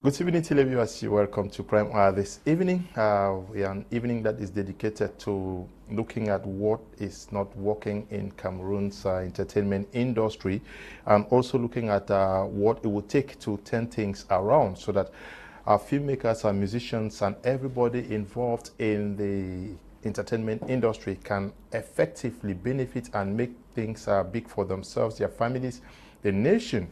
Good evening, televiewers. Welcome to Prime Hour this evening. We are an evening that is dedicated to looking at what is not working in Cameroon's entertainment industry, and also looking at what it would take to turn things around so that our filmmakers, our musicians, and everybody involved in the entertainment industry can effectively benefit and make things big for themselves, their families, the nation,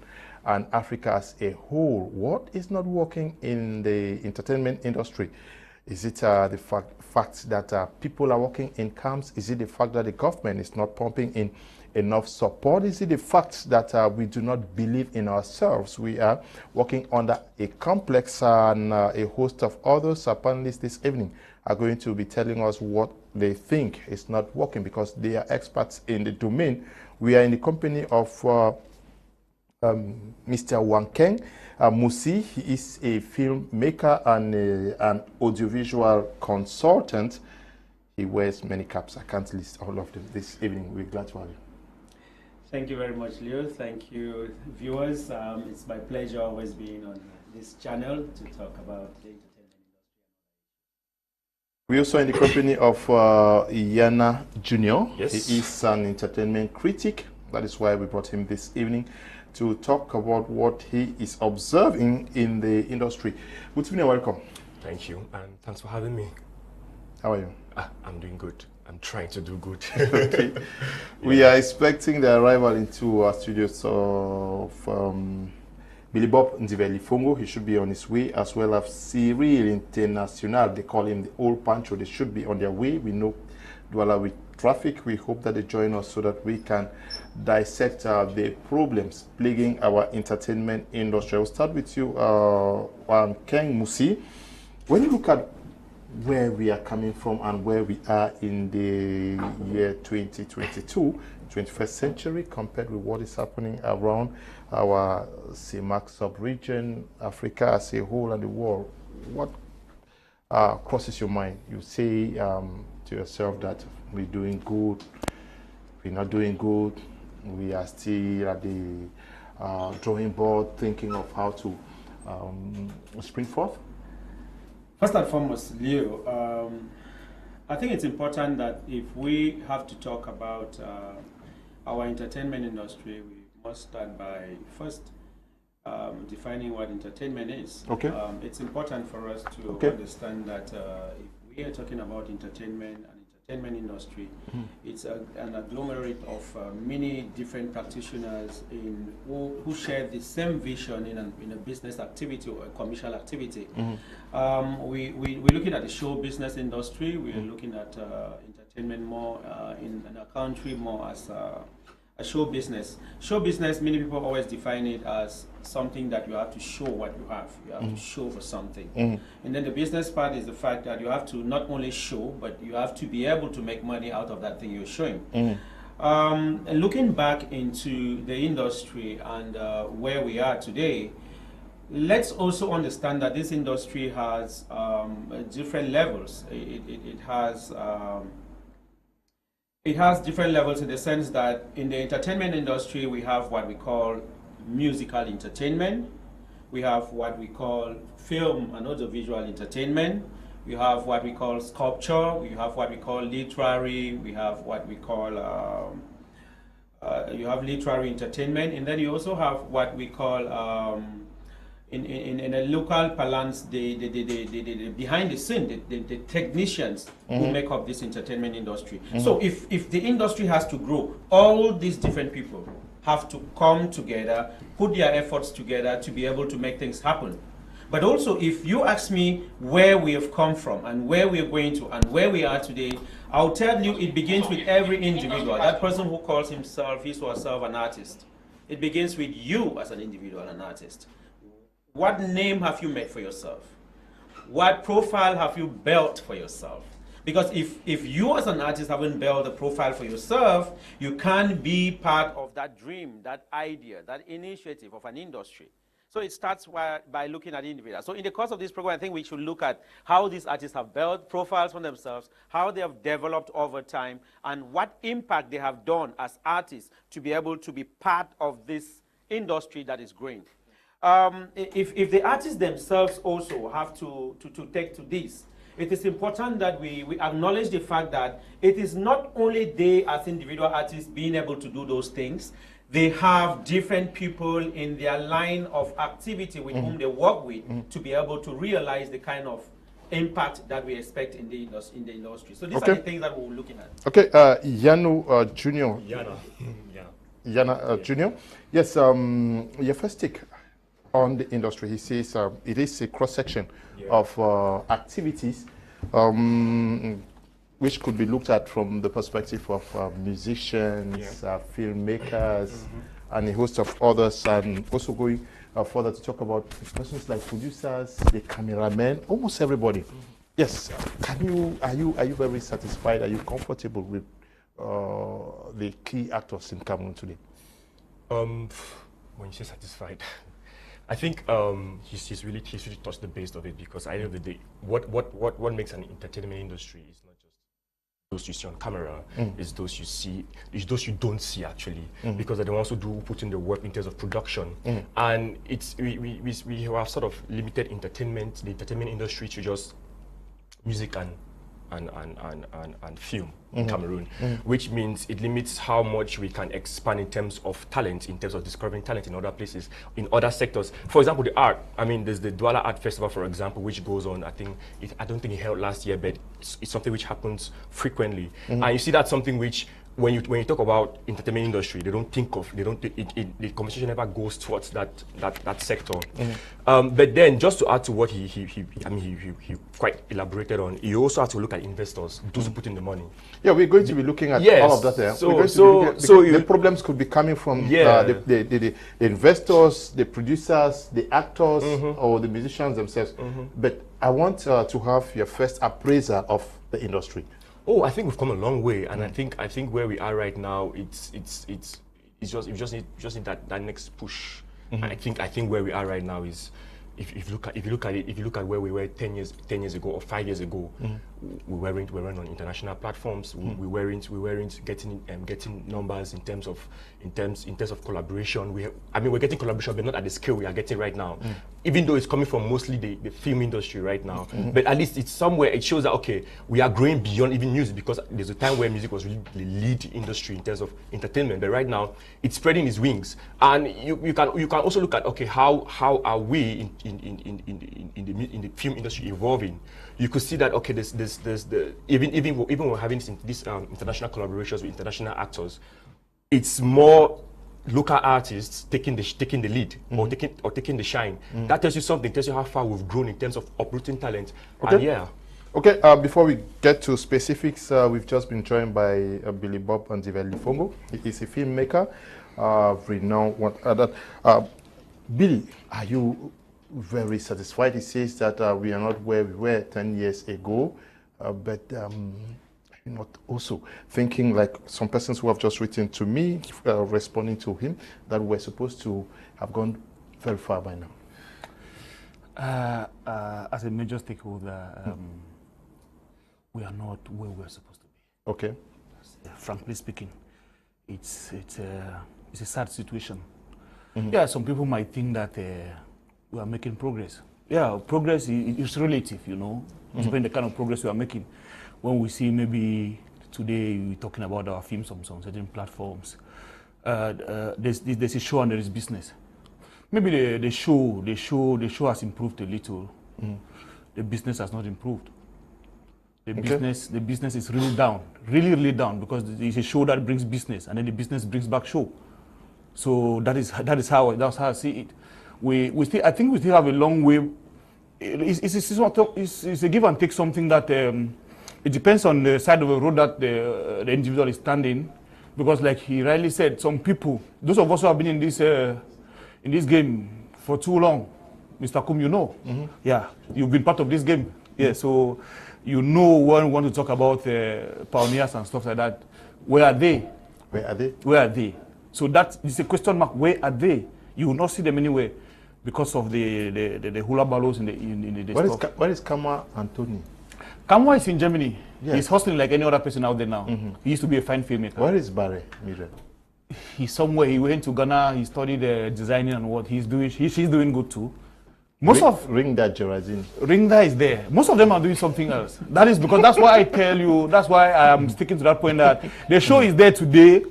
and Africa as a whole. What is not working in the entertainment industry? Is it the fact that people are working in camps? Is it the fact that the government is not pumping in enough support? Is it the fact that we do not believe in ourselves? We are working under a complex and a host of others. Our panelists this evening are going to be telling us what they think is not working because they are experts in the domain. We are in the company of Mr. Nkeng Musi. He is a filmmaker and an audiovisual consultant. He wears many caps. I can't list all of them this evening. We're glad to have you. Thank you very much, Leo. Thank you, viewers. It's my pleasure always being on this channel to talk about the entertainment industry. We're also in the company of Yana Jr. Yes. He is an entertainment critic. That is why we brought him this evening to talk about what he is observing in the industry. Good evening, welcome. Thank you, and thanks for having me. How are you? I'm doing good. I'm trying to do good. Okay. Yeah. We are expecting the arrival into our studios of Billy Bob Ndive Lifongo. He should be on his way, as well as Cyril International. They call him the old Pancho. They should be on their way. We know Douala with traffic. We hope that they join us so that we can dissect the problems plaguing our entertainment industry. I'll start with you, Nkeng Musi. When you look at where we are coming from and where we are in the year 2022, 21st century, compared with what is happening around our CIMAC sub-region, Africa as a whole, and the world, what crosses your mind? You say to yourself that we're doing good, we're not doing good, we are still at the drawing board thinking of how to spring forth? First and foremost, Leo, I think it's important that if we have to talk about our entertainment industry, we must start by first defining what entertainment is. Okay. It's important for us to understand that if we are talking about entertainment and entertainment industry, it's an agglomerate of many different practitioners who share the same vision in a business activity or a commercial activity. We're looking at the show business industry. We're looking at entertainment more in our country more as a show business. Show business, many people always define it as something that you have to show what you have. You have to show for something. And then the business part is the fact that you have to not only show, but you have to be able to make money out of that thing you're showing. Looking back into the industry and where we are today, let's also understand that this industry has different levels. It has different levels in the sense that in the entertainment industry, we have what we call musical entertainment. We have what we call film and audiovisual entertainment. We have what we call sculpture. We have what we call literary. We have what we call, you have literary entertainment. And then you also have what we call, in a local parlance, the behind the scene, the technicians who make up this entertainment industry. So if the industry has to grow, all these different people have to come together, put their efforts together to be able to make things happen. But also, if you ask me where we have come from and where we are going to and where we are today, I'll tell you it begins with every individual, that person who calls himself, his or herself an artist. It begins with you as an individual, an artist. What name have you made for yourself? What profile have you built for yourself? Because if you as an artist haven't built a profile for yourself, you can't be part of that dream, that idea, that initiative of an industry. So it starts by looking at individuals. So in the course of this program, I think we should look at how these artists have built profiles for themselves, how they have developed over time, and what impact they have done as artists to be able to be part of this industry that is growing. if the artists themselves also have to take to this, it is important that we acknowledge the fact that it is not only they as individual artists being able to do those things. They have different people in their line of activity with whom they work with to be able to realize the kind of impact that we expect in the industry. So these are the things that we're looking at. Okay, Yana Junior. Yana Junior. Yes, your first take on the industry. He says it is a cross-section of activities which could be looked at from the perspective of musicians, filmmakers, and a host of others, and also going further to talk about persons like producers, the cameramen, almost everybody. Yes, are you very satisfied? Are you comfortable with the key actors in Cameroon today? When you say satisfied, I think he's really touched the base of it, because at the end of the day, what makes an entertainment industry is not just those you see on camera, is those you see, is those you don't see actually, because they're the ones who put in the work in terms of production. And it's we have sort of limited the entertainment industry to just music and film in Cameroon, which means it limits how much we can expand in terms of talent, in terms of discovering talent in other places, in other sectors. For example, the art. I mean, there's the Douala Art Festival, for example, which goes on. I don't think it held last year, but it's something which happens frequently. And you see that's something which, when you talk about entertainment industry, the conversation never goes towards that sector. But then, just to add to what he quite elaborated on, you also have to look at investors, those who put in the money. Yeah, we're going to be looking at all of that there. So the problems could be coming from the investors, the producers, the actors, or the musicians themselves. But I want to have your first appraisal of the industry. Oh, I think we've come a long way, and I think where we are right now, it's just need that next push. I think where we are right now is, if you look at where we were 10 years ago or 5 years ago, we weren't on international platforms. We weren't getting numbers in terms of collaboration. We're getting collaboration, but not at the scale we are getting right now. Even though it's coming from mostly the film industry right now, but at least it's somewhere. It shows that okay, we are growing beyond even music, because there's a time where music was really the lead industry in terms of entertainment. But right now, it's spreading its wings, and you can also look at okay, how are we in the film industry evolving? You could see that okay, even we're having these international collaborations with international actors, it's more local artists taking the lead or taking the shine. That tells you something. Tells you how far we've grown in terms of uprooting talent. Okay. And okay. Before we get to specifics, we've just been joined by Billy Bob and Ndive Lifongo. He is a filmmaker, renowned. Billy, are you very satisfied? He says that we are not where we were 10 years ago, but not also thinking like some persons who have just written to me, responding to him, that we're supposed to have gone very far by now? As a major stakeholder, we are not where we're supposed to be. Okay. Frankly speaking, it's a sad situation. Yeah, some people might think that we are making progress. Yeah, progress is relative, you know, depending on the kind of progress we are making. When we see maybe today we're talking about our films on some certain platforms, there's a show and there is business. Maybe the show has improved a little. The business has not improved. The business is really down, really down, because it's a show that brings business, and then the business brings back show. So that's how I see it. I think we still have a long way. It's a give and take, something that it depends on the side of the road that the individual is standing, because like he rightly said, some people, those of us who have been in this game for too long, Mr. Kum, you know, yeah, you've been part of this game, yeah, so you know when we want to talk about pioneers and stuff like that. Where are they? Where are they? So that is a question mark. Where are they? You will not see them anywhere because of the hula balloons in the stuff. Where is Kamwa Anthony? Kamwa is in Germany. Yes. He's hustling like any other person out there now. He used to be a fine filmmaker. Where is Barry Mildred? he's somewhere. He went to Ghana. He studied designing and what he's doing. She's doing good too. Most of Ringda Geraldine. Ringda is there. Most of them are doing something else. That is because that's why I tell you. That's why I am sticking to that point that the show is there today.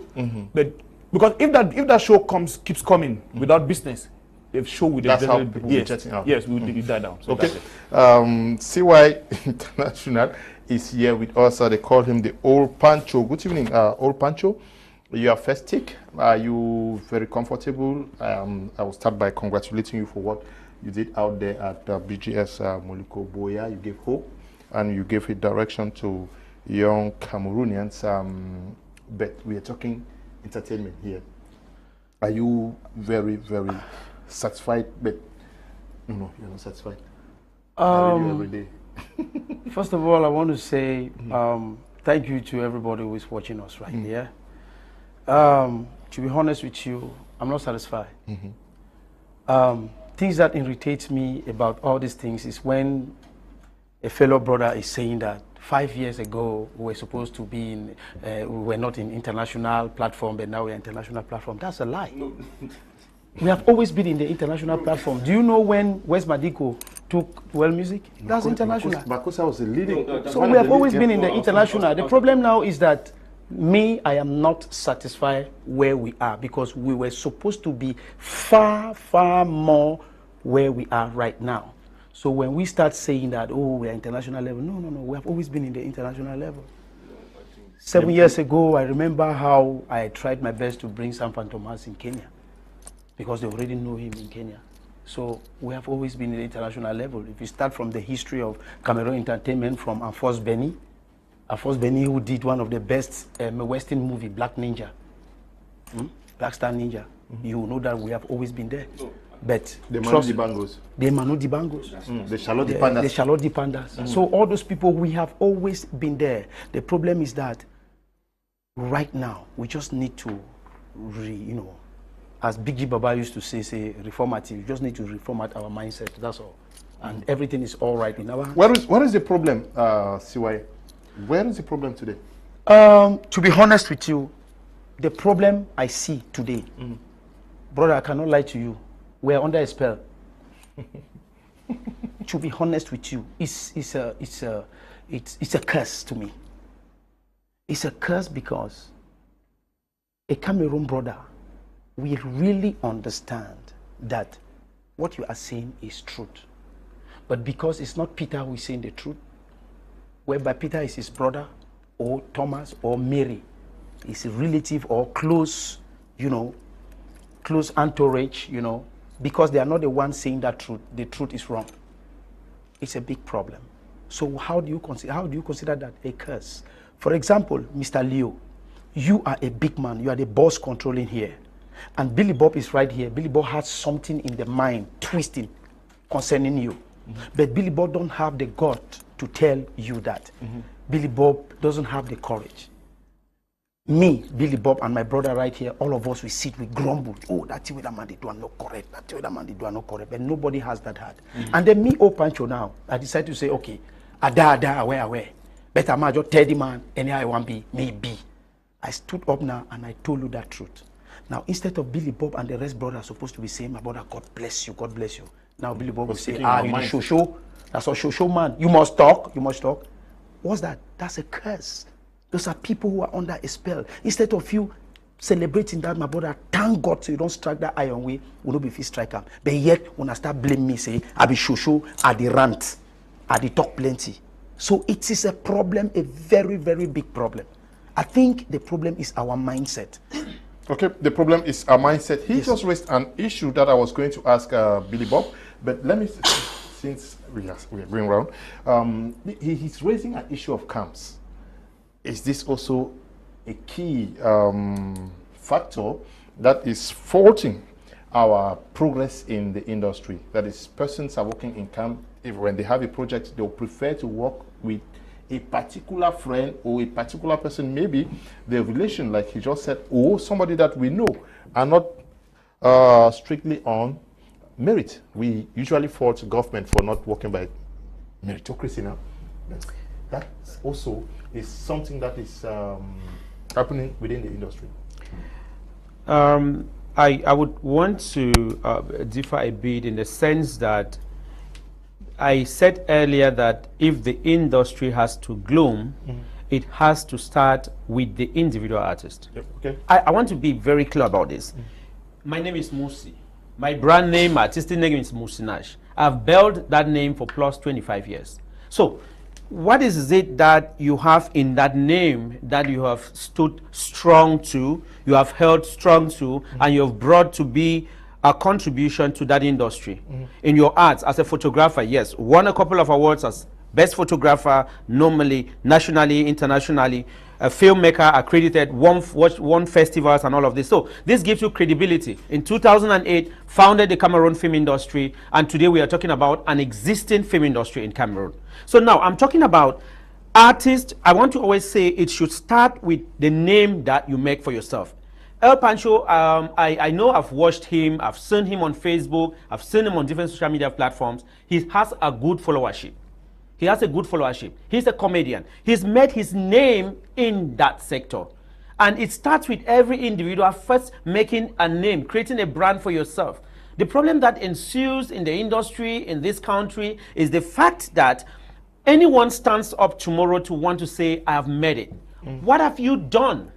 But because if that show keeps coming without business, the show will definitely yes, we will die down. So okay. CY International is here with us. They call him the Old Pancho. Good evening, Old Pancho. You are festive. Are you very comfortable? I will start by congratulating you for what you did out there at BGS Moliko Boya. You gave hope and you gave a direction to young Cameroonians. But we are talking entertainment here. Are you very, very satisfied? But no, you're not satisfied. Every day. First of all, I want to say thank you to everybody who is watching us right here. To be honest with you, I'm not satisfied. Things that irritate me about all these things is when a fellow brother is saying that 5 years ago we were supposed to be in, we were not in international platform, but now we're international platform. That's a lie. No. We have always been in the international platform. Do you know when West Madiko took Well Music? That's international. Bakosa was the leading. So we have always been in the international. The problem now is that I am not satisfied where we are because we were supposed to be far, far more where we are right now. So when we start saying that, oh, we're international level, no, we have always been in the international level. 7 years ago, I remember how I tried my best to bring Sam Fantomas in Kenya because they already know him in Kenya. So we have always been in the international level. If you start from the history of Cameroon entertainment from Afos Beni, who did one of the best Western movie, Black Ninja, Black Star Ninja. You know that we have always been there. But the Manu Dibangos. The Manu Dibangos. The Charlotte Pandas. The Charlotte Pandas. So all those people, we have always been there. The problem is that right now, we just need to, as Big G Baba used to say reformative. We just need to reformat our mindset, that's all. And everything is all right in our... What is the problem, CY? Where is the problem today? To be honest with you, the problem I see today, brother, I cannot lie to you. We're under a spell. To be honest with you, it's a curse to me. It's a curse because a Cameroon brother will really understand that what you are saying is truth. But because it's not Peter who is saying the truth, whereby Peter is his brother, or Thomas, or Mary, is a relative or close, close entourage, because they are not the ones saying that truth. The truth is wrong. It's a big problem. So how do you consider that a curse? For example, Mr. Leo, you are a big man. You are the boss controlling here. And Billy Bob is right here. Billy Bob has something in the mind, twisting, concerning you. But Billy Bob don't have the gut to tell you that. Billy Bob doesn't have the courage. Me, Billy Bob, and my brother right here, all of us, we sit, we grumble. Oh, that's what man they do not correct. That's what man they do not correct. But nobody has that heart. And then me, Pancho now, I decided to say, okay, aware. Better man, just tell the man, any I want be, maybe. I stood up now and I told you that truth. Now, instead of Billy Bob and the rest brothers supposed to be saying, my brother, God bless you, God bless you. Now Billy Bob will say, you show. That's a show man. You must talk. What's that? That's a curse. Those are people who are under a spell. Instead of you celebrating that, my brother, thank God so you don't strike that iron way, will not be fit striker. But yet, when I start blaming me, say, I be show, I the rant, I the talk plenty. So it is a problem, a very, very big problem. I think the problem is our mindset. Okay, the problem is our mindset. He just raised an issue that I was going to ask Billy Bob, but let me, since we are going around, he's raising an issue of camps. Is this also a key factor that is faulting our progress in the industry? That is, persons are working in camp, when they have a project, they'll prefer to work with a particular friend or a particular person, maybe their relation, like he just said, or somebody that we know, are not strictly on merit. We usually fault government for not working by meritocracy now. That also is something that is happening within the industry. I would want to differ a bit in the sense that I said earlier that if the industry has to bloom, it has to start with the individual artist. Yep. Okay. I want to be very clear about this. My name is Musi. My brand name, artistic name is Musinash. I've built that name for plus 25 years. So what is it that you have in that name that you have stood strong to, you have held strong to, and you have brought to be a contribution to that industry? In your arts, as a photographer, yes, won a couple of awards as best photographer, normally, nationally, internationally, a filmmaker, accredited, won festivals and all of this. So this gives you credibility. In 2008, founded the Cameroon film industry, and today we are talking about an existing film industry in Cameroon. So now I'm talking about artists. I want to always say it should start with the name that you make for yourself. El Pancho, I know I've watched him, I've seen him on Facebook, I've seen him on different social media platforms. He has a good followership. He has a good followership. He's a comedian. He's made his name in that sector. And it starts with every individual first making a name, creating a brand for yourself. The problem that ensues in the industry in this country is the fact that anyone stands up tomorrow to want to say, I have made it. What have you done?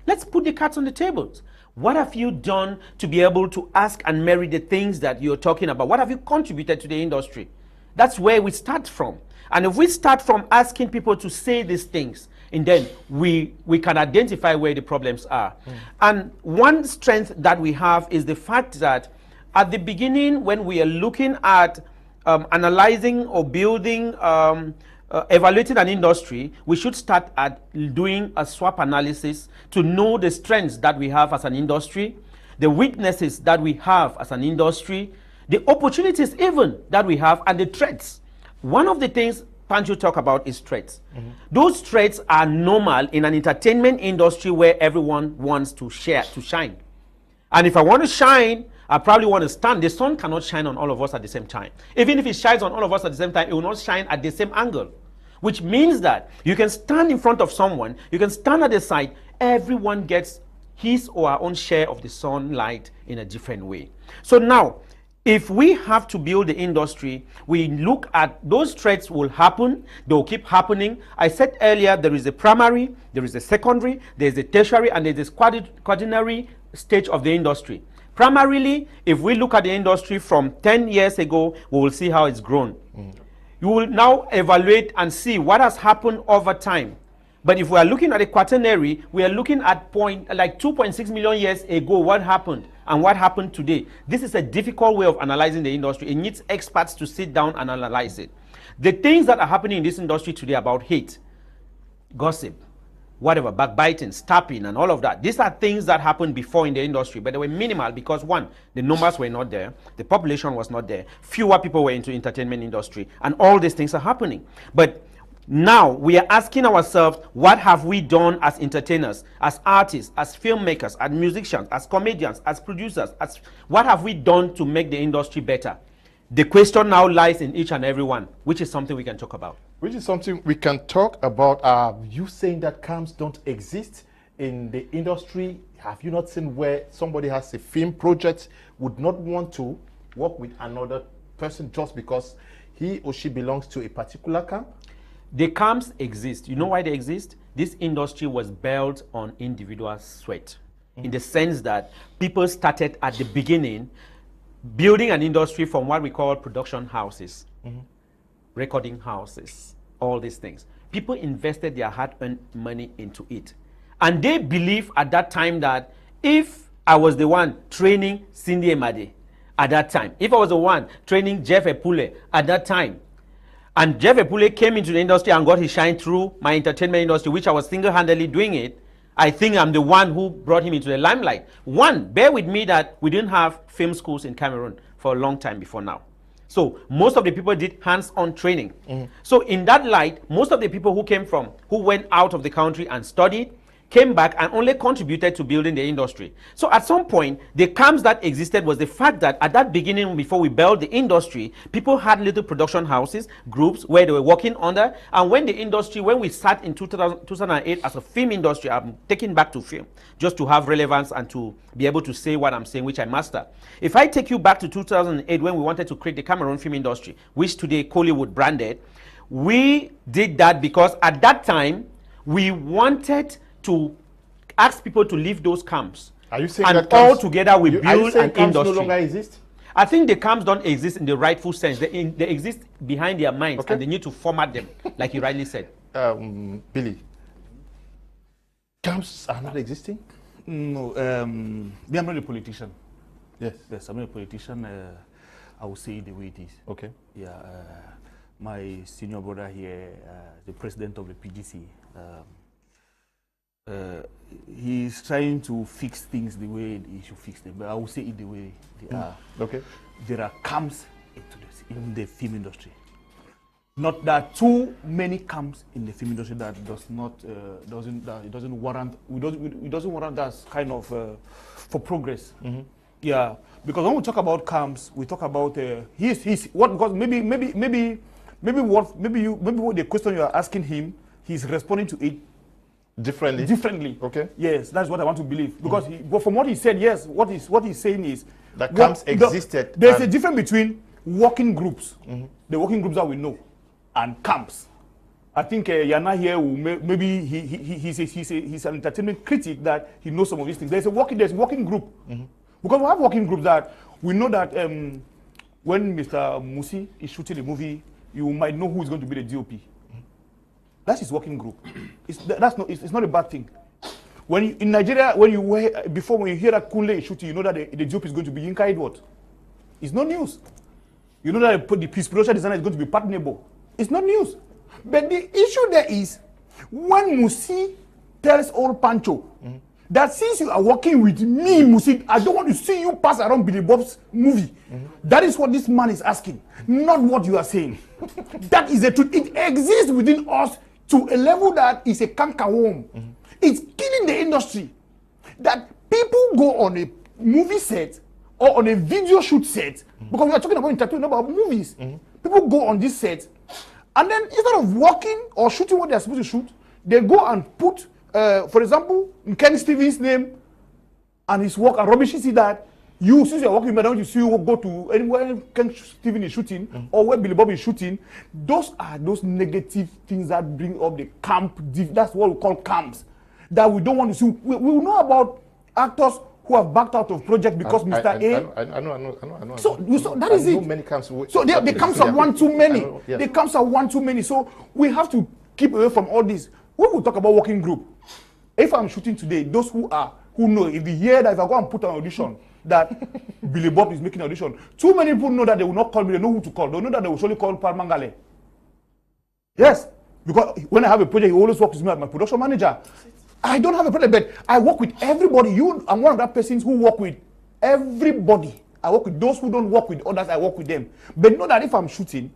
Let's put the cards on the tables. What have you done to be able to ask and marry the things that you're talking about? What have you contributed to the industry? That's where we start from. And if we start from asking people to say these things, and then we can identify where the problems are. And one strength that we have is the fact that at the beginning, when we are looking at analyzing or building, evaluating an industry, we should start at doing a SWOT analysis to know the strengths that we have as an industry, the weaknesses that we have as an industry, the opportunities even that we have, and the threats. One of the things Pancho talk about is threats. Those threats are normal in an entertainment industry where everyone wants to shine. And if I want to shine, I probably want to stand. The sun cannot shine on all of us at the same time. Even if it shines on all of us at the same time, it will not shine at the same angle. Which means that you can stand in front of someone, you can stand at the side, everyone gets his or her own share of the sunlight in a different way. So now, if we have to build the industry, we look at those threats will happen, they will keep happening. I said earlier, there is a primary, there is a secondary, there is a tertiary, and there is a quaternary stage of the industry. Primarily, if we look at the industry from 10 years ago, we will see how it's grown. You will now evaluate and see what has happened over time. But if we are looking at a quaternary, we are looking at 2.6 million years ago, what happened and what happened today. This is a difficult way of analyzing the industry. It needs experts to sit down and analyze it. The things that are happening in this industry today about hate, gossip, whatever, backbiting, stabbing, and all of that, these are things that happened before in the industry, but they were minimal because, one, the numbers were not there, the population was not there, fewer people were into entertainment industry, and all these things are happening. But now we are asking ourselves, what have we done as entertainers, as artists, as filmmakers, as musicians, as comedians, as producers, what have we done to make the industry better? The question now lies in each and every one, which is something we can talk about. Which is something we can talk about. You saying that camps don't exist in the industry? Have you not seen where somebody has a film project, would not want to work with another person just because he or she belongs to a particular camp? The camps exist. You know why they exist? This industry was built on individual sweat, in the sense that people started at the beginning building an industry from what we call production houses, recording houses, all these things. People invested their hard-earned money into it. And they believe at that time that if I was the one training Cindy Emade at that time, if I was the one training Jeff Epule at that time, and Jeff Epule came into the industry and got his shine through my entertainment industry, which I was single-handedly doing it, I think I'm the one who brought him into the limelight. One, bear with me that we didn't have film schools in Cameroon for a long time before now. So most of the people did hands-on training. So in that light, most of the people who went out of the country and studied came back and only contributed to building the industry. So at some point, the camps that existed was the fact that at that beginning, before we built the industry, people had little production houses, groups where they were working under. And when the industry, when we sat in 2008 as a film industry, I'm taking back to film, just to have relevance and to be able to say what I'm saying, which I master. If I take you back to 2008, when we wanted to create the Cameroon film industry, which today Kollywood branded, we did that because at that time, we wanted to ask people to leave those camps. Are you saying and that all together we build an industry? No longer exist? I think the camps don't exist in the rightful sense. They exist behind their minds, okay, and they need to format them, like you rightly said. Billy, camps are not existing? No, I'm not a politician. Yes. Yes, I'm not a politician. I will say it the way it is. Okay. Yeah, my senior brother here, the president of the PGC, he's trying to fix things the way he should fix them, but I will say it the way they are. Okay. There are camps in the film industry. Not that too many camps in the film industry that doesn't warrant that kind of for progress. Mm-hmm. Yeah, because when we talk about camps, we talk about what, because maybe what the question you are asking him, he's responding to it differently. Okay. Yes, that's what I want to believe. Because but from what he said, yes, what he's saying is that camps existed. There's a difference between working groups, the working groups that we know, and camps. I think Yana here will maybe he's an entertainment critic that he knows some of these things. There's working group. Because we have working groups that we know that when Mr. Musi is shooting a movie, you might know who is going to be the DOP. That's his working group. It's not a bad thing. In Nigeria, when you hear that Kum Leonard is shooting, you know that the DOP is going to be Yinka Edward. It's not news. You know that the production designer is going to be Pat Nebo. It's not news. But the issue there is when Musi tells old Pancho that since you are working with me, Musi, I don't want to see you pass around Billy Bob's movie. That is what this man is asking, not what you are saying. That is the truth. It exists within us to a level that is a cankerworm. It's killing the industry. That people go on a movie set or on a video shoot set, because we are talking about entertainment, about movies. People go on this set, and then instead of working or shooting what they are supposed to shoot, they go and put, for example, Nkeng Stevens' name and his work, and rubbish see that since you are working, but don't you see you go to anywhere Nkeng Stevens is shooting or where Billy Bob is shooting. Those are those negative things that bring up the camp. That's what we call camps. That we don't want to see. We know about actors who have backed out of project because Mr. A. I know. So that is it. Many camps. So the camps are one too many. The camps are one too many. So we have to keep away from all this. When we talk about working group, if I'm shooting today, those who know, if they hear that if I go and put an audition, that Billy Bob is making an audition, too many people know that they will not call me. They know who to call. They know that they will surely call Paul Mangale. Yes, because when I have a project, he always works with me as my production manager. I don't have a problem, but I work with everybody. I'm one of that persons who work with everybody. I work with those who don't work with others. I work with them. But know that if I'm shooting,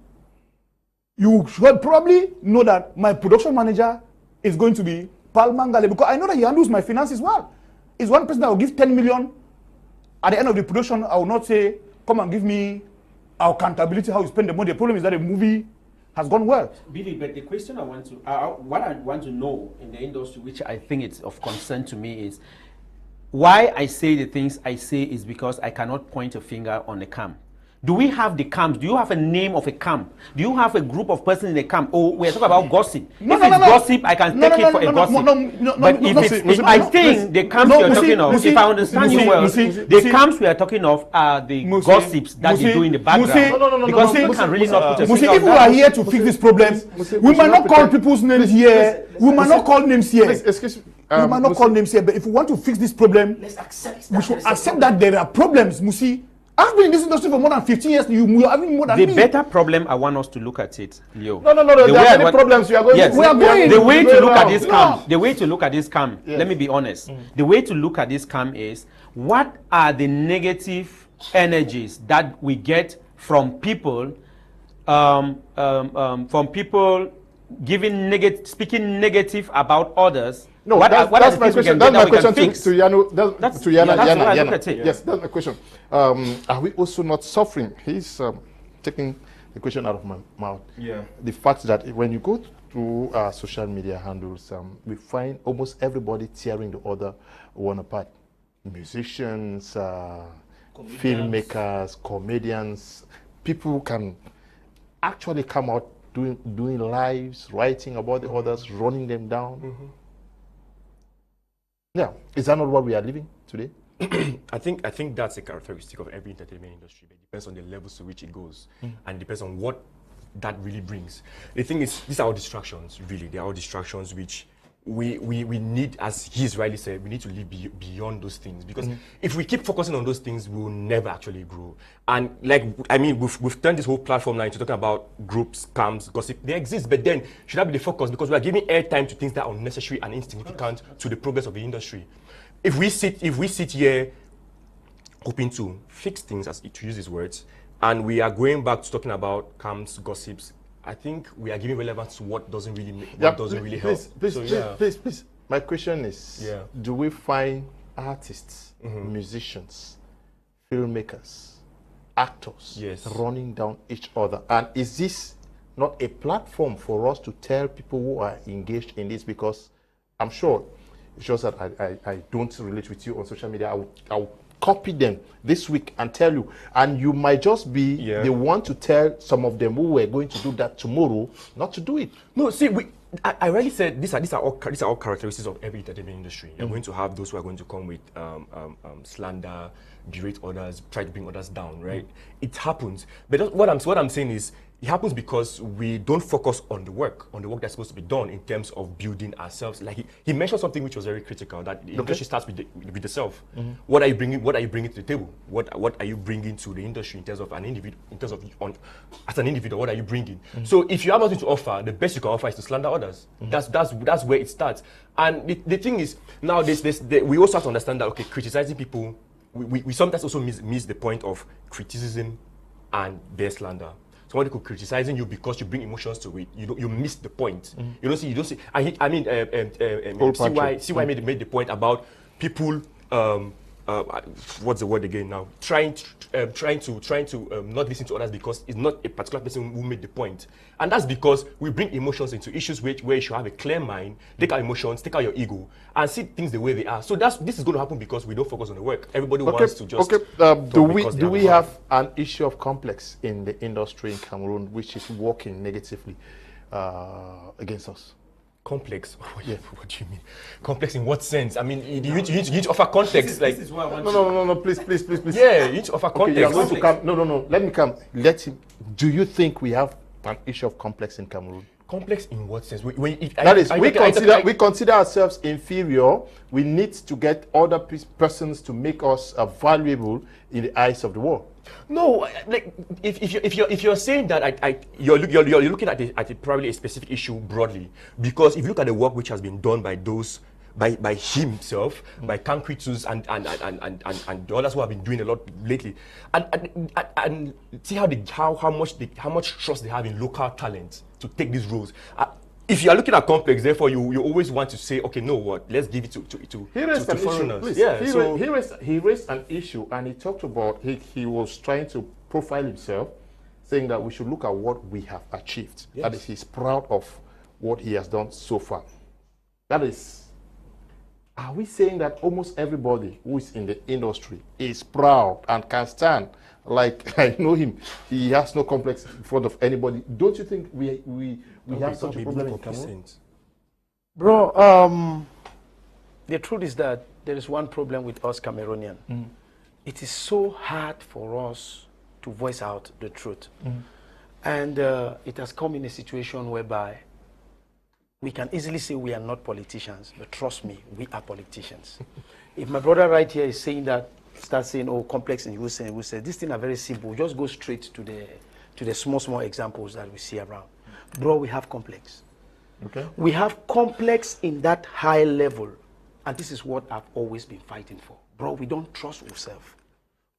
you should probably know that my production manager is going to be Paul Mangale, because I know that he handles my finances well. It's one person that will give 10 million. At the end of the production, I will not say, come and give me our accountability, how you spend the money. The problem is that the movie has gone well. Billy, but the question what I want to know in the industry, which I think it's of concern to me, is why I say the things I say is because I cannot point a finger on the camp. Do we have the camps? Do you have a name of a camp? Do you have a group of persons in the camp? Oh, we're talking about gossip. If it's gossip, I can take it for a gossip. But if I think the camps we are talking of, if I understand you well, the camps we are talking of are the gossips that you do in the background. Because people can really not put a finger on that. If we are here to fix this problem, we might not call people's names here. We might not call names here. We might not call names here. But if we want to fix this problem, we should accept that there are problems, Musi. I've been in this industry for more than 15 years. You are having more than me. The better problem, I want us to look at it, Leo. No. There are many problems. We are going. Yes. We are going. The way to look at this camp. The way to look at this camp. Yes. Let me be honest. The way to look at this camp is what are the negative energies that we get from people, speaking negative about others, No, what that's are the my things we question. can That's get my that we question can to fix? Yana. That's To Yana. what I Yana. look at it. Yes, that's my question. Are we also not suffering? He's taking the question out of my mouth. Yeah. The fact that when you go through social media handles, we find almost everybody tearing the other one apart. Musicians, filmmakers, comedians, people can actually come out doing lives, writing about the others, running them down. Yeah, is that not what we are living today? I think that's a characteristic of every entertainment industry, but it depends on the levels to which it goes, and it depends on what that really brings. The thing is, these are all distractions, really. They are all distractions which we need, as he's rightly said, we need to live beyond those things, because if we keep focusing on those things, we will never actually grow. And like, I mean, we've turned this whole platform now into talking about groups, scams, gossip. They exist, but then should that be the focus? Because we are giving airtime to things that are unnecessary and insignificant to the progress of the industry. If we sit here hoping to fix things, as to use his words, and we are going back to talking about scams, gossips, I think we are giving relevance to what doesn't really help. Please. My question is: do we find artists, musicians, filmmakers, actors running down each other? And is this not a platform for us to tell people who are engaged in this? Because I'm sure it's just that I don't relate with you on social media. I'll copy them this week and tell you, and you might just be the one to tell some of them who were going to do that tomorrow not to do it. No, see, I really said these are all characteristics of every entertainment industry. You're going to have those who are going to come with slander, berate others, try to bring others down, right? It happens, but what I'm saying is, it happens because we don't focus on the work that's supposed to be done in terms of building ourselves. Like he mentioned something which was very critical, that the industry starts with the self. What are you bringing to the table? What are you bringing to the industry in terms of an individual, as an individual, what are you bringing? So if you have nothing to offer, the best you can offer is to slander others. That's where it starts. And the thing is, now we also have to understand that, okay, criticizing people, we sometimes also miss the point of criticism and bare slander. Somebody could criticizing you because you bring emotions to it. You miss the point. You don't see. CY made the point about people. What's the word again now? Trying to not listen to others because it's not a particular person who made the point, and that's because we bring emotions into issues where you should have a clear mind, take out emotions, take out your ego, and see things the way they are. So this is going to happen because we don't focus on the work. Everybody wants to just. Do we have an issue of complex in the industry in Cameroon which is working negatively against us? Complex? What do you mean? Complex in what sense? I mean, you need to offer context. This is what I want no, please. Yeah, you need to offer context. Okay, you're going to come. No, let me come. Do you think we have an issue of complex in Cameroon? Complex in what sense? We consider ourselves inferior. We need to get other persons to make us valuable in the eyes of the world. No, like if you're saying that, you're looking at probably a specific issue broadly, because if you look at the work which has been done by those by himself, by Kankritus and the others who have been doing a lot lately, and see how much trust they have in local talent to take these roles. If you are looking at complex, therefore you always want to say, okay, no, what? Let's give it to foreigners. He raised an issue, and he talked about he was trying to profile himself, saying that we should look at what we have achieved. Yes. That is, he's proud of what he has done so far. That is, are we saying that almost everybody who is in the industry is proud and can stand? Like, I know him, he has no complex in front of anybody. Don't you think we have such a problem in Cameroon? Bro, the truth is that there is one problem with us Cameroonian. It is so hard for us to voice out the truth. And it has come in a situation whereby we can easily say we are not politicians, but trust me, we are politicians. If my brother right here is saying that, start saying, oh, complex, and we say, these things are very simple. Just go straight to the small examples that we see around. Bro, we have complex. Okay. We have complex in that high level, and this is what I've always been fighting for. Bro, we don't trust ourselves.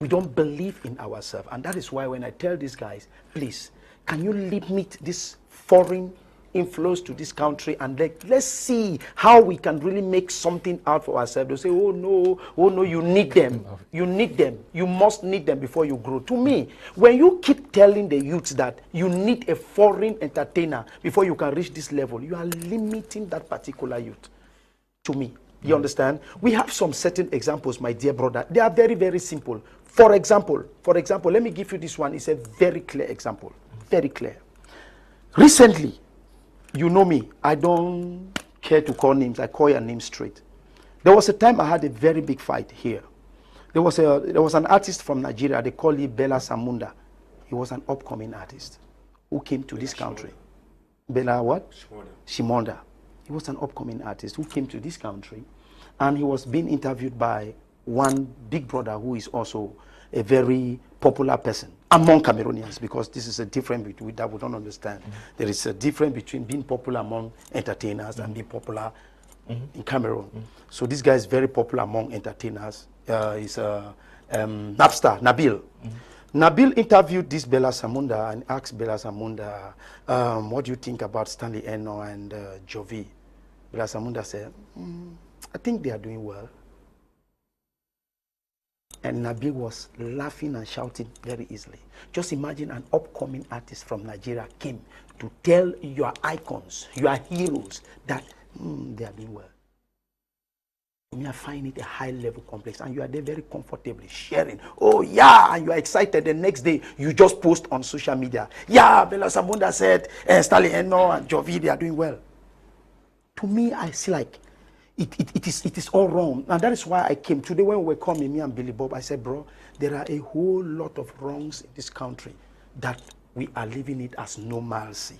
We don't believe in ourselves, and that is why when I tell these guys, please, can you limit this foreign inflows to this country, and let's see how we can really make something out for ourselves. They say, oh no, you need them. You need them. You must need them before you grow. To me, when you keep telling the youths that you need a foreign entertainer before you can reach this level, you are limiting that particular youth. To me, you understand? We have some certain examples, my dear brother. They are very, very simple. For example, let me give you this one. It's a very clear example. Very clear. Recently, you know me, I don't care to call names. I call your name straight. There was a time I had a very big fight here. There was an artist from Nigeria. They call him Bella Samunda. He was an upcoming artist who came to this country. Bella what? Shimonda. He was an upcoming artist who came to this country, and he was being interviewed by one big brother who is also a very popular person among Cameroonians, because this is a difference between that we don't understand. There is a difference between being popular among entertainers and being popular in Cameroon. So this guy is very popular among entertainers. He's Napstar, Nabil. Nabil interviewed this Bella Samunda and asked Bella Samunda, what do you think about Stanley Eno and Jovi? Bella Samunda said, I think they are doing well. And Nabil was laughing and shouting very easily. Just imagine an upcoming artist from Nigeria came to tell your icons, your heroes, that they are doing well. To me, I find it a high-level complex, and you are there very comfortably sharing. Oh, yeah, and you are excited. The next day, you just post on social media. Yeah, Bella Samunda said, Stanley Eno and Jovi, they are doing well. To me, I see like, it is all wrong. And that is why I came today when we were coming, me and Billy Bob. I said, bro, there are a whole lot of wrongs in this country that we are living it as normalcy.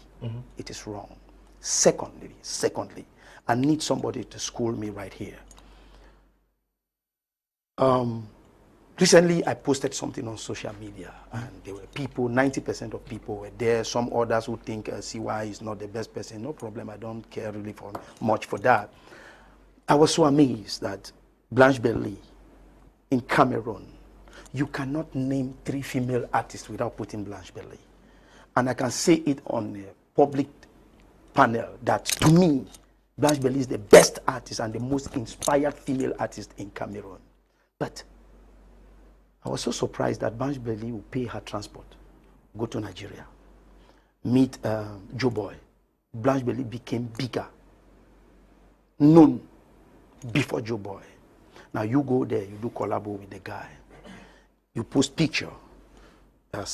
It is wrong. Secondly, I need somebody to school me right here. Recently, I posted something on social media, and there were people, 90% of people were there. Some others who think CY is not the best person. No problem, I don't care really for much for that. I was so amazed that Blanche Berly in Cameroon, you cannot name 3 female artists without putting Blanche Berly. And I can say it on a public panel that, to me, Blanche Berly is the best artist and the most inspired female artist in Cameroon. But I was so surprised that Blanche Berly will pay her transport, go to Nigeria, meet Joe Boy. Blanche Berly became bigger, known before Joe Boy. Now you go there, you do collabo with the guy. You post picture.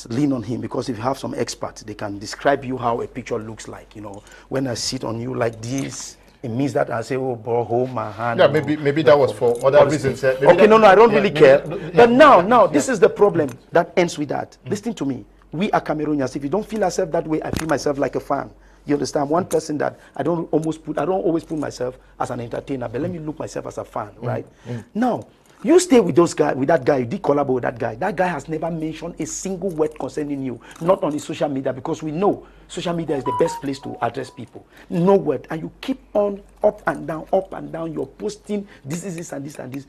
Lean on him, because if you have some experts, they can describe you how a picture looks like. You know, when I sit on you like this, it means that I say, oh, bro, hold my hand. Yeah, maybe that was for other reasons. Okay, no, I don't really care. But now, this is the problem that ends with that. Listen to me. We are Cameroonians. If you don't feel yourself that way, I feel myself like a fan. You understand? One person that I don't always put myself as an entertainer, but let me look myself as a fan, right? Now, you stay with that guy, you did collabo with that guy. That guy has never mentioned a single word concerning you, not on his social media, because we know social media is the best place to address people. No word. And you keep on up and down, you're posting this and this and this.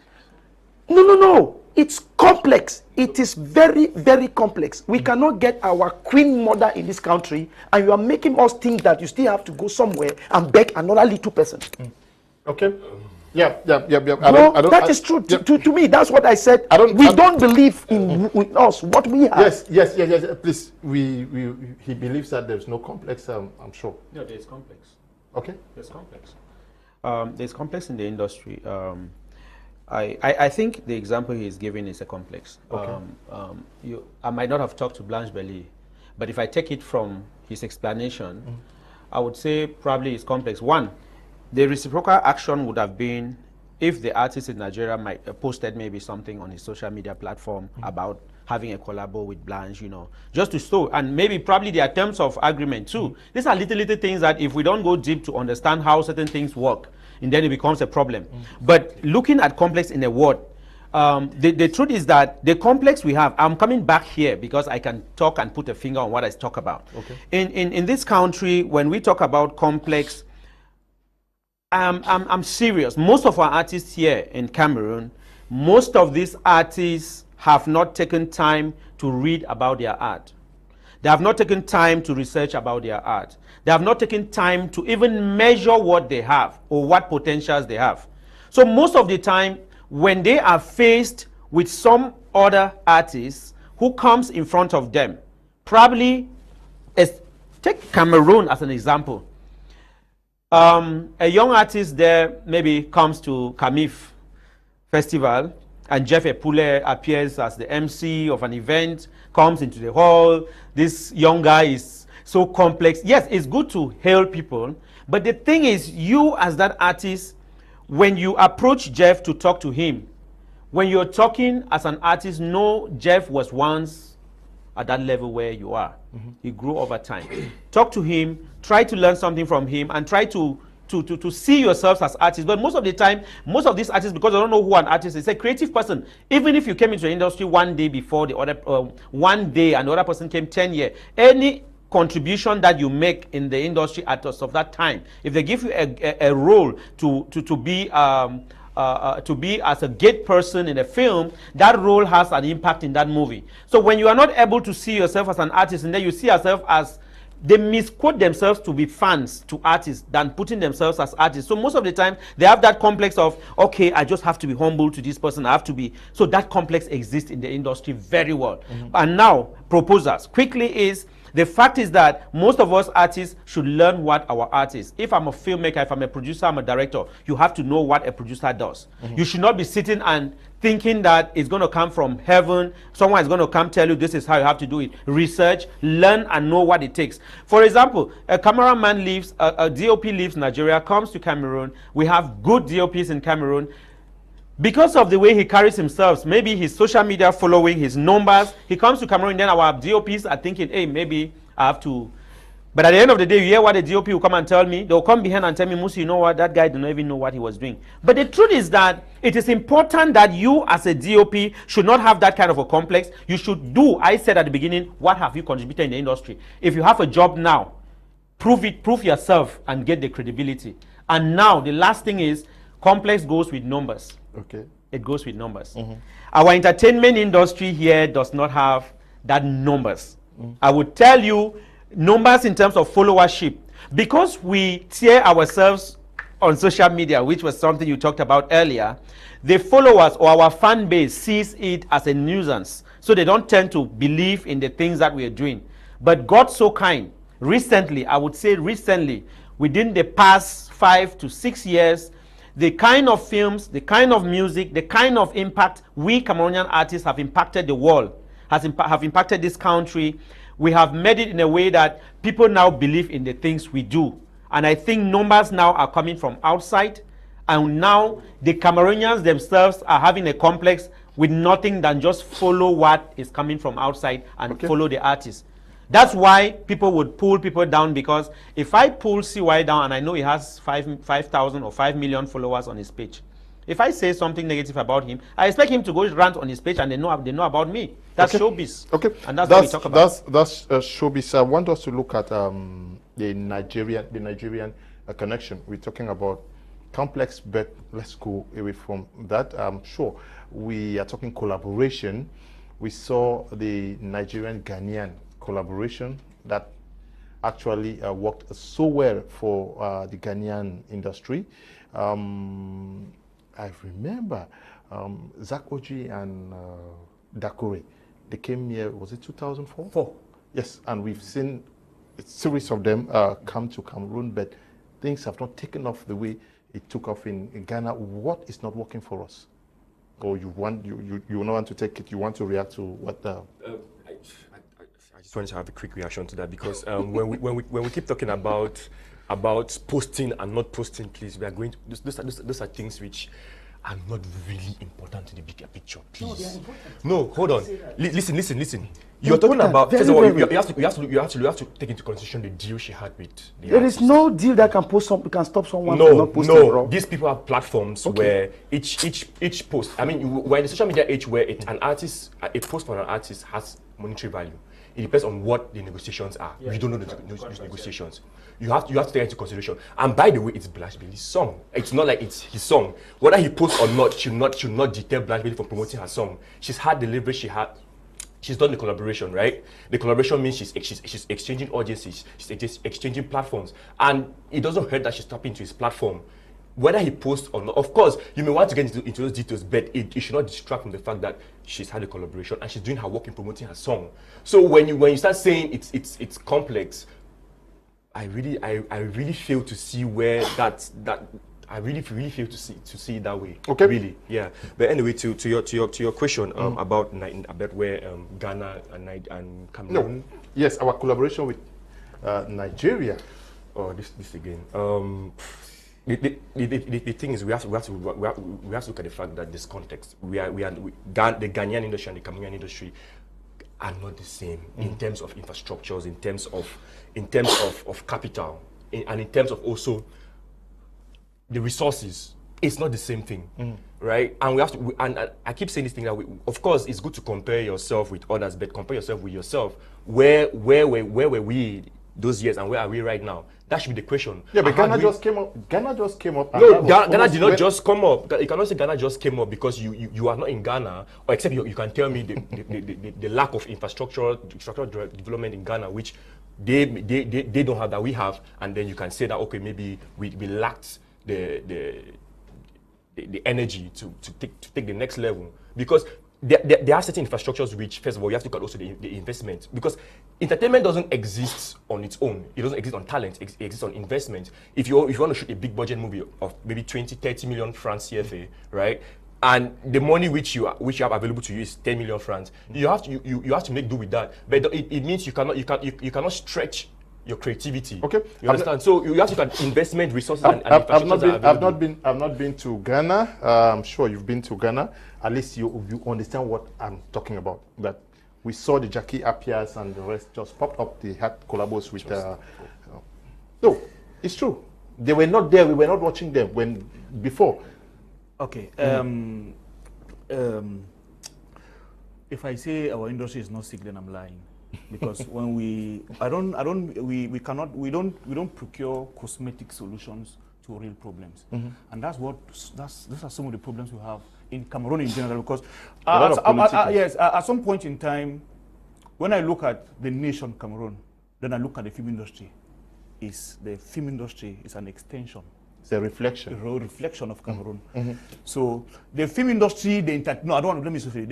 No. It's complex. It is very, very complex. We cannot get our queen mother in this country, and you are making us think that you still have to go somewhere and beg another little person. Okay. Yeah. That is true. To me, that's what I said. We don't believe in us, what we have. Yes. Please, he believes that there's no complex, I'm sure. No, there's complex. Okay. There's complex. There's complex in the industry. I think the example he is giving is a complex. Okay. I might not have talked to Blanche Berly, but if I take it from his explanation, I would say probably it's complex. One, the reciprocal action would have been if the artist in Nigeria might posted maybe something on his social media platform about having a collabo with Blanche, you know, just to show, and maybe probably there are terms of agreement too. These are little things that if we don't go deep to understand how certain things work, and then it becomes a problem. But looking at complex in a word, the truth is that the complex we have, I'm coming back here because I can talk and put a finger on what I talk about. Okay. In this country, when we talk about complex, I'm serious. Most of our artists here in Cameroon, most of these artists have not taken time to read about their art. They have not taken time to research about their art. They have not taken time to even measure what they have or what potentials they have. So most of the time, when they are faced with some other artist who comes in front of them, probably, take Cameroon as an example. A young artist there maybe comes to Kamif Festival, and Jeff Epule appears as the MC of an event, comes into the hall. This young guy is so complex. Yes, it's good to hail people, but the thing is, you as that artist, when you approach Jeff to talk to him, when you're talking as an artist, no, Jeff was once at that level where you are. He grew over time. Talk to him, try to learn something from him, and try to see yourselves as artists. But most of the time, most of these artists, because I don't know who an artist is, a creative person. Even if you came into the industry one day before the other, one day, and the other person came 10 years, any contribution that you make in the industry at of that time, if they give you a role to be as a gate person in a film, that role has an impact in that movie. So when you are not able to see yourself as an artist, and then you see yourself as, they misquote themselves to be fans to artists than putting themselves as artists. So most of the time, they have that complex of, okay, I just have to be humble to this person. I have to be. So that complex exists in the industry very well. And now, proposals. Quickly is, the fact is that most of us artists should learn what our art is. If I'm a filmmaker, if I'm a producer, I'm a director, you have to know what a producer does. You should not be sitting and thinking that it's going to come from heaven. Someone is going to come tell you this is how you have to do it. Research, learn, and know what it takes. For example, a cameraman leaves, a DOP leaves Nigeria, comes to Cameroon. We have good DOPs in Cameroon. Because of the way he carries himself, maybe his social media following, his numbers, he comes to Cameroon, then our DOPs are thinking, hey, maybe I have to. But at the end of the day, you hear what the DOP will come and tell me. They'll come behind and tell me, Musi, you know what, that guy did not even know what he was doing. But the truth is that it is important that you as a DOP should not have that kind of a complex. You should do, I said at the beginning, what have you contributed in the industry? If you have a job now, prove it, prove yourself and get the credibility. And now, the last thing is, complex goes with numbers. Okay. It goes with numbers. Our entertainment industry here does not have that numbers. I would tell you numbers in terms of followership. Because we tear ourselves on social media, which was something you talked about earlier, the followers or our fan base sees it as a nuisance. So they don't tend to believe in the things that we are doing. But God so kind, recently, I would say recently, within the past 5 to 6 years, the kind of films, the kind of music, the kind of impact we Cameroonian artists have impacted the world, have impacted this country. We have made it in a way that people now believe in the things we do. And I think numbers now are coming from outside. And now the Cameroonians themselves are having a complex with nothing than just follow what is coming from outside and follow the artist. That's why people would pull people down, because if I pull CY down and I know he has 5,000 or 5 million followers on his page, if I say something negative about him, I expect him to go rant on his page and they know about me. That's showbiz. Okay, and that's what we talk about. That's showbiz. I want us to look at the Nigerian connection. We're talking about complex, but let's go away from that. I'm sure we are talking collaboration. We saw the Nigerian-Ghanaian collaboration that actually worked so well for the Ghanaian industry. I remember Zach Oji and Dakore. They came here, was it 2004? 4. Yes, and we've seen a series of them come to Cameroon, but things have not taken off the way it took off in Ghana. What is not working for us? Or you don't want to take it, you want to react to what the... I just wanted to have a quick reaction to that, because when we keep talking about posting and not posting, please, we are going to, those are things which are not really important in the bigger picture, please. No, they are important. No, hold on. Listen. You're talking about, first of all, you have to take into consideration the deal she had with the There is no deal that can stop someone from not posting. No, these people have platforms where each post, I mean, we're in the social media age where a post for an artist has monetary value. It depends on what the negotiations are. Yeah, you don't know the negotiations. You have to take it into consideration. And by the way, it's Blanche Bailey's song. It's not like it's his song. Whether he posts or not should not deter Blanche Bailey from promoting her song. She's had the leverage she had. she's done the collaboration, right? The collaboration means she's exchanging audiences, she's exchanging platforms, and it doesn't hurt that she's tapping into his platform. Whether he posts or not, of course, you may want to get into those details, but it should not distract from the fact that she's had a collaboration and she's doing her work in promoting her song. So when you start saying it's complex, I really fail to see where I really fail to see it that way. Okay. Really, yeah. But anyway, to your question about where Ghana and Cameroon. No. Yes, our collaboration with Nigeria. Oh, this again. The thing is, we have to look at the fact that this context, the Ghanaian industry and the Cameroonian industry are not the same in terms of infrastructures, in terms of capital, and in terms of also the resources. It's not the same thing, right? And we have to. And I keep saying this thing that of course, it's good to compare yourself with others, but compare yourself with yourself. Where were we those years, and where are we right now? That should be the question. Yeah, but Ghana just came up. Ghana just came up. No, Ghana did not just come up. You cannot say Ghana just came up because you are not in Ghana, or except you can tell me the lack of structural development in Ghana, which they don't have that we have, and then you can say that okay, maybe we lacked the energy to take the next level, because there are certain infrastructures which, first of all, you have to look at also the investment, because entertainment doesn't exist on its own. It doesn't exist on talent. It exists on investment. If you want to shoot a big budget movie of maybe 20-30 million francs CFA, right, and the money which you have available to you is 10 million francs, you have to make do with that. But it means you cannot stretch your creativity. Okay, you understand? So you have to look at investment, resources, and I've not been to Ghana. I'm sure you've been to Ghana. At least you understand what I'm talking about. That we saw the Jackie Appiahs and the rest just popped up. They had collabos with. No, it's true. They were not there. We were not watching them before. Okay. If I say our industry is not sick, then I'm lying. Because when we don't procure cosmetic solutions to real problems, and those are some of the problems we have in Cameroon in general. Because at some point in time, when I look at the nation Cameroon, then I look at the film industry. The film industry is an extension. It's a reflection. A reflection of Cameroon. So the film industry, the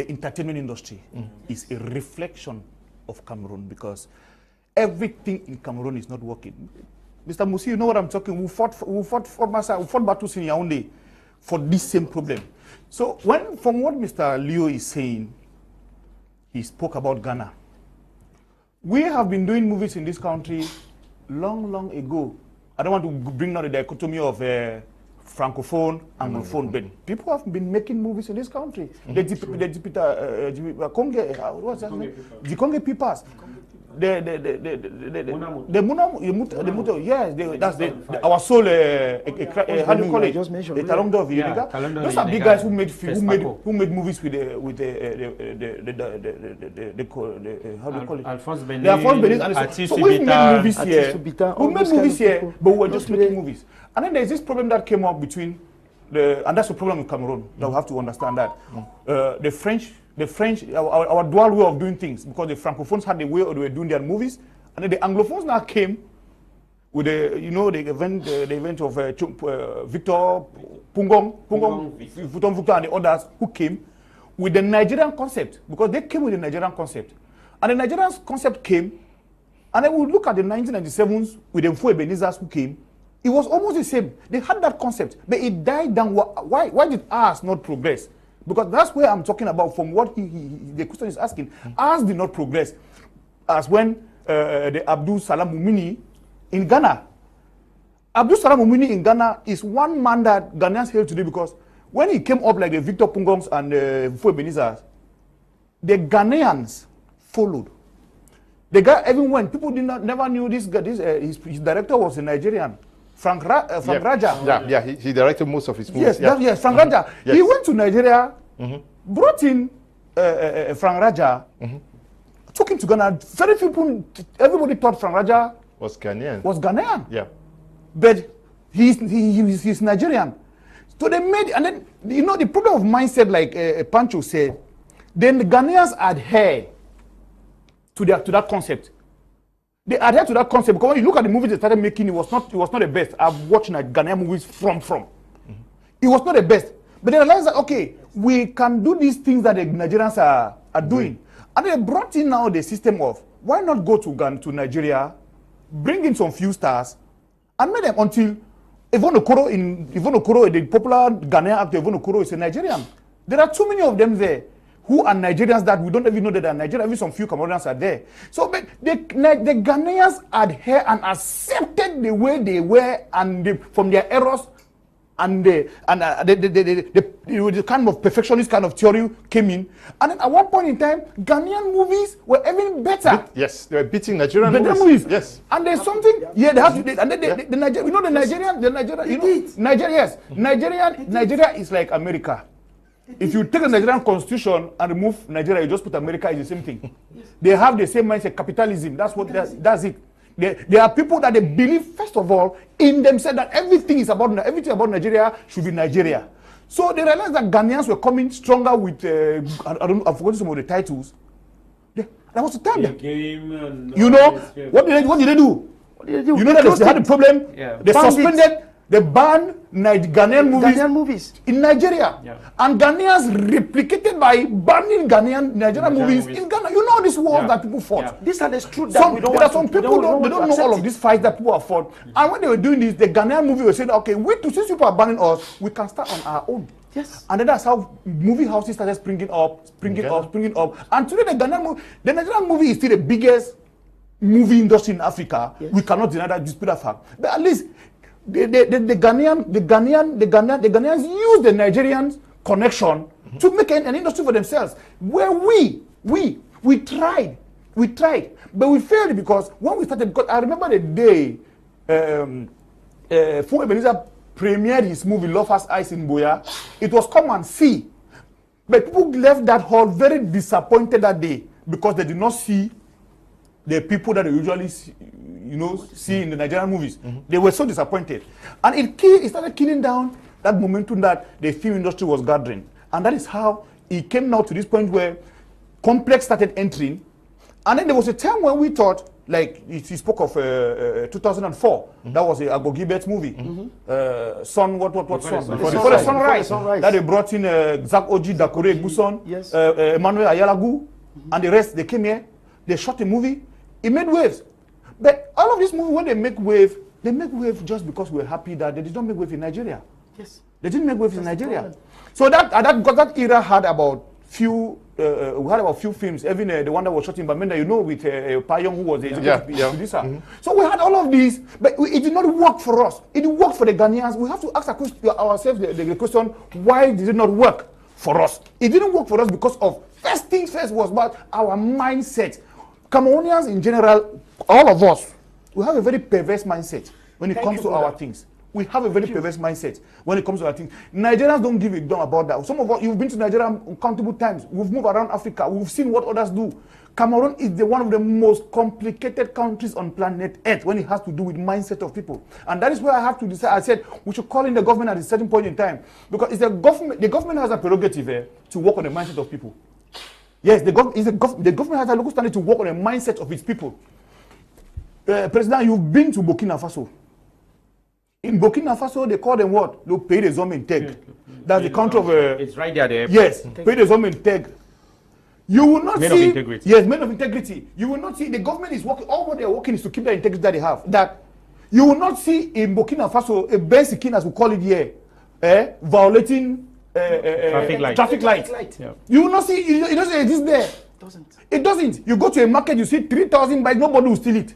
entertainment industry is a reflection of Cameroon, because everything in Cameroon is not working. Mr. Musi, you know what I'm talking? We fought battles in Yaoundé for this same problem. So from what Mr. Leo is saying, he spoke about Ghana. We have been doing movies in this country long ago. I don't want to bring down the dichotomy of Francophone, Anglophone, but people have been making movies in this country. The Conge Peoples, the Munamu, yes, that's our soul. How do you call it? The Talonga of Uniga. Those are big guys who made movies with how do you call it? Alphonse Benin. The Alphonse Benin. So we made movies here. We made movies here, but we were just making movies. And then there's this problem that came up between and that's the problem with Cameroon. That we have to understand that the French, our dual way of doing things, because the Francophones had the way they were doing their movies, and then the Anglophones now came with the event of Victor Victor and the others who came with the Nigerian concept, because they came with the Nigerian concept, and the Nigerian concept came, and then we look at the 1997s with the Mfou Ebenezers who came. It was almost the same. They had that concept, but it died down. Why did ours not progress? Because that's where I'm talking about from what the question is asking. Ours did not progress. As when the Abdul Salam Mumini in Ghana. Abdul Salam Mumini in Ghana is one man that Ghanaians hail today, because when he came up like the Victor Pungongs and the Mfou Ebenezers, the Ghanaians followed. The guy, even when people never knew this guy, his director was a Nigerian. Frank Raja. Yeah, he directed most of his movies. Yes, Frank Raja. Yes. He went to Nigeria, brought in Frank Raja, took him to Ghana. Very few people, everybody thought Frank Raja was Ghanaian. Yeah. But he's Nigerian. So they made, and then, the problem of mindset, like Pancho said, then the Ghanaians had heard to that concept. They adhere to that concept because when you look at the movies they started making, it was not the best. I've watched Ghanaian movies from. It was not the best. But they realized that, okay, we can do these things that the Nigerians are doing. And they brought in now the system of, why not go to Nigeria, bring in some few stars, and make them until Ewane Okoro, the popular Ghanaian actor Ewane Okoro, is a Nigerian. There are too many of them there who are Nigerians that we don't even know that they are Nigerian. Even some few Cameroonians are there. So but the Ghanaians adhere and accepted the way they were and from their errors. And the kind of perfectionist kind of theory came in. And then at one point in time, Ghanaian movies were even better. Yes, they were beating Nigerian movies. Yes. And there's something, yeah, they have to, and then the Nigerian, you know, Nigeria is like America. If you take the Nigerian constitution and remove Nigeria, you just put America, it's the same thing. They have the same mindset, capitalism. That's it. There are people that they believe, first of all, in themselves that everything about Nigeria should be Nigeria. So they realized that Ghanaians were coming stronger with, I've forgotten some of the titles. That was the time. You know, what did they do? You know that they had a problem? Yeah. They banned Ghanaian movies in Nigeria. Yeah. And Ghanaians replicated by banning Nigerian movies in Ghana. You know this war that people fought. Yeah. These are the truth that we don't There are some people they don't know all of these fights that people have fought. And when they were doing this, the Ghanaian movie was saying, okay, since people are banning us, we can start on our own. Yes. And then that's how movie houses started springing up. And today the Nigerian movie is still the biggest movie industry in Africa. Yes. We cannot deny that, dispute that fact. But at least the Ghanaians use the Nigerian connection to make an industry for themselves. Where we tried, but we failed because when we started, because I remember the day Fu Ebenezer premiered his movie Love Has Eyes in Boya, it was come and see. But people left that hall very disappointed that day because they did not see the people that they usually see in the Nigerian movies. They were so disappointed. And it started killing down that momentum that the film industry was gathering. And that is how it came now to this point where Complex started entering. And then there was a time when we thought, like he spoke of 2004, that was a Agbo Gilbert's movie. Son, what son? Before the Sunrise. That they brought in Zach Oji, Dakore Egbuson, yes. Emmanuel Ayalagu, and the rest. They came here, they shot a movie, it made waves. But all of these movies, when they make wave just because we're happy that they did not make wave in Nigeria. Yes. They didn't make waves in Nigeria. So that era had about few films, even the one that was shot in Bamenda, with Payong, who was a producer. So we had all of these, but it did not work for us. It worked for the Ghanaians. We have to ask ourselves the question, why did it not work for us? It didn't work for us because of, first things first was about our mindset. Cameroonians in general, all of us, we have a very perverse mindset when it comes to our things. We have a very perverse mindset when it comes to our things. Nigerians don't give a damn about that. Some of us, you've been to Nigeria uncountable times. We've moved around Africa. We've seen what others do. Cameroon is one of the most complicated countries on planet Earth when it has to do with mindset of people. And that is where I have to decide. I said we should call in the government at a certain point in time. Because it's the government has a prerogative to work on the mindset of people. Yes, the government has a local standard to work on the mindset of its people. President, you've been to Burkina Faso. In Burkina Faso, they call them what? Look, pay the zom in teg. That's the country of... it's right there. Yes, pay the zom in teg. You will not men see... of integrity. Yes, men of integrity. You will not see... The government is working... All what they are working is to keep the integrity that they have. That you will not see in Burkina Faso, a basic, as we call it here, violating... traffic light. Yeah. You will not see... It doesn't exist there. It doesn't. You go to a market, you see 3,000 bikes, nobody will steal it.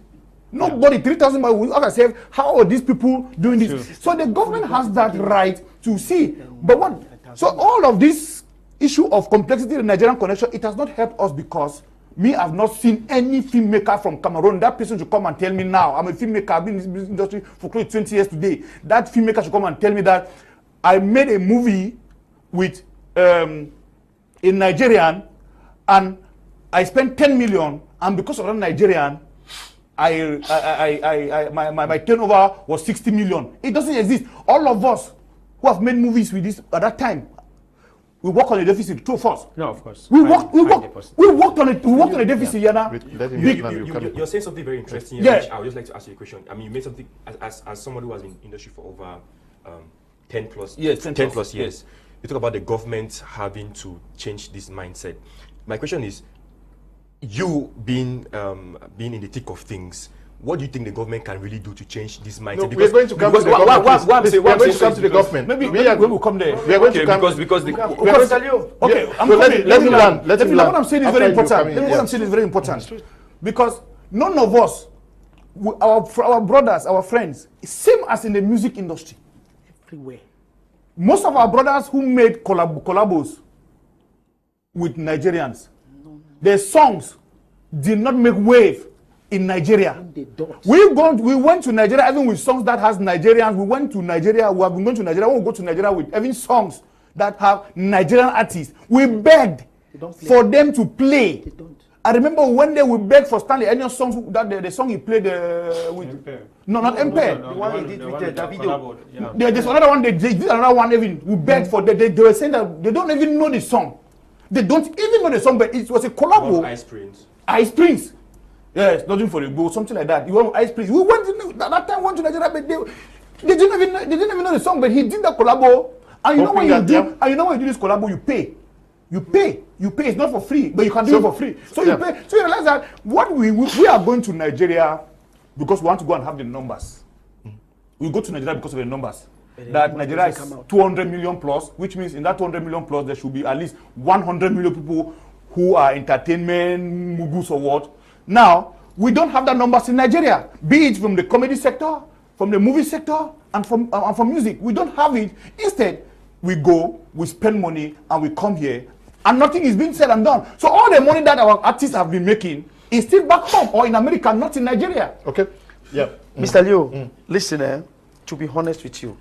Nobody, 3,000 bikes will ask themselves, how are these people doing this? Sure. So the government has that right to see. But what? So all of this issue of complexity in the Nigerian connection, it has not helped us because I've not seen any filmmaker from Cameroon. That person should come and tell me now. I'm a filmmaker, I've been in this industry for close to 20 years today. That filmmaker should come and tell me that I made a movie with a Nigerian and I spent 10 million, and because of that Nigerian, my turnover was 60 million. It doesn't exist. All of us who have made movies with this at that time, We work on a deficit, true or false? No, of course. We worked on a deficit, Yana. You're saying something very interesting. Yeah. I would just like to ask you a question. I mean, you made something as someone who has been in the industry for over 10 plus years. You talk about the government having to change this mindset. My question is, you being in the thick of things, what do you think the government can really do to change this mindset? No, we are going to come to the government. We are going to come to the government. Maybe we will come there. We are going to come because okay, I'm coming. Let me land. What I'm saying is very important. What I'm saying is very important because none of us, our brothers, our friends, same as in the music industry, Everywhere. most of our brothers who made collabos with Nigerians, their songs did not make wave in Nigeria. They don't. We went to Nigeria even with songs that has Nigerians. We went to Nigeria. We have been going to Nigeria. We go to Nigeria with even songs that have Nigerian artists. We begged for them to play. They don't. I remember one day we begged for Stanley any songs that the song he played with. Empire. No, not Empire. The one he did with Davido. Yeah. There's another one. They did another one. Even we begged for. They were saying that they don't even know the song. They don't even know the song, but it was a collabo. Ice Prince. Ice Prince. Yes, nothing for the go, something like that. You want Ice Prince. We went to that time. Went to Nigeria, but they didn't even know the song. But he did the collabo. And you know when you do, and you know when you do this collabo, you pay. You pay. It's not for free, but you can do it for free. So you pay. So you realize that what we are going to Nigeria because we want to go and have the numbers. We go to Nigeria because of the numbers. That Nigeria is 200 million plus, which means in that 200 million plus there should be at least 100 million people who are entertainment mugus or what. Now we don't have that numbers in Nigeria, be it from the comedy sector, from the movie sector, and from music. We don't have it. Instead, we go, we spend money, and we come here, and nothing is being said and done. So all the money that our artists have been making is still back home or in America, not in Nigeria. Okay. Yeah. Mr. Leo, listen, to be honest with you,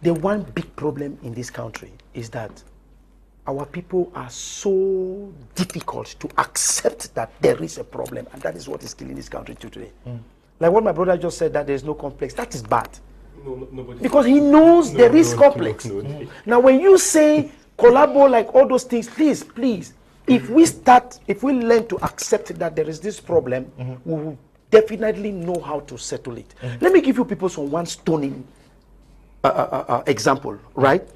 the one big problem in this country is that our people are so difficult to accept that there is a problem, and that is what is killing this country today. Like what my brother just said, that there is no complex. That is bad. Nobody. Because he knows there is complex. Now, when you say collabo, like all those things, please, if we learn to accept that there is this problem, we will definitely know how to settle it. Let me give you people one stunning example, right?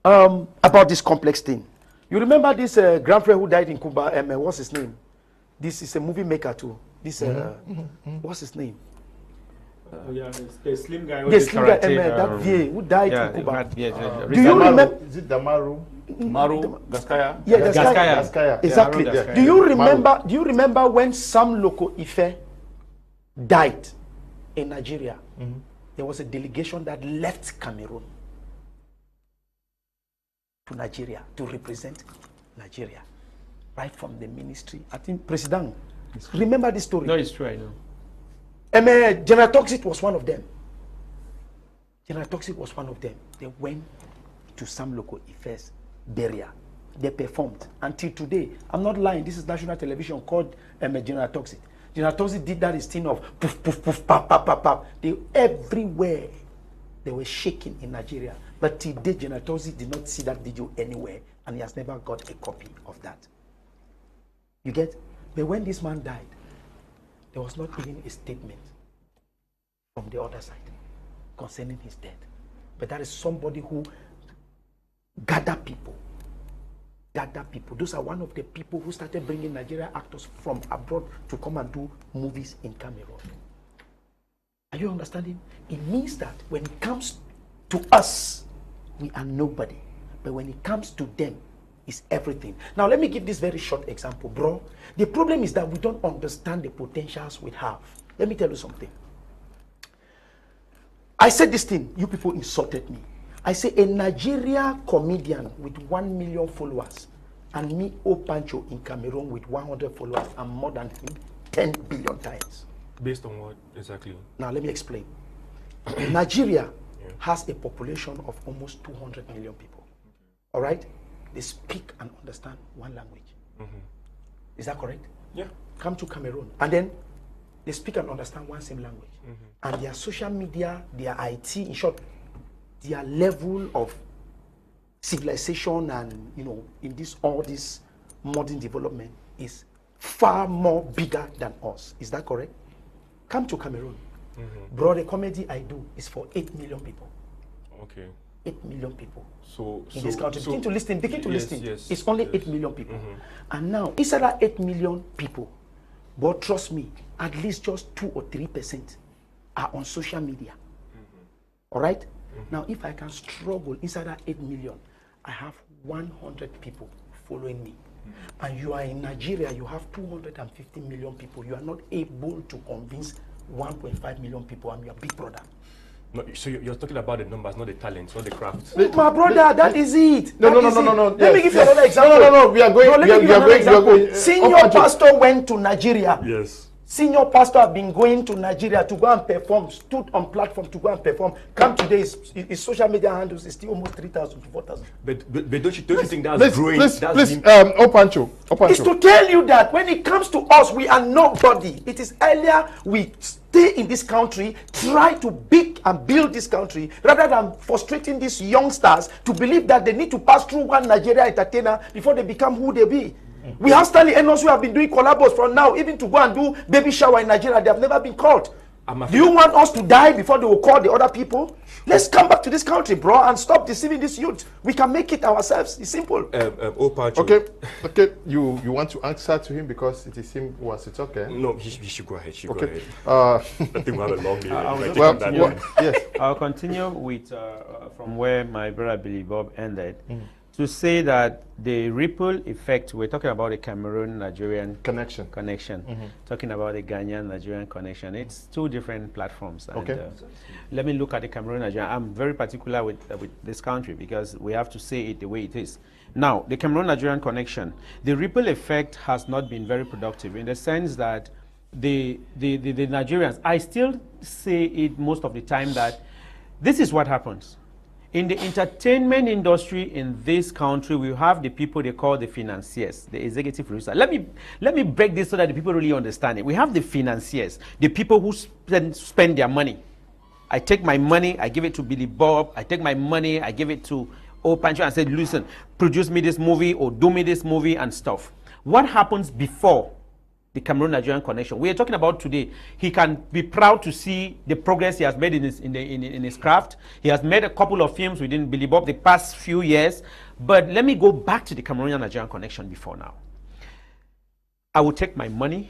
About this complex thing. You remember this grandfather who died in Cuba? What's his name? This is a movie maker too. This what's his name? The slim guy. The slim guy, that VA who died in Cuba. Do you remember? Is it Damaru? Maru, Gaskaya. Yeah, Gaskaya. Exactly. Yeah. Do you remember when Sam Loko Ife died in Nigeria? There was a delegation that left Cameroon to Nigeria to represent Nigeria, right from the ministry. I think President. Remember this story? No, it's true. I know. General Toxic was one of them. They went to Sam Loko Ife's burial. They performed until today. I'm not lying. This is national television called General Toxic. General Toxic did that thing of poof, poof, poof, pop, pop, pop, pop. They everywhere. They were shaking in Nigeria. But today, General Toxic did not see that video anywhere, and he has never got a copy of that. You get? But when this man died, there was not even a statement from the other side concerning his death. But that is somebody who gather people. Those are one of the people who started bringing Nigerian actors from abroad to come and do movies in Cameroon. Are you understanding? It means that when it comes to us, we are nobody. But when it comes to them, it's everything. Now, let me give this very short example, bro. The problem is that we don't understand the potentials we have. Let me tell you something. I said this thing, you people insulted me. I say a Nigeria comedian with 1 million followers and me, Pancho, in Cameroon with 100 followers, I'm more than him 10 billion times. Based on what exactly? Now, let me explain. Nigeria has a population of almost 200 million people. All right? They speak and understand one language. Is that correct? Yeah. Come to Cameroon. And then they speak and understand one same language. And their social media, their IT, in short, their level of civilization and, in all this modern development is far more bigger than us. Is that correct? Come to Cameroon. Bro, the comedy I do is for 8 million people. Okay. 8 million people in So this country. Begin to listen. Yes, it's only 8 million people. And now, inside that 8 million people, but trust me, at least just 2 or 3% are on social media. All right? Now, if I can struggle inside that 8 million, I have 100 people following me. And you are in Nigeria, you have 250 million people. You are not able to convince 1.5 million people I'm your big brother. No, so you're talking about the numbers, not the talents, not the craft. My brother, that is it. No. Let me give you another example. No. We are going. Senior pastor went to Nigeria. Yes. Senior pastor have been going to Nigeria to go and perform, stood on platform to go and perform. Come today, his social media handles is still almost 3,000 to 4,000. But don't you think that's growing? Please, Pancho. It's to tell you that when it comes to us, we are nobody. It is earlier we stay in this country, try to build this country, rather than frustrating these youngsters to believe that they need to pass through one Nigeria entertainer before they become who they be. We have Stanley Enos who have been doing collabos from now, even to go and do baby shower in Nigeria. They have never been called. Do you want us to die before they will call the other people? Let's come back to this country, bro, and stop deceiving this youth. We can make it ourselves. It's simple. Pancho. Okay. You want to answer to him because it is him who wants to talk, eh? No, he should go ahead. Go ahead. I think we'll have a long day. Yes. I'll continue with from where my brother Billy Bob ended. To say that the ripple effect, we're talking about the Cameroon-Nigerian connection. Talking about the Ghanaian-Nigerian connection. It's two different platforms. And, okay. Let me look at the Cameroon-Nigerian. I'm very particular with this country because we have to say it the way it is. Now, the Cameroon-Nigerian connection, the ripple effect has not been very productive in the sense that the Nigerians, I still say it most of the time that this is what happens. In the entertainment industry in this country, we have the people they call the financiers, the executive producer. Let me break this so that the people really understand it. We have the financiers, the people who spend their money. I take my money, I give it to Billy Bob. I take my money, I give it to Pancho and say, listen, produce me this movie or do me this movie and stuff. What happens before the Cameroon-Nigerian connection? We are talking about today. He can be proud to see the progress he has made in his craft. He has made a couple of films within Billy Bob the past few years. But let me go back to the Cameroon-Nigerian connection before now. I will take my money,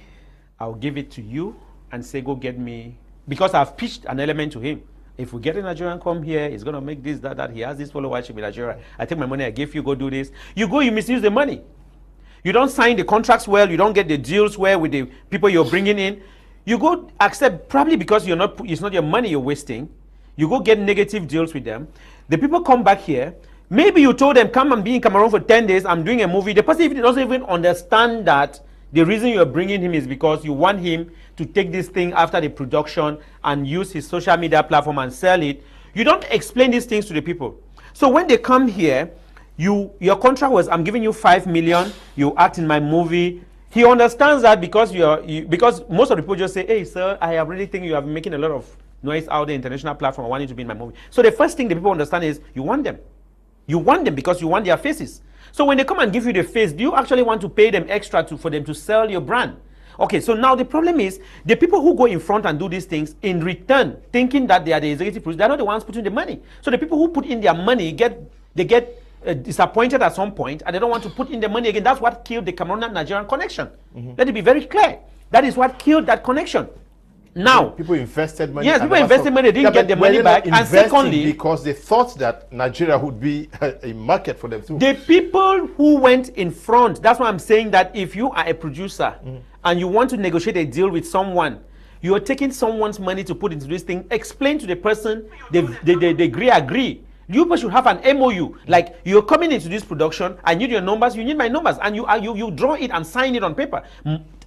I will give it to you and say, go get me, because I've pitched an element to him. If we get a Nigerian come here, he's going to make this, that. He has this followership in Nigeria. I take my money, I give you, go do this. You go, you misuse the money. You don't sign the contracts well, you don't get the deals well with the people you're bringing in. You go accept, probably because it's not your money you're wasting. You go get negative deals with them. The people come back here. Maybe you told them, come and be in Cameroon for 10 days, I'm doing a movie. The person doesn't even understand that the reason you're bringing him is because you want him to take this thing after the production and use his social media platform and sell it. You don't explain these things to the people. So when they come here, your contract was, I'm giving you 5 million, you act in my movie. He understands that because because most of the people just say, hey sir, I really think you are making a lot of noise out there, international platform, I want you to be in my movie. So the first thing the people understand is you want them. You want them because you want their faces. So when they come and give you the face, do you actually want to pay them extra for them to sell your brand? Okay, so now the problem is the people who go in front and do these things in return, thinking that they are the executive producer, they're not the ones putting the money. So the people who put in their money they get disappointed at some point and they don't want to put in the money again. That's what killed the Cameroon-Nigerian connection. Let it be very clear. That is what killed that connection. Now, people invested money. Yes, people invested money, they didn't get the money back. And secondly, because they thought that Nigeria would be a market for them too. The people who went in front, that's why I'm saying that if you are a producer and you want to negotiate a deal with someone, you are taking someone's money to put into this thing, explain to the person, they agree. You should have an MOU. Like, you're coming into this production, I need your numbers, you need my numbers, and you draw it and sign it on paper.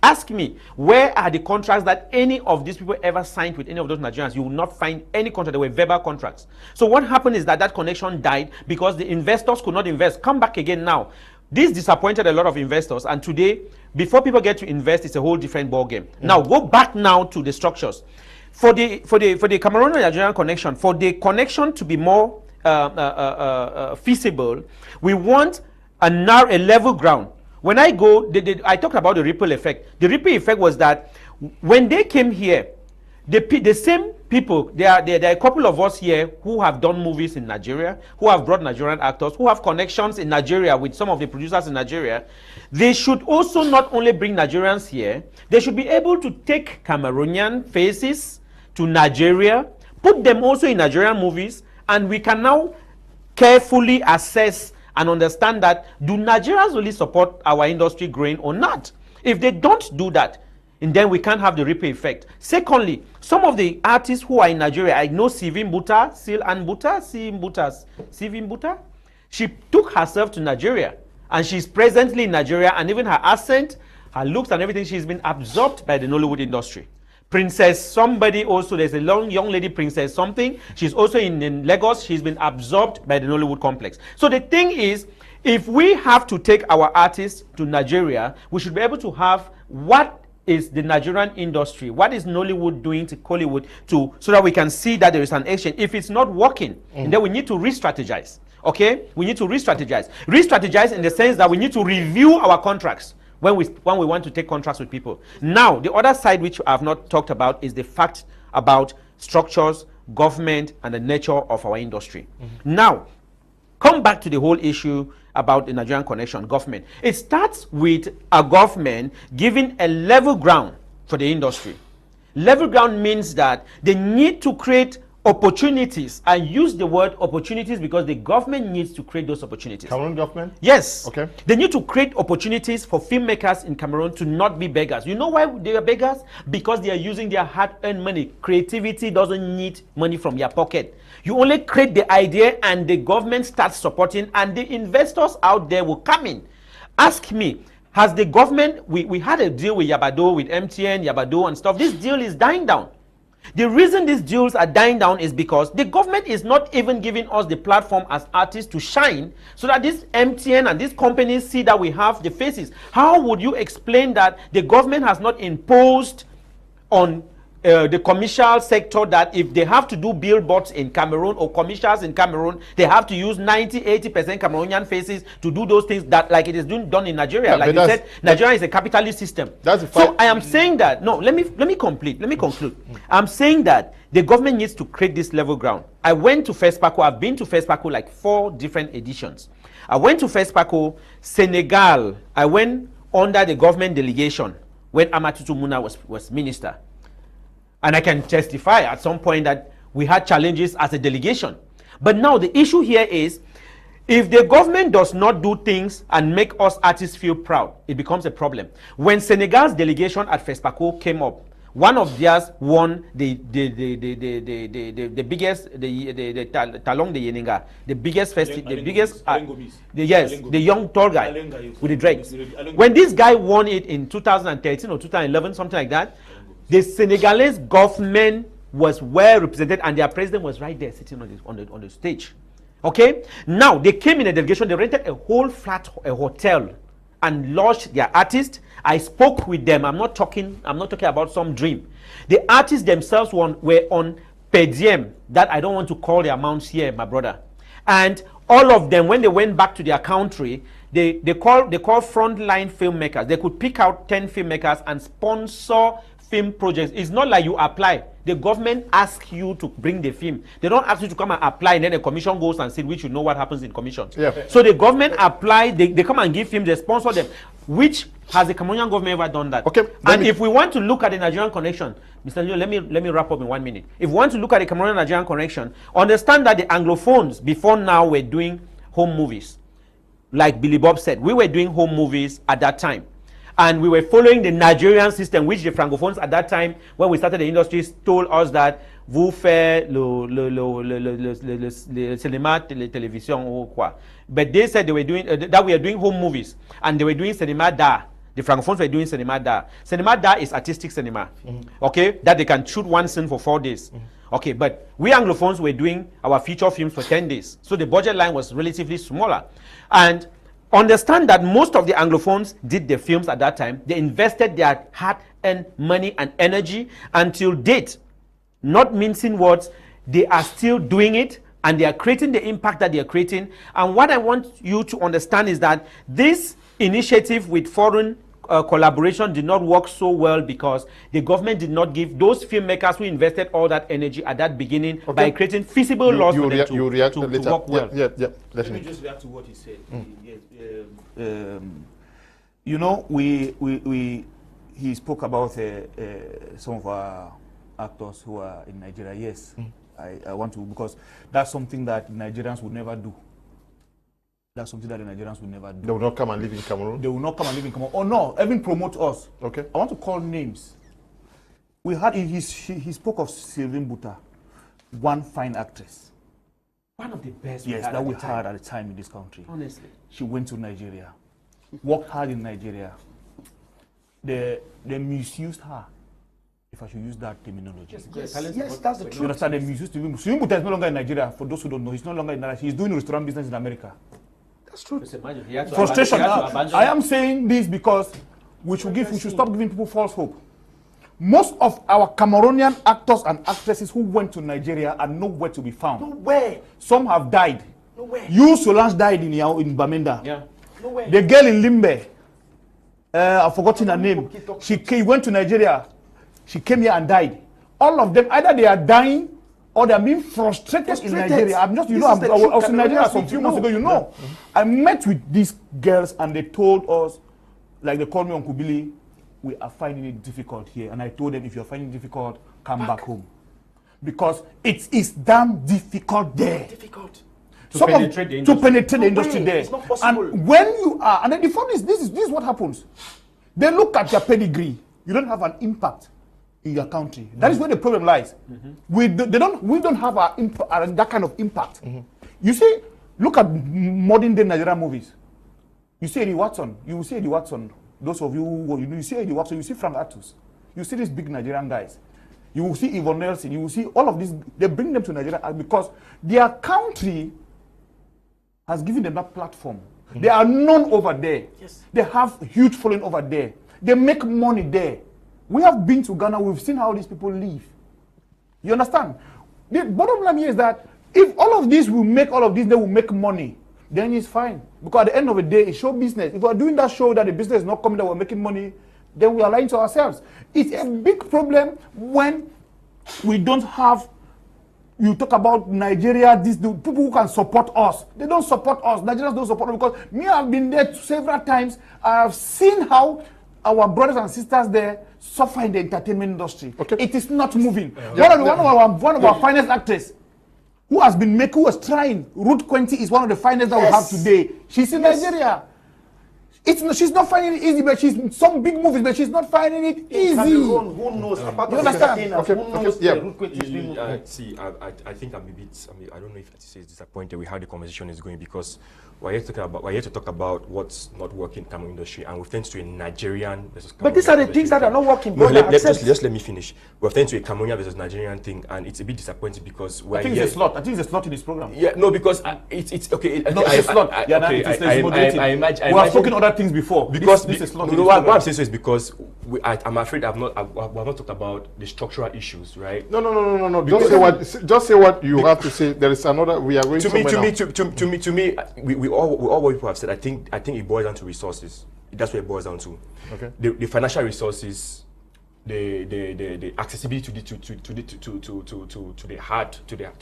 Ask me, where are the contracts that any of these people ever signed with any of those Nigerians? You will not find any contract. They were verbal contracts. So what happened is that connection died because the investors could not invest. Come back again now. This disappointed a lot of investors, and today, before people get to invest, it's a whole different ballgame. Now, go back now to the structures. For the Cameroon-Nigerian connection, for the connection to be more feasible, we want a level ground. When I go, I talked about the ripple effect. The ripple effect was that when they came here, the same people, there are a couple of us here who have done movies in Nigeria, who have brought Nigerian actors, who have connections in Nigeria with some of the producers in Nigeria. They should also not only bring Nigerians here, they should be able to take Cameroonian faces to Nigeria, put them also in Nigerian movies, and we can now carefully assess and understand that, do Nigerians really support our industry growing or not? If they don't do that, and then we can't have the ripple effect. Secondly, some of the artists who are in Nigeria, I know Sivin Buta. She took herself to Nigeria, and she's presently in Nigeria, and even her accent, her looks and everything, she's been absorbed by the Nollywood industry. Princess somebody also, there's a young lady, Princess something, she's also in Lagos, she's been absorbed by the Nollywood complex. So the thing is, if we have to take our artists to Nigeria, we should be able to have what is the Nigerian industry, what is Nollywood doing to Kollywood, so that we can see that there is an action. If it's not working, and then we need to re-strategize. Okay, we need to re-strategize. Re-strategize in the sense that we need to review our contracts when we want to take contracts with people. Now, the other side which I have not talked about is the fact about structures, government, and the nature of our industry. Now, come back to the whole issue about the Nigerian connection, government. It starts with a government giving a level ground for the industry. Level ground means that they need to create opportunities. I use the word opportunities because the government needs to create those opportunities. Cameroon government? Yes. Okay. They need to create opportunities for filmmakers in Cameroon to not be beggars. You know why they are beggars? Because they are using their hard-earned money. Creativity doesn't need money from your pocket. You only create the idea and the government starts supporting, and the investors out there will come in. Ask me, has the government, we had a deal with Yabado, with MTN, Yabado and stuff. This deal is dying down. The reason these deals are dying down is because the government is not even giving us the platform as artists to shine, so that this MTN and these companies see that we have the faces. How would you explain that the government has not imposed on the commercial sector that if they have to do billboards in Cameroon or commercials in Cameroon, they have to use 90-80% Cameroonian faces to do those things that like it is done in Nigeria? Like you said, Nigeria is a capitalist system. So I am saying that, no, let me conclude. I'm saying that the government needs to create this level ground. I went to FESPACO. I've been to FESPACO like 4 different editions. I went to FESPACO, Senegal. I went under the government delegation when Amatutu Muna was minister. And I can testify at some point that we had challenges as a delegation. But now the issue here is, if the government does not do things and make us artists feel proud, it becomes a problem. When Senegal's delegation at FESPACO came up, one of theirs won the biggest, Talong de Yeninga, the biggest festival, the young tall guy with the dreads. When this guy won it in 2013 or 2011, something like that, the Senegalese government was well represented, and their president was right there sitting on the stage. Okay? Now, they came in a delegation, they rented a whole flat, a hotel, and lodged their artists. I spoke with them. I'm not talking about some dream. The artists themselves were on per diem, that I don't want to call the amounts here, my brother. And all of them, when they went back to their country, they call frontline filmmakers. They could pick out 10 filmmakers and sponsor film projects. It's not like you apply. The government asks you to bring the film. They don't ask you to come and apply, and then the commission goes and see, which you know what happens in commissions. Yeah. So the government apply, they come and give films, they sponsor them. Which has the Cameroonian government ever done that? Okay. And if we want to look at the Nigerian connection, Mr. Leo, let me wrap up in 1 minute. If we want to look at the Cameroonian Nigerian connection, understand that the Anglophones before now were doing home movies. Like Billy Bob said, we were doing home movies at that time. And we were following the Nigerian system, which the Francophones at that time, when we started the industry, told us that vous faites le cinéma, télévision ou quoi. But they said they were doing that we are doing home movies, and they were doing cinéma d'art. The Francophones were doing cinéma d'art. Cinéma d'art is artistic cinema, okay, that they can shoot one scene for 4 days. Okay, but we Anglophones were doing our feature films for 10 days. So the budget line was relatively smaller. And understand that most of the Anglophones did the films at that time. They invested their hard-earned money and energy until date. Not mincing words, they are still doing it, and they are creating the impact that they are creating. And what I want you to understand is that this initiative with foreign collaboration did not work so well because the government did not give those filmmakers who invested all that energy at that beginning by creating feasible laws for them to work well. Let me just react to what he said. You know, he spoke about some of our actors who are in Nigeria. Yes, I want to, because that's something that Nigerians would never do. That's something that the Nigerians will never do. They will not come and live in Cameroon? They will not come and live in Cameroon. Or no, even promote us. Okay. I want to call names. We had, he spoke of Sylvain Buta, one fine actress. One of the best. Yes, that we had at the time in this country. Honestly. She went to Nigeria, worked hard in Nigeria. They misused her, if I should use that terminology. Yes, that's the truth. You understand? They misused Sylvain Buta is no longer in Nigeria. For those who don't know, he's no longer in Nigeria. He's doing restaurant business in America. That's true. Frustration. I am saying this because we should stop giving people false hope. Most of our Cameroonian actors and actresses who went to Nigeria are nowhere to be found. Nowhere. Some have died. Nowhere. You Solange died in Bamenda. Yeah. Nowhere. The girl in Limbe, I've forgotten her name. She went to Nigeria. She came here and died. All of them, either they are dying or they are being frustrated in Nigeria. I'm just, I was in Nigeria some few months ago, I met with these girls and they told us, like they called me Uncle Billy, we are finding it difficult here. And I told them, if you're finding it difficult, come back home. Because it is damn difficult there. To penetrate the industry there. It's not possible. And when you are, and then the fun is, this is what happens. They look at your pedigree. You don't have an impact in your country. That is where the problem lies. We don't have that kind of impact. You see, look at modern day Nigerian movies. You see Eddie Watson. You see Eddie Watson. Those of you who you see Eddie Watson. You see Frank Atus. You see these big Nigerian guys. You will see Yvonne Nelson. You will see all of these. They bring them to Nigeria because their country has given them that platform. They are known over there. Yes. They have huge following over there. They make money there. We have been to Ghana, we've seen how these people live. You understand? The bottom line here is that if all of this will make all of this, they will make money, then it's fine. Because at the end of the day, it's show business. If we're doing that show that the business is not coming, that we're making money, then we are lying to ourselves. It's a big problem when we don't have, you talk about Nigeria, the people who can support us. They don't support us. Nigerians don't support us because me, I've been there several times. I've seen how our brothers and sisters there suffer in the entertainment industry. It is not moving. One of our finest actors who was trying. Ruth Quenty is one of the finest that we have today. She's in Nigeria. She's not finding it easy, but she's in some big movies, but she's not finding it easy. Cameroon, who knows? You understand? See, I think I'm a bit. I don't know if it is disappointed with how the conversation is going because we're here to talk about what's not working in the Cameroon industry, and we've turned to a Nigerian versus Cameroon. But these are the things that are not working. No, just let me finish. We've turned to a Cameroonian versus Nigerian thing, and it's a bit disappointing because we're I think it's a slot in this program. Yeah, no, because it's okay. No, it's a slot. I imagine. We have spoken other things before. Because this is slot. What I'm saying is because I'm afraid we have not talked about the structural issues, right? No. Just say what you have to say. There is another. We are going to me. We all what people have said. I think it boils down to resources. That's what it boils down to. Okay. The financial resources, the accessibility to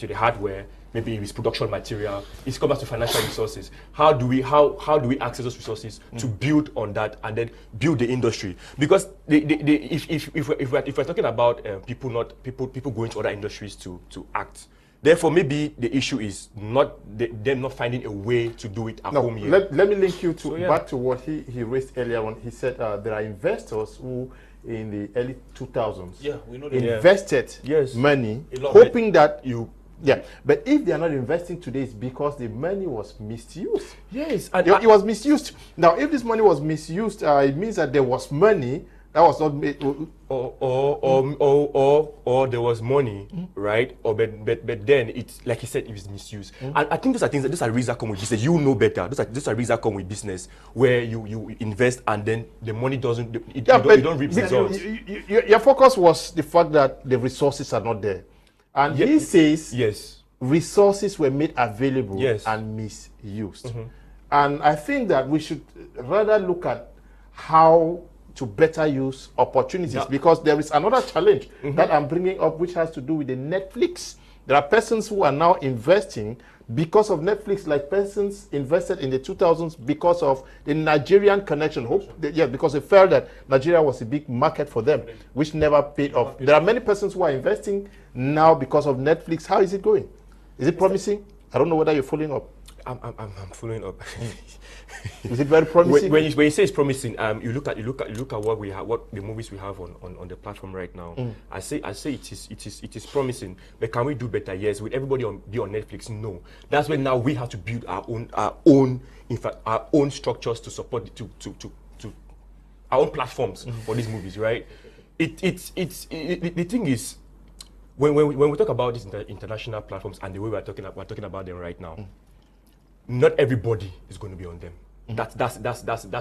the hardware. Maybe it's production material. It's come back to financial resources. How do we access those resources to build on that and then build the industry? Because if we're talking about people going to other industries to act, therefore maybe the issue is not them not finding a way to do it at home here. Let me link you to back to what he raised earlier on. He said there are investors who in the early 2000s we know invested money hoping that you. Yeah, but if they are not investing today, it's because the money was misused. Yes, and it was misused. Now, if this money was misused, it means that there was money that was not made, or there was money, right? Or but then it's like he said, it was misused. And I think those are things that reasons that come with business. You know better. Those are reasons that come with business where you invest and then the money doesn't. You don't reap results. Your focus was the fact that the resources are not there. And he says, yes, resources were made available and misused. And I think that we should rather look at how to better use opportunities, because there is another challenge that I'm bringing up, which has to do with the Netflix. There are persons who are now investing because of Netflix, like persons invested in the 2000s because of the Nigerian connection. Because they felt that Nigeria was a big market for them, which never paid off. There are many persons who are investing now because of Netflix. How is it going? Is it promising? I don't know whether you're following up. I'm following up. Is it very promising? When you say it's promising, you look at what we have, what the movies we have on the platform right now. I say it is promising, but can we do better? Yes. Will everybody be on Netflix? No. That's when now we have to build our own structures to support to our own platforms for these movies, right? The thing is, when we talk about these international platforms and the way we're talking about them right now. Not everybody is going to be on them. That's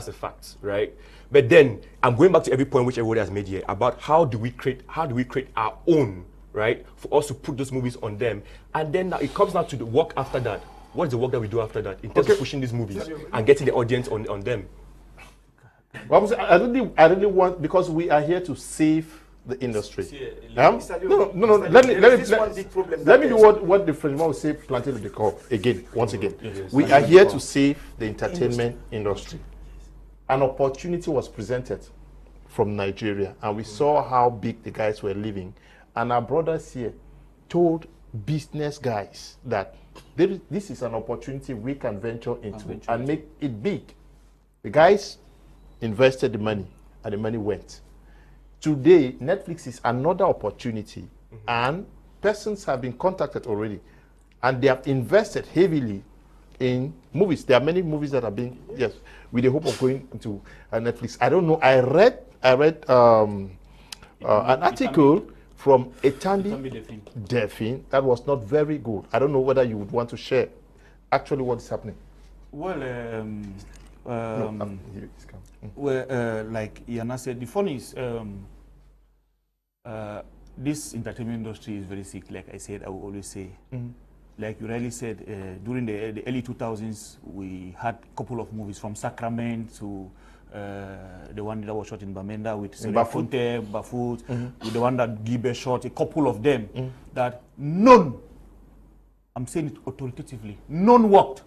a fact, right? But then I'm going back to every point which everybody has made here about how do we create our own, right, for us to put those movies on them, and then it comes now to the work after that. What is the work that we do after that in terms of pushing these movies and getting the audience on them? Well, I really want, because we are here to save the industry. No. Let me do what the Frenchman would say, planter the decor once again. We are here to save the entertainment industry. An opportunity was presented from Nigeria, and we saw how big the guys were living. And our brothers here told business guys that this is an opportunity we can venture into and make it big. The guys invested the money, and the money went. Today, Netflix is another opportunity, and persons have been contacted already, and they have invested heavily in movies. There are many movies that are being, with the hope of going into Netflix. I don't know. I read an article from Etambi Delphine that was not very good. I don't know whether you would want to share actually what is happening. Well, like Yana said, the fun is this entertainment industry is very sick. Like I said, I will always say. Like you rightly said, during the early 2000s, we had a couple of movies from Sacrament to the one that was shot in Bamenda with Bafut, with the one that Gibe shot, a couple of them that none, I'm saying it authoritatively, none worked.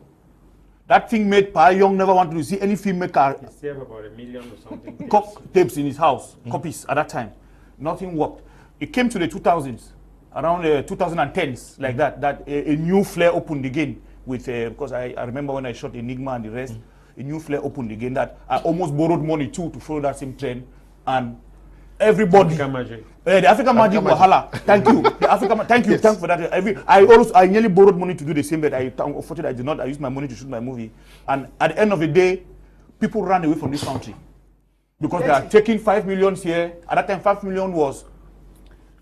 That thing made Pa Young never wanted to see any filmmaker. He saved about $1 million or something. Tapes in his house, copies at that time. Nothing worked. It came to the 2000s, around 2010s, like that a new flare opened again with, because I remember when I shot Enigma and the rest, a new flare opened again that I almost borrowed money too to follow that same trend, and everybody. African Magic. The African Magic Wahala. Thank you. The African, thank you. Thank you for that. I nearly borrowed money to do the same, but unfortunately I did not. I used my money to shoot my movie, and at the end of the day, people ran away from this country because they are taking 5 million here. At that time, 5 million was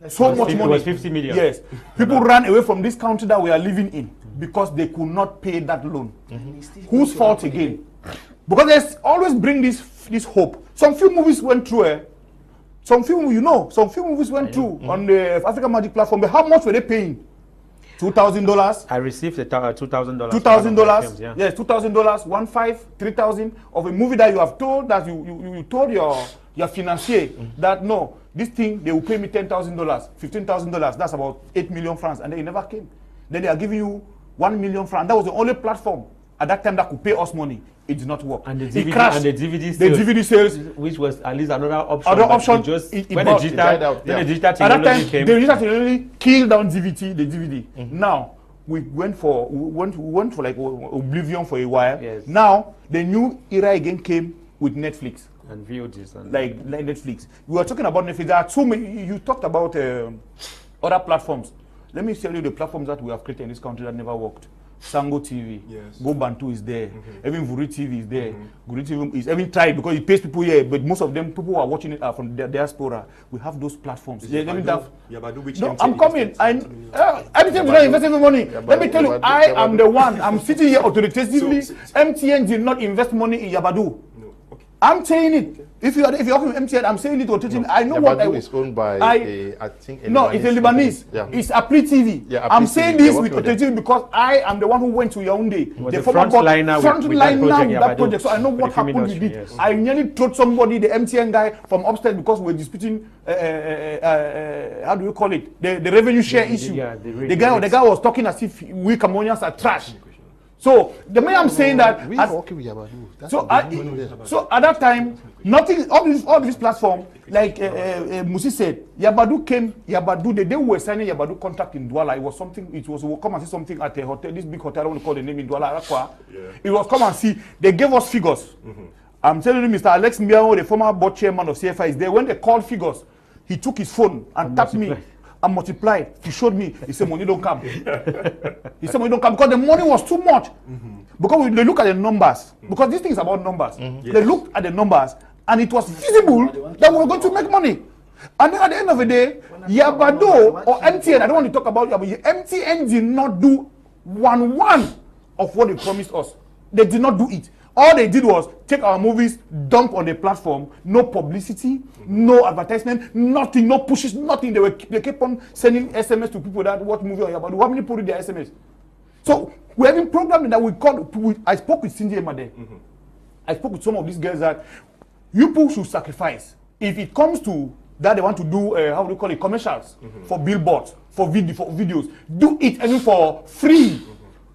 so much money. It was 50 million. Yes, people ran away from this country that we are living in because they could not pay that loan. Whose fault again? Because there's always bring this hope. Some few movies went through. Some few movies went through on the African Magic platform. But how much were they paying? $2,000. I received the $2,000. $2,000. Yeah. Yes, $2,000, 1.5, 3,000 of a movie that you have told that you told your financier that no, this thing they will pay me $10,000, $15,000. That's about 8 million francs, and they never came. Then they are giving you 1 million francs. That was the only platform at that time that could pay us money. It did not work. And the DVD sales, which was at least another option. Other option. When the digital technology came, the digital technology killed down the DVD. Now we went for like oblivion for a while. Yes. Now the new era again came with Netflix and VODs and like Netflix. We were talking about Netflix. There are so many. You talked about other platforms. Let me tell you the platforms that we have created in this country that never worked. Sango TV, Go Bantu is there, even Vuri TV is there. Vuri TV is even tried because it pays people here, but most of them people who are watching it are from the diaspora. We have those platforms. I'm coming. Anytime we don't invest any money, let me tell you, I am the one. I'm sitting here authoritatively. MTN did not invest money in Yabadu. I'm saying it. If you're working with MTN, I'm saying it. Or I know what I is owned by I think no, it's a Lebanese. Yeah. It's Appli TV. Yeah, I'm saying this with OTT because I am the one who went to Yaoundé. The front liner with that project. So I know what happened with it. Yes. I nearly told somebody, the MTN guy from upstairs, because we're disputing how do you call it? The revenue share issue. The guy was talking as if we Cameroonians are trash. So the way I'm saying that, we are working with Yabadu. So at that time, nothing. All this platform, like Musi said, Yabadu came. Yabadu, the day we were signing Yabadu contract in Douala, it was something. It was we'll come and see something at a hotel. This big hotel, I don't want to call the name in Douala. It was come and see. They gave us figures. I'm telling you, Mr. Alex Mbiao, the former board chairman of CFI, is there. When they called figures, he took his phone and tapped me. And multiplied. He showed me. He said, money don't come. He said, money don't come because the money was too much. Because they look at the numbers. Because this thing is about numbers. They looked at the numbers and it was feasible that we were going to make money. And then at the end of the day, Yabado or MTN, I don't want to talk about Yabado. MTN did not do one of what they promised us. They did not do it. All they did was take our movies, dump on the platform, no publicity, no advertisement, nothing, no pushes, nothing. They kept on sending SMS to people that watch movie on Yabadu. How many put in their SMS? So we have been programming that I spoke with Cindy Emade. I spoke with some of these girls that you people should sacrifice. If it comes to that they want to do, how do you call it, commercials for billboards, for videos, do it even for free.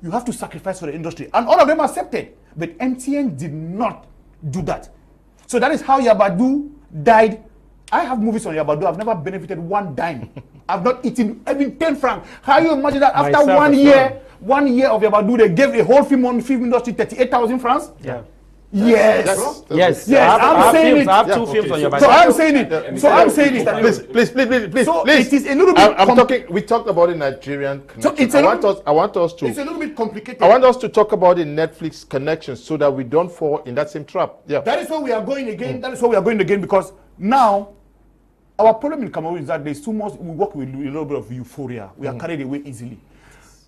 You have to sacrifice for the industry. And all of them accepted. But MTN did not do that. So that is how Yabadu died. I have movies on Yabadu. I've never benefited one dime. I've not eaten even 10 francs. How you imagine that after Myself 1 year of Yabadu, they gave a whole film industry 38,000 francs? Yeah. Yes. Yes. I'm saying it. I have two films on Yabadu. So I'm saying it. So I'm saying it. Please. So it is a little bit. I'm talking. We talked about the Nigerian connection. So I want us to. It's a little bit complicated. I want us to talk about the Netflix connection so that we don't fall in that same trap. Yeah. That is where we are going again. That is where we are going again because now our problem in Cameroon is that there's too much. We work with a little bit of euphoria. We are carried away easily.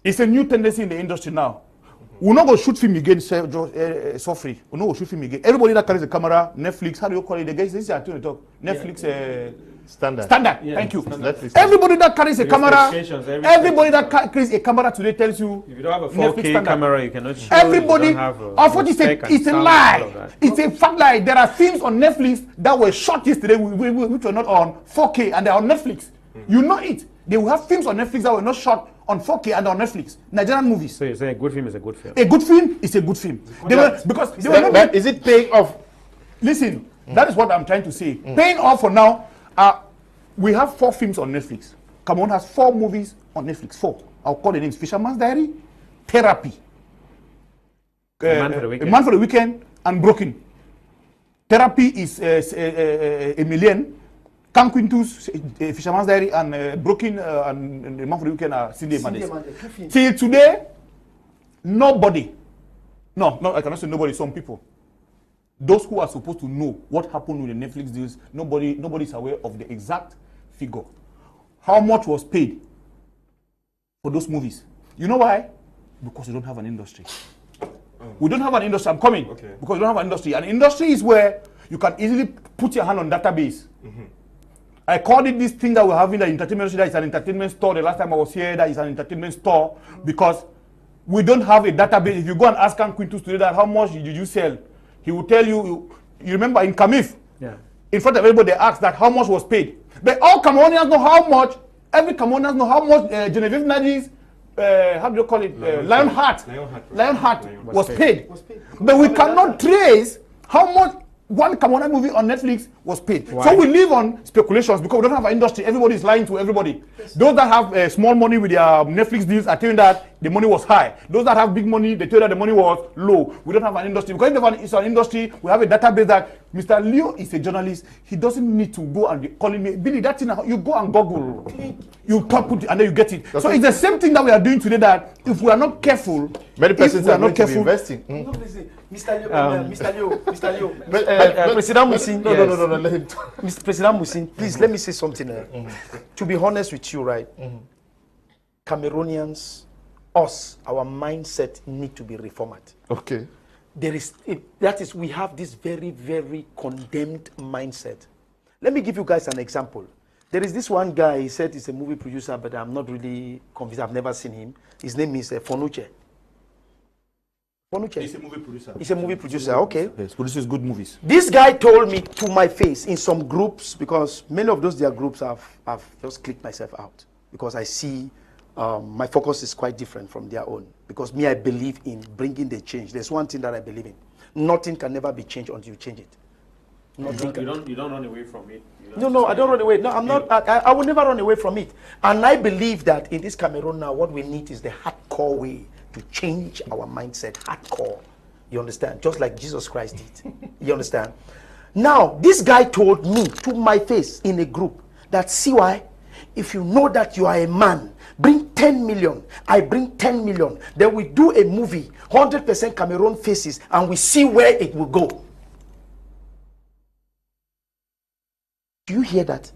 It's a new tendency in the industry now. We're not going to shoot film again, Sofri. We're not going to shoot film again. Everybody that carries a camera, Netflix, how do you call it? The guys, this is to talk. Netflix, Standard. Yeah. Thank you. Netflix. Everybody that carries a camera, everybody that carries a camera today tells you. If you don't have a 4K camera, you cannot shoot. Everybody, it's a lie. It's a fat lie. There are films on Netflix that were shot yesterday, which were not on 4K, and they're on Netflix. You know it. They will have films on Netflix that were not shot on 4K and on Netflix. Nigerian movies. So you say a good film is a good film. A good film is a good film. Is it paying off? Listen, that is what I'm trying to say. Paying off for now. We have 4 films on Netflix. Cameroon has 4 movies on Netflix. 4. I'll call the names: Fisherman's Diary, Therapy, A Man for the Weekend, and Broken. Therapy is a million. Kum Quintus, Fisherman's Diary, and Broken and The Man for the Weekend are Cindy Emade. Till today, nobody, no, I cannot say nobody, some people, those who are supposed to know what happened with the Netflix deals, nobody is aware of the exact figure. How much was paid for those movies? You know why? Because we don't have an industry. We don't have an industry. I'm coming. Okay. Because we don't have an industry. An industry is where you can easily put your hand on database. I called it this thing that we're having, the entertainment industry, that is an entertainment store. The last time I was here, that is an entertainment store, because we don't have a database. If you go and ask Nkeng Musi today that how much did you sell, he will tell you. You remember in Kamif, in front of everybody, they asked that how much was paid. But all Cameroonians know how much. Every Cameroonians know how much Genevieve Nadi's, how do you call it, Lionheart was paid. But we cannot trace how much one Cameroonian movie on Netflix was paid. Why? So we live on speculations because we don't have an industry. Everybody is lying to everybody. Those that have small money with their Netflix deals are telling that the money was high. Those that have big money, they tell that the money was low. We don't have an industry. Because if it's an industry, we have a database that Mr. Leo is a journalist. He doesn't need to go and be calling me, Billy, that's in you go and Google. You talk it and then you get it. So it's the same thing that we are doing today, that if we are not careful, many persons are not careful investing. Mr. Leo, President Musi. No, let him talk. Mr. President Musi, please let me say something. To be honest with you, right? Cameroonians, our mindset need to be reformed. Okay. that is, we have this very, very condemned mindset. Let me give you guys an example. There is this one guy, he said he's a movie producer, but I'm not really convinced. I've never seen him. His name is Fonuche. Fonuche. He's a movie producer. He's a movie producer, okay. Yes, produces good movies. This guy told me to my face in some groups, because many of those their groups I've just clicked myself out, because I see my focus is quite different from their own. Because me, I believe in bringing the change. There's one thing that I believe in. Nothing can never be changed until you change it. You don't run away from it. No, I don't run away. No, I'm not. I will never run away from it. And I believe that in this Cameroon now, what we need is the hardcore way to change our mindset. Hardcore. You understand? Just like Jesus Christ did. You understand? Now, this guy told me to my face in a group that, see why? If you know that you are a man, bring 10 million. I bring 10 million. Then we do a movie, 100% Cameroon faces, and we see where it will go. Do you hear that?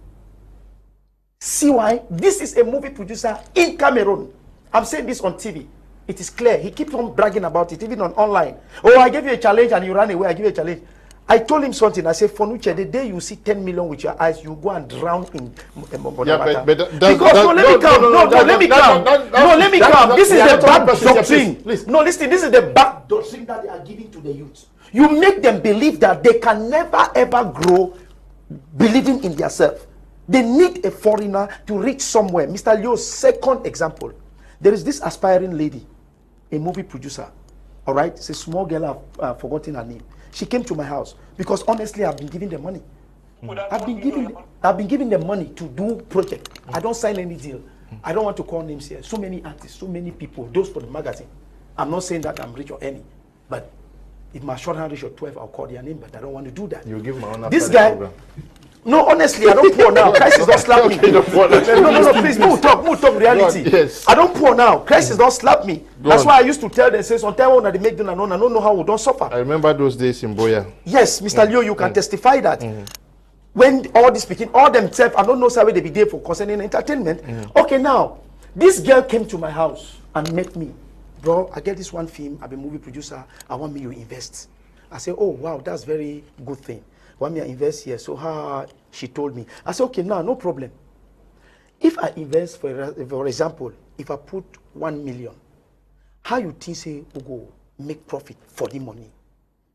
See why? This is a movie producer in Cameroon. I'm saying this on TV. It is clear. He keeps on bragging about it, even on online. Oh, I gave you a challenge and you ran away. I give you a challenge. I told him something. I said, Fonuche, the day you see 10 million with your eyes, you go and drown in Yeah, because let me come. This is the bad doctrine. Please. No, listen, this is the bad doctrine that they are giving to the youth. You make them believe that they can never ever grow believing in themselves. They need a foreigner to reach somewhere. Mr. Leo's second example. There is this aspiring lady, a movie producer. All right, it's a small girl. I've forgotten her name. She came to my house because honestly, I've been giving them money. I've been giving them money to do project. I don't sign any deal. I don't want to call names here. So many artists, so many people. Those for the magazine. I'm not saying that I'm rich or any, but if my shorthand is your 12, I'll call their name. But I don't want to do that. You give my own. This guy. No, honestly, I don't pour now. Christ is not slap me. No, please, move talk reality. Yes. I don't pour now. Christ is not slap me. That's why I used to tell them, say, sometimes when they make them alone, I don't know how we don't suffer. I remember those days in Boya. Yes, Mr. Leo, you can testify that. When all this speaking, all themselves, I don't know how they be there for concerning entertainment. Okay, now, this girl came to my house and met me. Bro, I get this one film. I'm a movie producer. I want me to invest. I say, oh, wow, that's very good thing. Want me to invest here? So she told me. I said, okay, now no problem. If I invest, for example, if I put 1 million, how you think say go make profit for the money?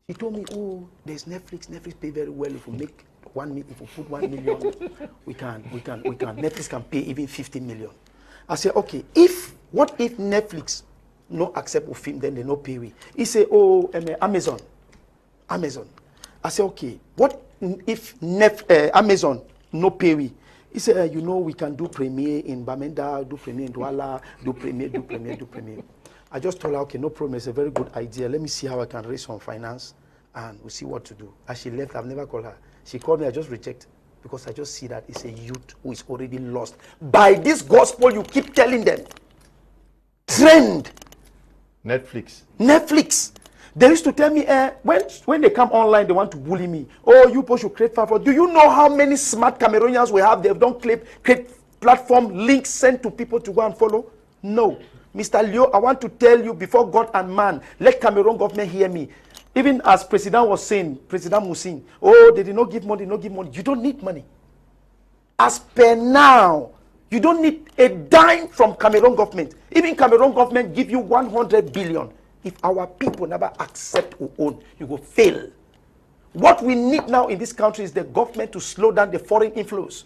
She told me, oh, there's Netflix. Netflix pay very well. If we make 1 million, if we put 1 million, we can. Netflix can pay even 50 million. I said, okay. What if Netflix no accept a film, then they no pay we? He said, oh, Amazon. I said, okay, what if Amazon no pay we? He said, you know, we can do premiere in Bamenda, do premiere in Douala, do premiere. I just told her, okay, no problem. It's a very good idea. Let me see how I can raise some finance and we'll see what to do. As she left, I've never called her. She called me, I just reject because I just see that it's a youth who is already lost by this gospel you keep telling them. Trend. Netflix. They used to tell me, when they come online, they want to bully me. Oh, you people should create platform. Do you know how many smart Cameroonians we have? They've done create platform links sent to people to go and follow? No. Mr. Leo, I want to tell you before God and man, let Cameroon government hear me. Even as President was saying, President Musi, oh, they did not give money, You don't need money. As per now, you don't need a dime from Cameroon government. Even Cameroon government give you 100 billion. If our people never accept or own, you will fail. What we need now in this country is the government to slow down the foreign inflows.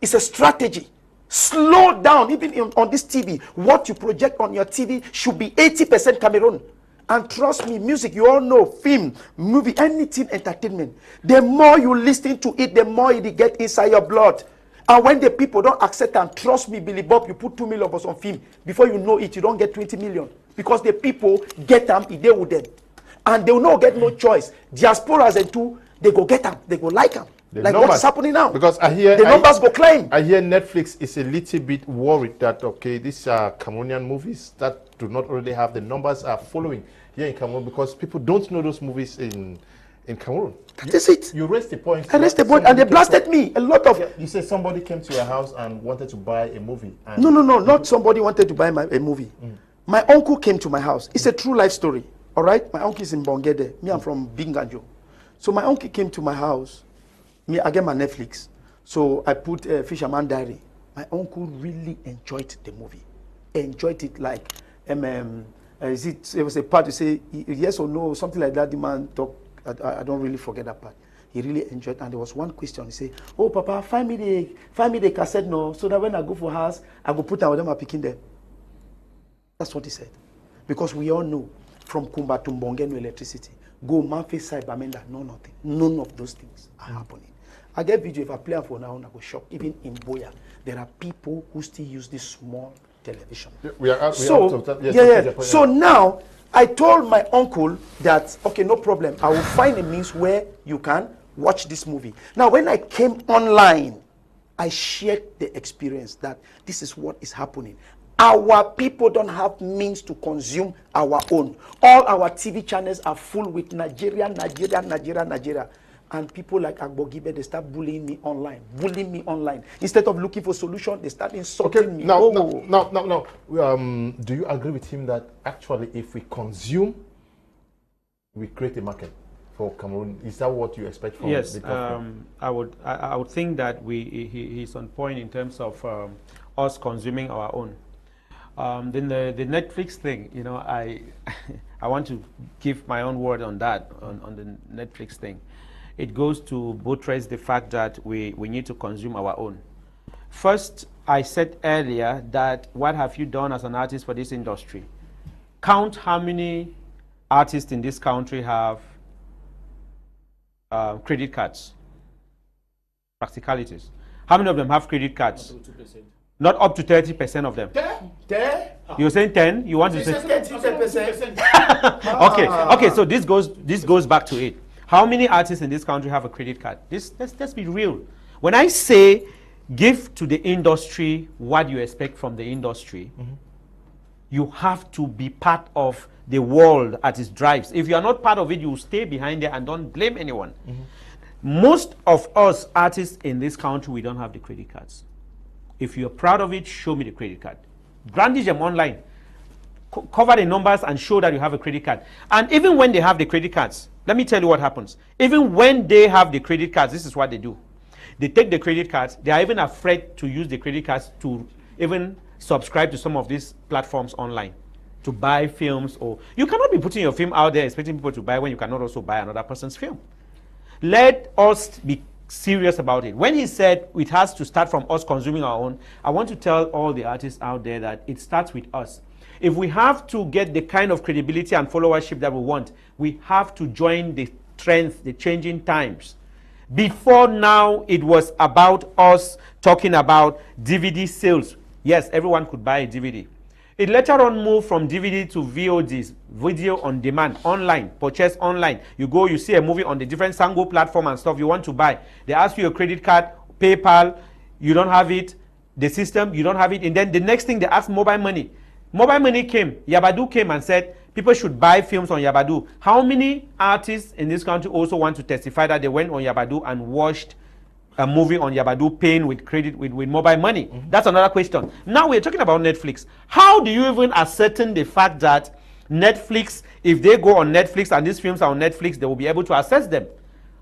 It's a strategy. Slow down, even on this TV. What you project on your TV should be 80% Cameroon. And trust me, music, you all know, film, movie, anything, entertainment. The more you listen to it, the more it get inside your blood. And when the people don't accept and trust me, Billy Bob, you put 2 million on film. Before you know it, you don't get 20 million. Because the people get them, they with them. And they will not get no choice. Diasporas and too, they go get them. They go like them. Like what's happening now. Because I hear the numbers go climb. I hear Netflix is a little bit worried that, okay, these are Cameroonian movies that do not already have the numbers are following here in Cameroon because people don't know those movies in Cameroon. That's it. You raised the point. I raised the point and they blasted me. A lot of... You said somebody came to your house and wanted to buy a movie. And no. Not somebody wanted to buy a movie. My uncle came to my house. It's a true life story. All right, my uncle is in Bongede. Me, I'm from Binganjo. So my uncle came to my house. Me, I get my Netflix. So I put Fisherman Diary. My uncle really enjoyed the movie. Enjoyed it like, it was a part to say yes or no, something like that. The man talk. I don't really forget that part. He really enjoyed it. And there was one question. He said, "Oh, Papa, find me the cassette no, so that when I go for house, I go put them picking there." That's what he said. Because we all know from Kumba to Mbonge no electricity. Go Manfi side Bamenda, no nothing. None of those things are happening. I get video, if I play for now, I go shock. Even in Boya, there are people who still use this small television. So now, I told my uncle that, okay, no problem. I will find a means where you can watch this movie. Now, when I came online, I shared the experience that this is what is happening. Our people don't have means to consume our own. All our TV channels are full with Nigeria. And people like Agbogibe, they start bullying me online. Instead of looking for solution, they start insulting me. Now, do you agree with him that actually if we consume, we create a market for Cameroon? Is that what you expect from the government? I would think that he's on point in terms of us consuming our own. Then the Netflix thing, you know, I want to give my own word on that, on the Netflix thing. It goes to buttress the fact that we need to consume our own. First, I said earlier that what have you done as an artist for this industry? Count how many artists in this country have credit cards. Practicalities. How many of them have credit cards? Not up to 30% of them. 10? You're saying 10? You want to say 10%? Okay, so this goes back to it. How many artists in this country have a credit card? Let's be real. When I say give to the industry what you expect from the industry, you have to be part of the world as it drives. If you are not part of it, you stay behind there and don't blame anyone. Most of us artists in this country, we don't have the credit cards. If you're proud of it, show me the credit card. Brandish them online. Cover the numbers and show that you have a credit card. And even when they have the credit cards, let me tell you what happens. Even when they have the credit cards, this is what they do. They take the credit cards. They are even afraid to use the credit cards to even subscribe to some of these platforms online to buy films. Or you cannot be putting your film out there expecting people to buy when you cannot also buy another person's film. Let us be serious about it. When he said it has to start from us consuming our own, I want to tell all the artists out there that it starts with us. If we have to get the kind of credibility and followership that we want, we have to join the trends, the changing times. Before now, it was about us talking about DVD sales. Yes, everyone could buy a DVD. It later on moved from DVD to VODs, video on demand, online, purchase online. You go, you see a movie on the different Sango platform and stuff you want to buy. They ask you your credit card, PayPal, you don't have it, the system, you don't have it. And then the next thing they ask mobile money. Mobile money came, Yabadu came and said people should buy films on Yabadu. How many artists in this country also want to testify that they went on Yabadu and watched a movie on Yabadu paying with credit, with mobile money? That's another question. Now we're talking about Netflix. How do you even ascertain the fact that Netflix, if they go on Netflix and these films are on Netflix, they will be able to access them?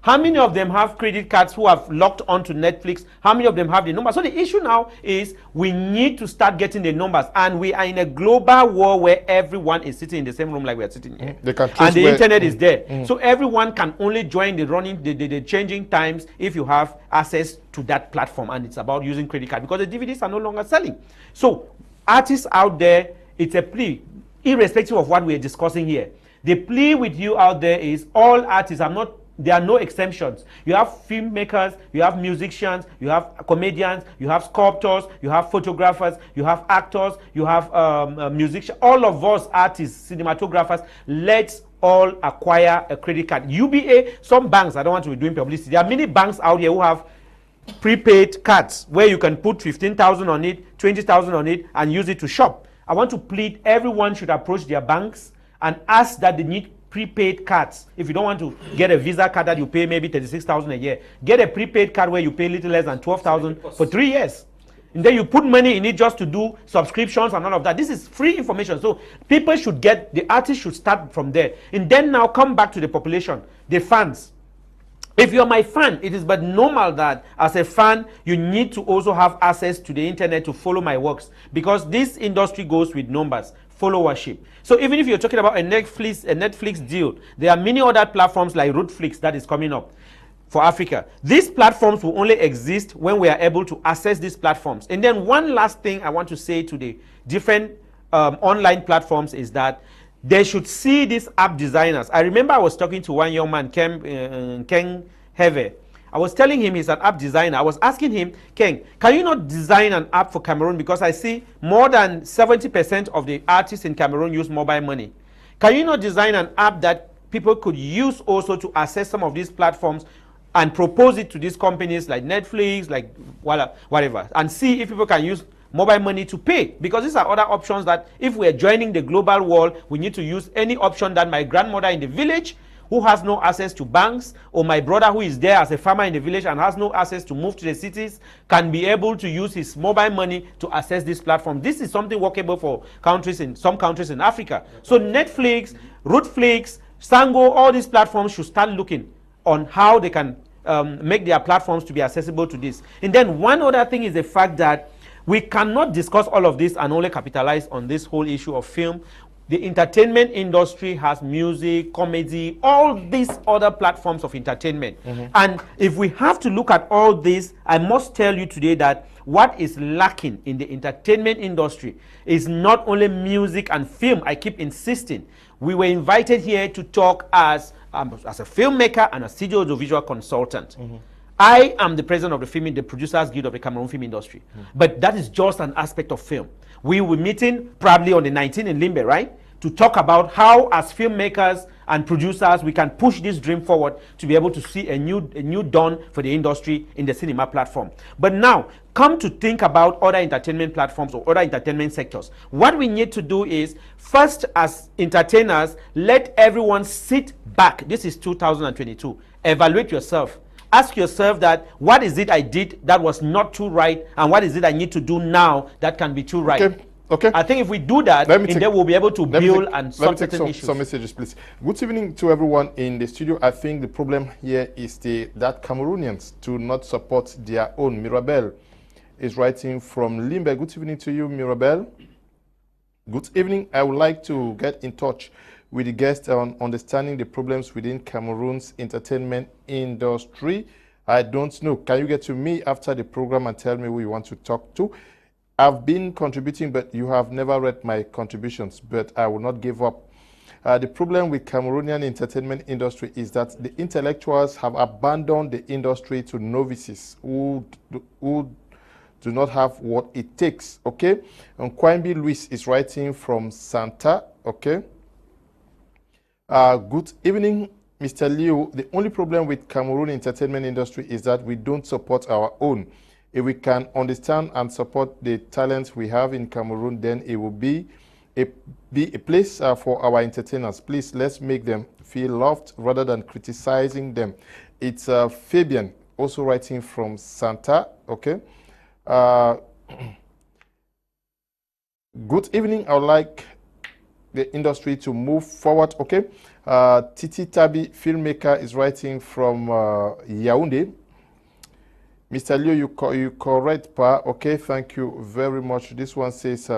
How many of them have credit cards who have logged onto Netflix? How many of them have the numbers? So the issue now is we need to start getting the numbers. And we are in a global war where everyone is sitting in the same room like we are sitting here. And the internet is there. So everyone can only join the changing times if you have access to that platform. And it's about using credit card because the DVDs are no longer selling. So artists out there, it's a plea, irrespective of what we are discussing here. The plea with you out there is all artists, there are no exemptions. You have filmmakers, you have musicians, you have comedians, you have sculptors, you have photographers, you have actors, you have musicians. All of us artists, cinematographers, let's all acquire a credit card. UBA, some banks, I don't want to be doing publicity. There are many banks out here who have prepaid cards where you can put 15,000 on it, 20,000 on it, and use it to shop. I want to plead everyone should approach their banks and ask that they need prepaid cards. If you don't want to get a Visa card that you pay maybe 36,000 a year, get a prepaid card where you pay little less than 12,000 for 3 years. And then you put money in it just to do subscriptions and all of that. This is free information. So people should get, the artists should start from there. And then now come back to the population, the fans. If you're my fan, it is but normal that as a fan, you need to also have access to the internet to follow my works, because this industry goes with numbers, followership. So even if you're talking about a Netflix deal, there are many other platforms like Rootflix that is coming up for Africa. These platforms will only exist when we are able to access these platforms. And then one last thing I want to say to the different online platforms is that they should see these app designers. I remember I was talking to one young man, Nkeng Musi. I was telling him he's an app designer. I was asking him, Keng, can you not design an app for Cameroon? Because I see more than 70% of the artists in Cameroon use mobile money. Can you not design an app that people could use also to access some of these platforms and propose it to these companies like Netflix, like whatever, and see if people can use mobile money to pay? Because these are other options that if we're joining the global world, we need to use any option that my grandmother in the village who has no access to banks, or my brother who is there as a farmer in the village and has no access to move to the cities, can be able to use his mobile money to access this platform. This is something workable for countries in some countries in Africa. So Netflix, Rootflix, Sango, all these platforms should start looking on how they can make their platforms to be accessible to this. And then one other thing is the fact that we cannot discuss all of this and only capitalize on this whole issue of film. The entertainment industry has music, comedy, all these other platforms of entertainment. And if we have to look at all this, I must tell you today that what is lacking in the entertainment industry is not only music and film. I keep insisting. We were invited here to talk as a filmmaker and a studio audiovisual consultant. I am the president of the Producers Guild of the Cameroon Film Industry. But that is just an aspect of film. We will be meeting probably on the 19th in Limbe, right? To talk about how, as filmmakers and producers, we can push this dream forward to be able to see a new dawn for the industry in the cinema platform. But now, come to think about other entertainment platforms or other entertainment sectors. What we need to do is, first, as entertainers, let everyone sit back. This is 2022. Evaluate yourself. Ask yourself that, what is it I did that was not too right, and what is it I need to do now that can be too right? Okay. I think if we do that, then we'll be able to build and solve certain issues. Some messages, please. Good evening to everyone in the studio. I think the problem here is that Cameroonians do not support their own. Mirabel is writing from Limbe. Good evening to you, Mirabel. Good evening. I would like to get in touch with the guest on understanding the problems within Cameroon's entertainment industry. I don't know. Can you get to me after the program and tell me who you want to talk to? I've been contributing, but you have never read my contributions, but I will not give up. The problem with Cameroonian entertainment industry is that the intellectuals have abandoned the industry to novices who do not have what it takes, okay? And Kwambi Luis is writing from Santa, okay? Good evening, Mr. Liu. The only problem with Cameroon entertainment industry is that we don't support our own. If we can understand and support the talents we have in Cameroon, then it will be a place for our entertainers. Please, let's make them feel loved rather than criticizing them. It's Fabian, also writing from Santa, okay? Good evening. I would like the industry to move forward, okay? Titi Tabi, filmmaker, is writing from Yaoundé. Mr. Liu, you correct, pa. Okay, thank you very much. This one says,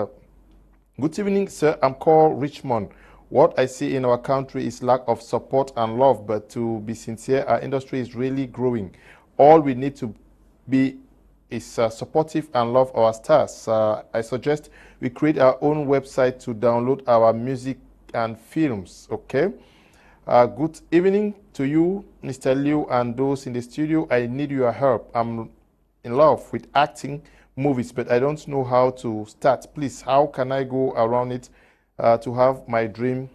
good evening, sir. I'm called Richmond. What I see in our country is lack of support and love, but to be sincere, our industry is really growing. All we need to be is supportive and love our stars. I suggest we create our own website to download our music and films, okay? Good evening to you, Mr. Liu, and those in the studio. I need your help. I'm in love with acting movies, but I don't know how to start. Please, how can I go around it to have my dream?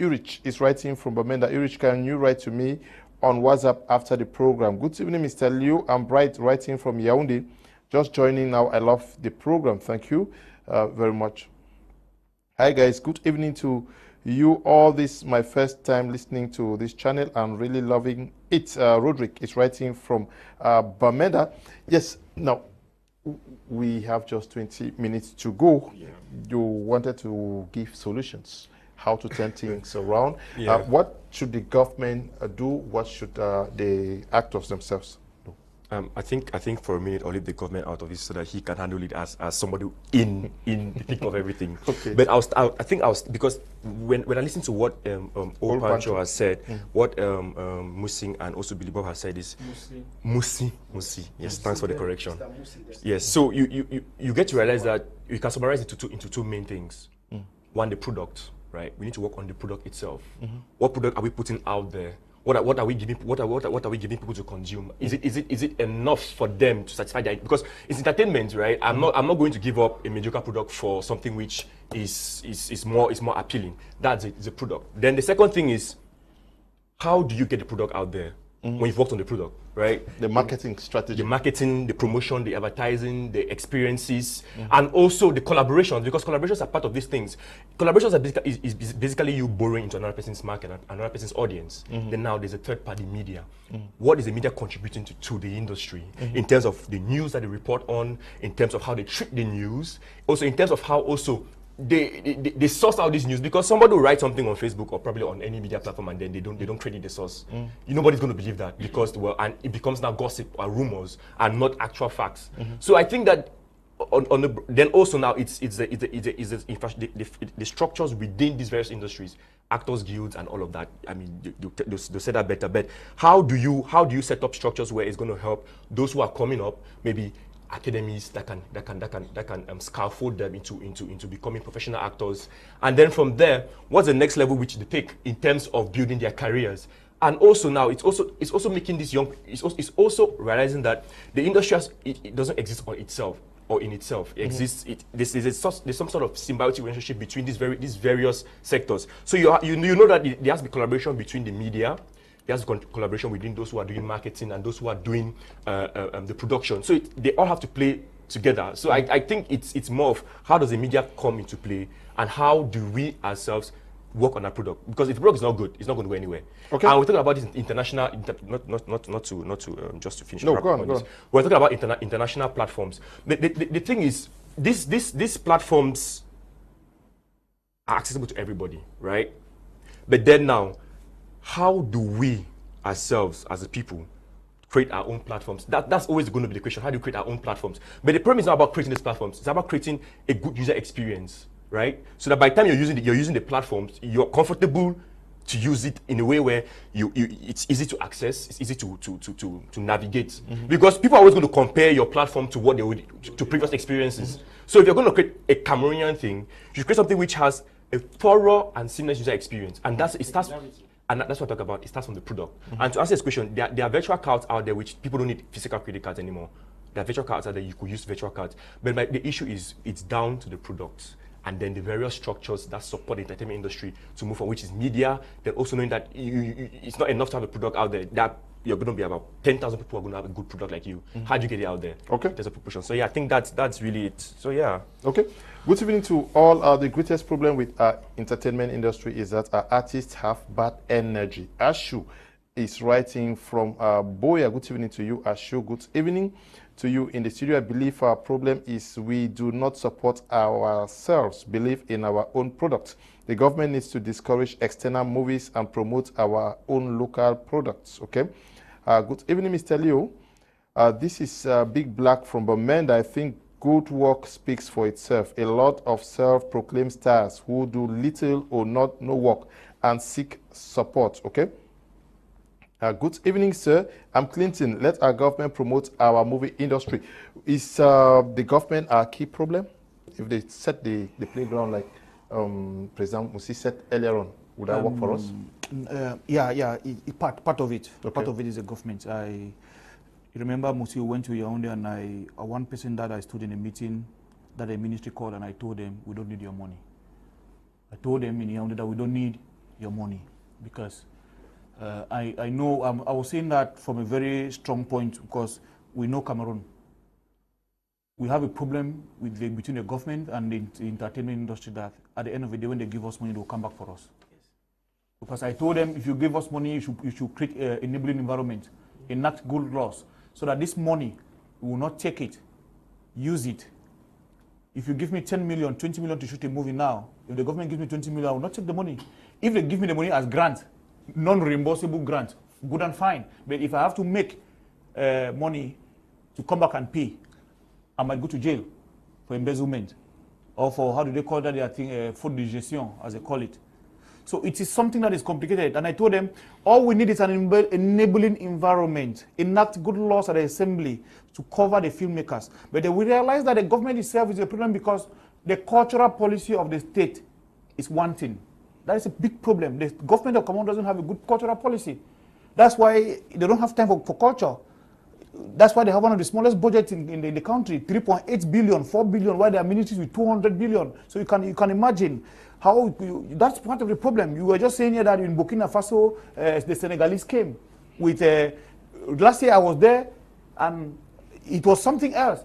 Urich is writing from Bamenda. Urich, can you write to me on WhatsApp after the program? Good evening, Mr. Liu. I'm Bright, writing from Yaoundé. Just joining now. I love the program. Thank you very much. Hi, guys. Good evening to you all. This is my first time listening to this channel. I'm really loving it. Roderick is writing from Bamenda. Yes, now, we have just 20 minutes to go. Yeah. You wanted to give solutions, how to turn things around. Yeah. What should the government do? What should the actors themselves do? I think for a minute I'll leave the government out of this so that he can handle it as somebody in the thick of everything. Okay. But because when I listen to what old Pancho has said, what Musi and also Billy Bob has said is Musi. Yes, thanks for the correction. Yes, so you get to realize that you can summarize it into two main things. One, the product, right? We need to work on the product itself. What product are we putting out there? What are we giving? What are we giving people to consume? Is it enough for them to satisfy their? Because it's entertainment, right? I'm not going to give up a mediocre product for something which is more appealing. That's it. It's a product. Then the second thing is, how do you get the product out there when you've worked on the product, right? The marketing strategy. The marketing, the promotion, the advertising, the experiences, and also the collaborations, because collaborations are part of these things. Collaborations is basically you borrowing into another person's market, another person's audience. Then now there's a third-party media. What is the media contributing to the industry in terms of the news that they report on, in terms of how they treat the news, also in terms of how also they source out this news, because somebody will write something on Facebook or probably on any media platform and then they don't credit the source. Nobody's going to believe that because and it becomes now gossip or rumors and not actual facts. So I think that then also now it's the structures within these various industries, actors guilds and all of that. I mean, they say that better. But how do you set up structures where it's going to help those who are coming up, maybe academies that can scaffold them into becoming professional actors, and then from there, what's the next level which they take in terms of building their careers? And also now it's also making this young. It's also realizing that the industry it doesn't exist on itself or in itself. It exists. There's some sort of symbiotic relationship between these various sectors. So you know that there has to be collaboration between the media. There's collaboration between those who are doing marketing and those who are doing the production. So they all have to play together. So I think it's more of how does the media come into play and how do we ourselves work on our product, because if the product is not good, it's not going to go anywhere. Okay. And we're talking about this international, not to just to finish. No, go on. We're talking about international platforms. The thing is, these platforms are accessible to everybody, right? But then now, how do we ourselves as a people create our own platforms? That's always going to be the question. How do we create our own platforms? But the problem is not about creating these platforms. It's about creating a good user experience, right? So that by the time you're using the platforms, you're comfortable to use it in a way where it's easy to access, it's easy to navigate. Because people are always going to compare your platform to what they would to previous experiences. So if you're going to create a Cameroonian thing, you should create something which has a thorough and seamless user experience, and that's what I talk about. It starts from the product. And to answer this question, there are virtual cards out there which people don't need physical credit cards anymore. There are virtual cards out there, you could use virtual cards. But the issue is it's down to the products and then the various structures that support the entertainment industry to move on, which is media. Then also knowing that it's not enough to have a product out there. That you're going to be about 10,000 people are going to have a good product like you. How do you get it out there? Okay. There's a proportion. So yeah, I think that's really it. So yeah. Okay. Good evening to all. The greatest problem with our entertainment industry is that our artists have bad energy. Ashu is writing from Boya. Good evening to you, Ashu. Good evening to you in the studio. I believe our problem is we do not support ourselves, believe in our own product. The government needs to discourage external movies and promote our own local products. Okay. Good evening, Mr. Leo. This is Big Black from Bamenda. I think good work speaks for itself. A lot of self-proclaimed stars who do little or no work and seek support. Okay. Good evening, sir. I'm Clinton. Let our government promote our movie industry. Is the government our key problem? If they set the playground like President Musi said earlier on, would that work for us? Part of it. Okay. Part of it is the government. I remember Musi went to Yaoundé, and one person that I stood in a meeting that the ministry called, and I told them we don't need your money. I told them in Yaoundé that we don't need your money because I know I was saying that from a very strong point because we know Cameroon. We have a problem between the government and the entertainment industry that at the end of the day, when they give us money, they will come back for us. Yes. Because I told them, if you give us money, you should create an enabling environment, enact good laws, so that this money, we will not take it, use it. If you give me 10 million, 20 million to shoot a movie now, if the government gives me 20 million, I will not take the money. If they give me the money as grant, non-reimbursable grant, good and fine. But if I have to make money to come back and pay, I might go to jail for embezzlement or for, how do they call that, their thing, faute de gestion, as they call it. So it is something that is complicated. And I told them, all we need is an enabling environment, enact good laws at the assembly to cover the filmmakers. But then we realize that the government itself is a problem because the cultural policy of the state is wanting. That is a big problem. The government of Cameroon doesn't have a good cultural policy. That's why they don't have time for culture. That's why they have one of the smallest budgets in the country, 3.8 billion, 4 billion, while there are ministries with 200 billion. So you can imagine how, that's part of the problem. You were just saying here that in Burkina Faso, the Senegalese came with, last year I was there, and it was something else.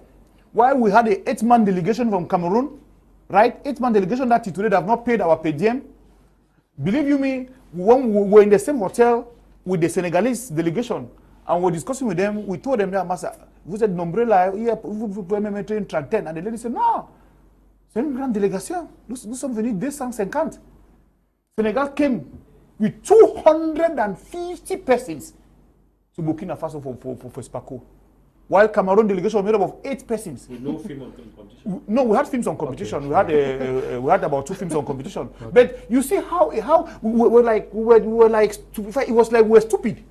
While we had a 8-man delegation from Cameroon, right? 8-man delegation that today they have not paid our per diem. Believe you me, when we were in the same hotel with the Senegalese delegation, and we're discussing with them, we told them, vous êtes nombreux là, vous pouvez me mettre une trentaine. And the lady said, non, c'est une grande délégation. Nous sommes venus 250. Senegal came with 250 persons to Burkina Faso for Spaco. While Cameroon delegation was made up of 8 persons. With no film on competition? No, we had films on competition. Okay. We had about 2 films on competition. Okay. But you see how we were like, it was like we were stupid.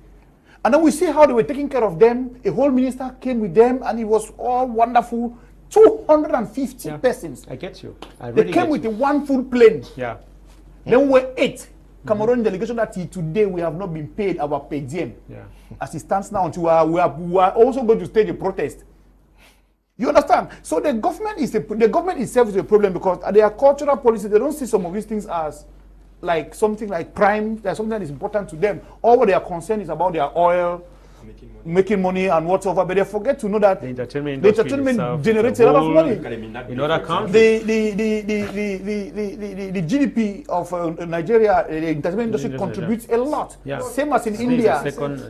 And then we see how they were taking care of them. A whole minister came with them, and it was all wonderful. 250 persons. I get you. They came with one full plane. Yeah. Then we were 8 Cameroon delegation that today we have not been paid our per diem. Yeah. As it stands now, until we are also going to stage a protest. You understand? So the government itself is a problem because their cultural policy, they don't see some of these things as like something like prime, something that is important to them. All what they are concerned is about their oil, making money and whatever, but they forget to know that the entertainment generates a lot of money. In other countries, the GDP of Nigeria, the entertainment industry contributes a lot. Yeah. Same as in India.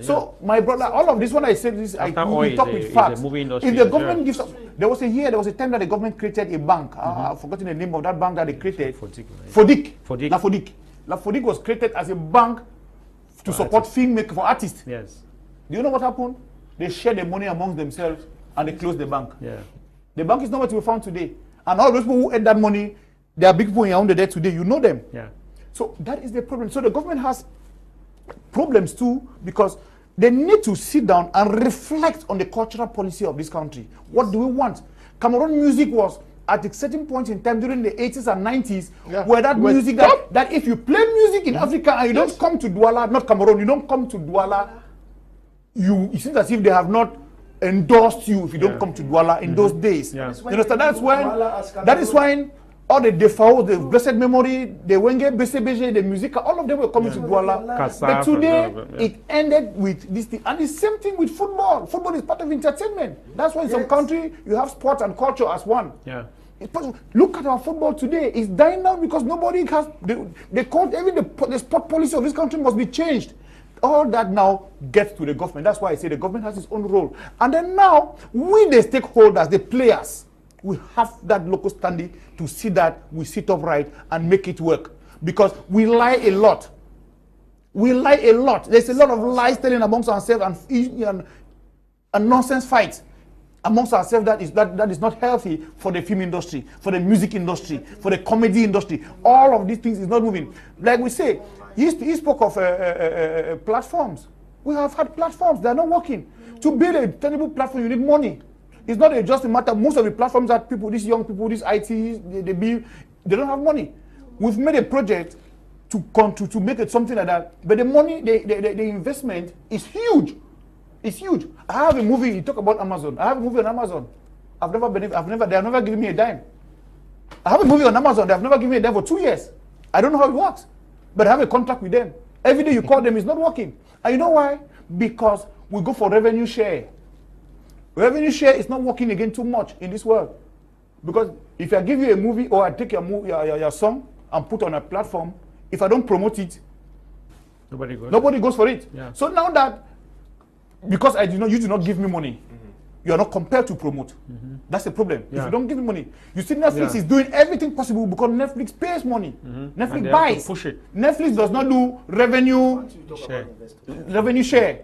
So my brother, all of this, when I said this, we talk with facts. If the government gives up, there was a time that the government created a bank. I've forgotten the name of that bank that they created. FODIC. FODIC was created as a bank to support filmmaking for artists. Yes. Do you know what happened? They shared the money amongst themselves and they closed the bank. Yeah. The bank is not what we found today. And all those people who had that money, they are big people in Yaoundé there today. You know them. Yeah. So that is the problem. So the government has problems too because they need to sit down and reflect on the cultural policy of this country. What do we want? Cameroon music was at a certain point in time during the 80s and 90s, where that music that if you play music in Africa and you don't come to Douala, not Cameroon, you don't come to Douala, it seems as if they have not endorsed you if you don't come to Douala in those days. Yeah. You understand? That is when all the Defao, the Blessed Memory, the Wenge, BCBG, the music, all of them were coming to Douala. But today, it ended with this thing. And the same thing with football. Football is part of entertainment. That's why in some country, you have sports and culture as one. Yeah. Look at our football today. It's dying down because nobody has, they called, even the sport policy of this country must be changed. All that now gets to the government. That's why I say the government has its own role. And then now, we the stakeholders, the players, we have that local standing to see that we sit upright and make it work. Because we lie a lot. We lie a lot. There's a lot of lies telling amongst ourselves and nonsense fights amongst ourselves that is not healthy for the film industry, for the music industry, for the comedy industry. All of these things is not moving. Like we say, he spoke of platforms. We have had platforms, they are not working. To build a terrible platform, you need money. It's not just a matter, most of the platforms that people, these young people, these IT, they don't have money. We've made a project to make it something like that, but the money, the investment is huge. It's huge. I have a movie, you talk about Amazon. I have a movie on Amazon. They have never given me a dime. I have a movie on Amazon, they have never given me a dime for 2 years. I don't know how it works, but I have a contract with them. Every day you call them, it's not working. And you know why? Because we go for revenue share. Revenue share is not working again too much in this world. Because if I give you a movie or I take your song and put on a platform, if I don't promote it, nobody goes for it. Yeah. So now that, because you do not give me money, you are not compelled to promote. That's the problem. If you don't give me money, you see Netflix is doing everything possible because Netflix pays money. Netflix buys. Push it. Netflix does not do revenue share.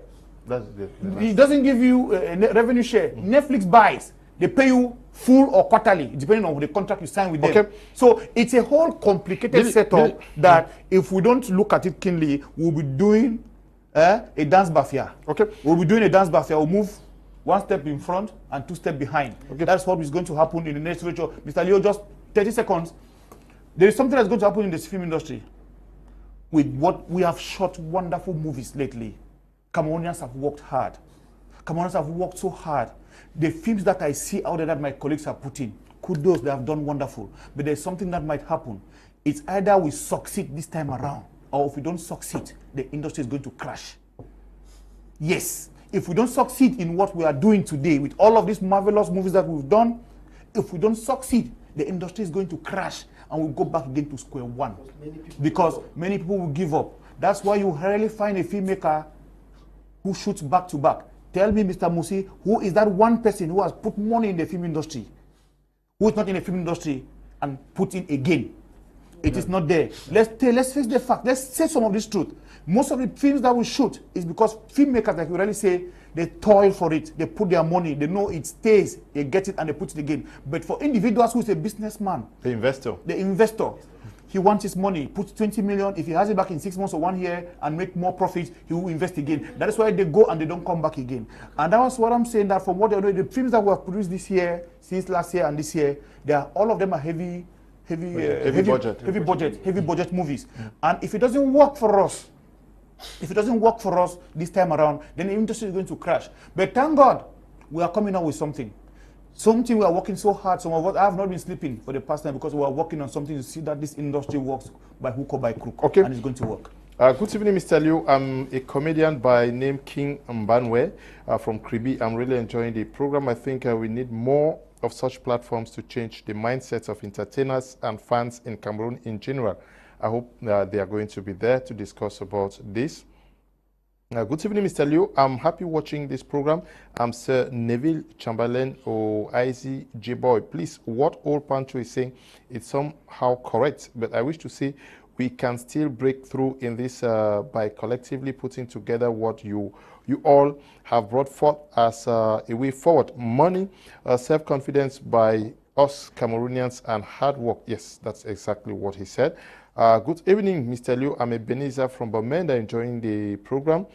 It doesn't give you revenue share. Netflix buys. They pay you full or quarterly, depending on the contract you sign with them. So it's a whole complicated setup that if we don't look at it keenly, we'll be doing a dance bafia. We'll be doing a dance bafia. We'll move one step in front and two steps behind. That's what is going to happen in the next future. Mr. Leo, just 30 seconds. There is something that's going to happen in this film industry. With what we have shot wonderful movies lately. Cameroonians have worked hard. Cameroonians have worked so hard. The films that I see out there that my colleagues are putting, kudos, they have done wonderful. But there's something that might happen. It's either we succeed this time around, or if we don't succeed, the industry is going to crash. Yes, if we don't succeed in what we are doing today, with all of these marvelous movies that we've done, if we don't succeed, the industry is going to crash, and we'll go back again to square one. Because many people will give up. That's why you rarely find a filmmaker who shoots back to back. Tell me, Mr. Musi, who is that one person who has put money in the film industry, who is not in the film industry, and put in again? It is not there. Let's face the fact. Let's say some of this truth. Most of the films that we shoot is because filmmakers, like we really say, they toil for it. They put their money. They know it stays. They get it and they put it again. But for individuals who is a businessman, the investor, he wants his money, puts 20 million. If he has it back in 6 months or 1 year and make more profits, he will invest again. That is why they go and they don't come back again. And that was what I'm saying, that from what I know, the films that we have produced this year, since last year and this year, all of them are heavy budget movies. And if it doesn't work for us, this time around, then the industry is going to crash. But thank God, we are coming out with something. Something we are working so hard. Some of us, I have not been sleeping for the past time because we are working on something to see that this industry works by hook or by crook. And it's going to work. Good evening, Mr. Liu. I'm a comedian by name King Mbanwe from Kribi. I'm really enjoying the program. I think we need more of such platforms to change the mindsets of entertainers and fans in Cameroon in general. I hope they are going to be there to discuss about this. Good evening, Mr. Liu. I'm happy watching this program. I'm Sir Neville Chamberlain or IZ J-Boy. Please, what old Pancho is saying is somehow correct, but I wish to say we can still break through in this by collectively putting together what you all have brought forth as a way forward. Money, self-confidence by us Cameroonians, and hard work. Yes, that's exactly what he said. Good evening, Mr. Liu. I'm Ebenezer from Bamenda, enjoying the program,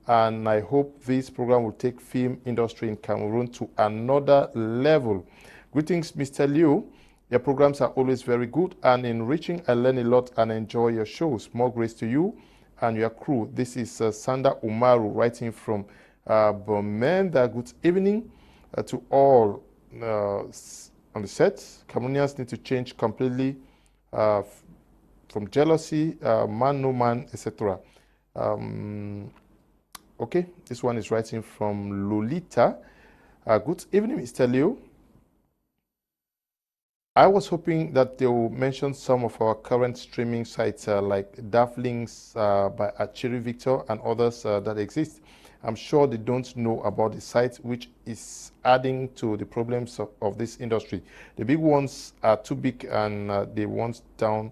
and I hope this program will take film industry in Cameroon to another level. Greetings, Mr. Liu. Your programs are always very good and enriching. I learn a lot and enjoy your shows. More grace to you and your crew. This is Sanda Umaru writing from Bamenda. Good evening to all on the set. Cameroonians need to change completely from jealousy, man no man, etc. Okay, this one is writing from Lolita. Good evening, Mr. Liu. I was hoping that they will mention some of our current streaming sites like Daflinks by Cyril Victor and others that exist. I'm sure they don't know about the site, which is adding to the problems of this industry. The big ones are too big and the ones down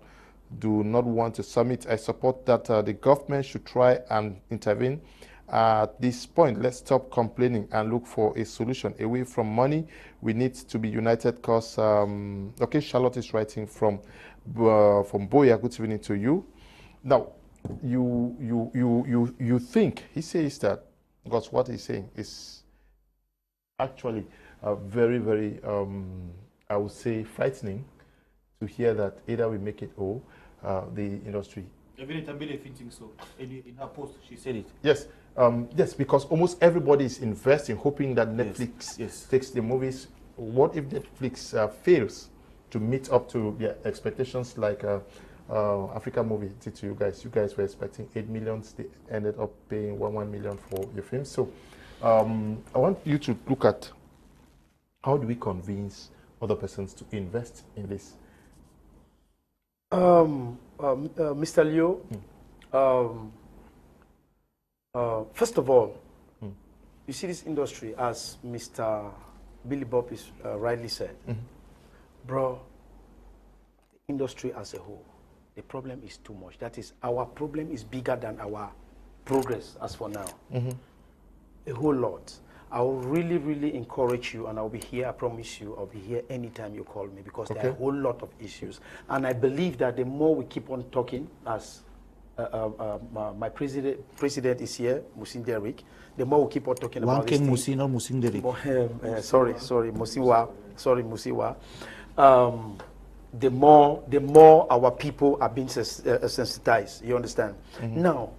do not want to submit. I support that the government should try and intervene. At this point, let's stop complaining and look for a solution. Away from money, we need to be united because, okay, Charlotte is writing from Boya. Good evening to you. Now, you think, he says that, because what he's saying is actually very, very, I would say, frightening to hear that either we make it or the industry. Even Tabile thinking so. In her post, she said it. Yes, yes, because almost everybody is investing, hoping that Netflix takes the movies. What if Netflix fails to meet up to their expectations, like Africa movie did to you guys? You guys were expecting 8 million, they ended up paying 1 million for your film. So I want you to look at how do we convince other persons to invest in this? Mr. Liu, first of all, you see this industry, as Mr. Billy Bob is rightly said, bro, the industry as a whole, the problem is too much. That is, our problem is bigger than our progress as for now. A whole lot. I will really, really encourage you, and I'll be here, I promise you, I'll be here anytime you call me, because there are a whole lot of issues. And I believe that the more we keep on talking, as my president is here, Musi Derrick, the more we keep on talking about this Nkeng Musi, not Musi Derrick. Sorry, Musiwa. The more our people are being sensitized, you understand? Now,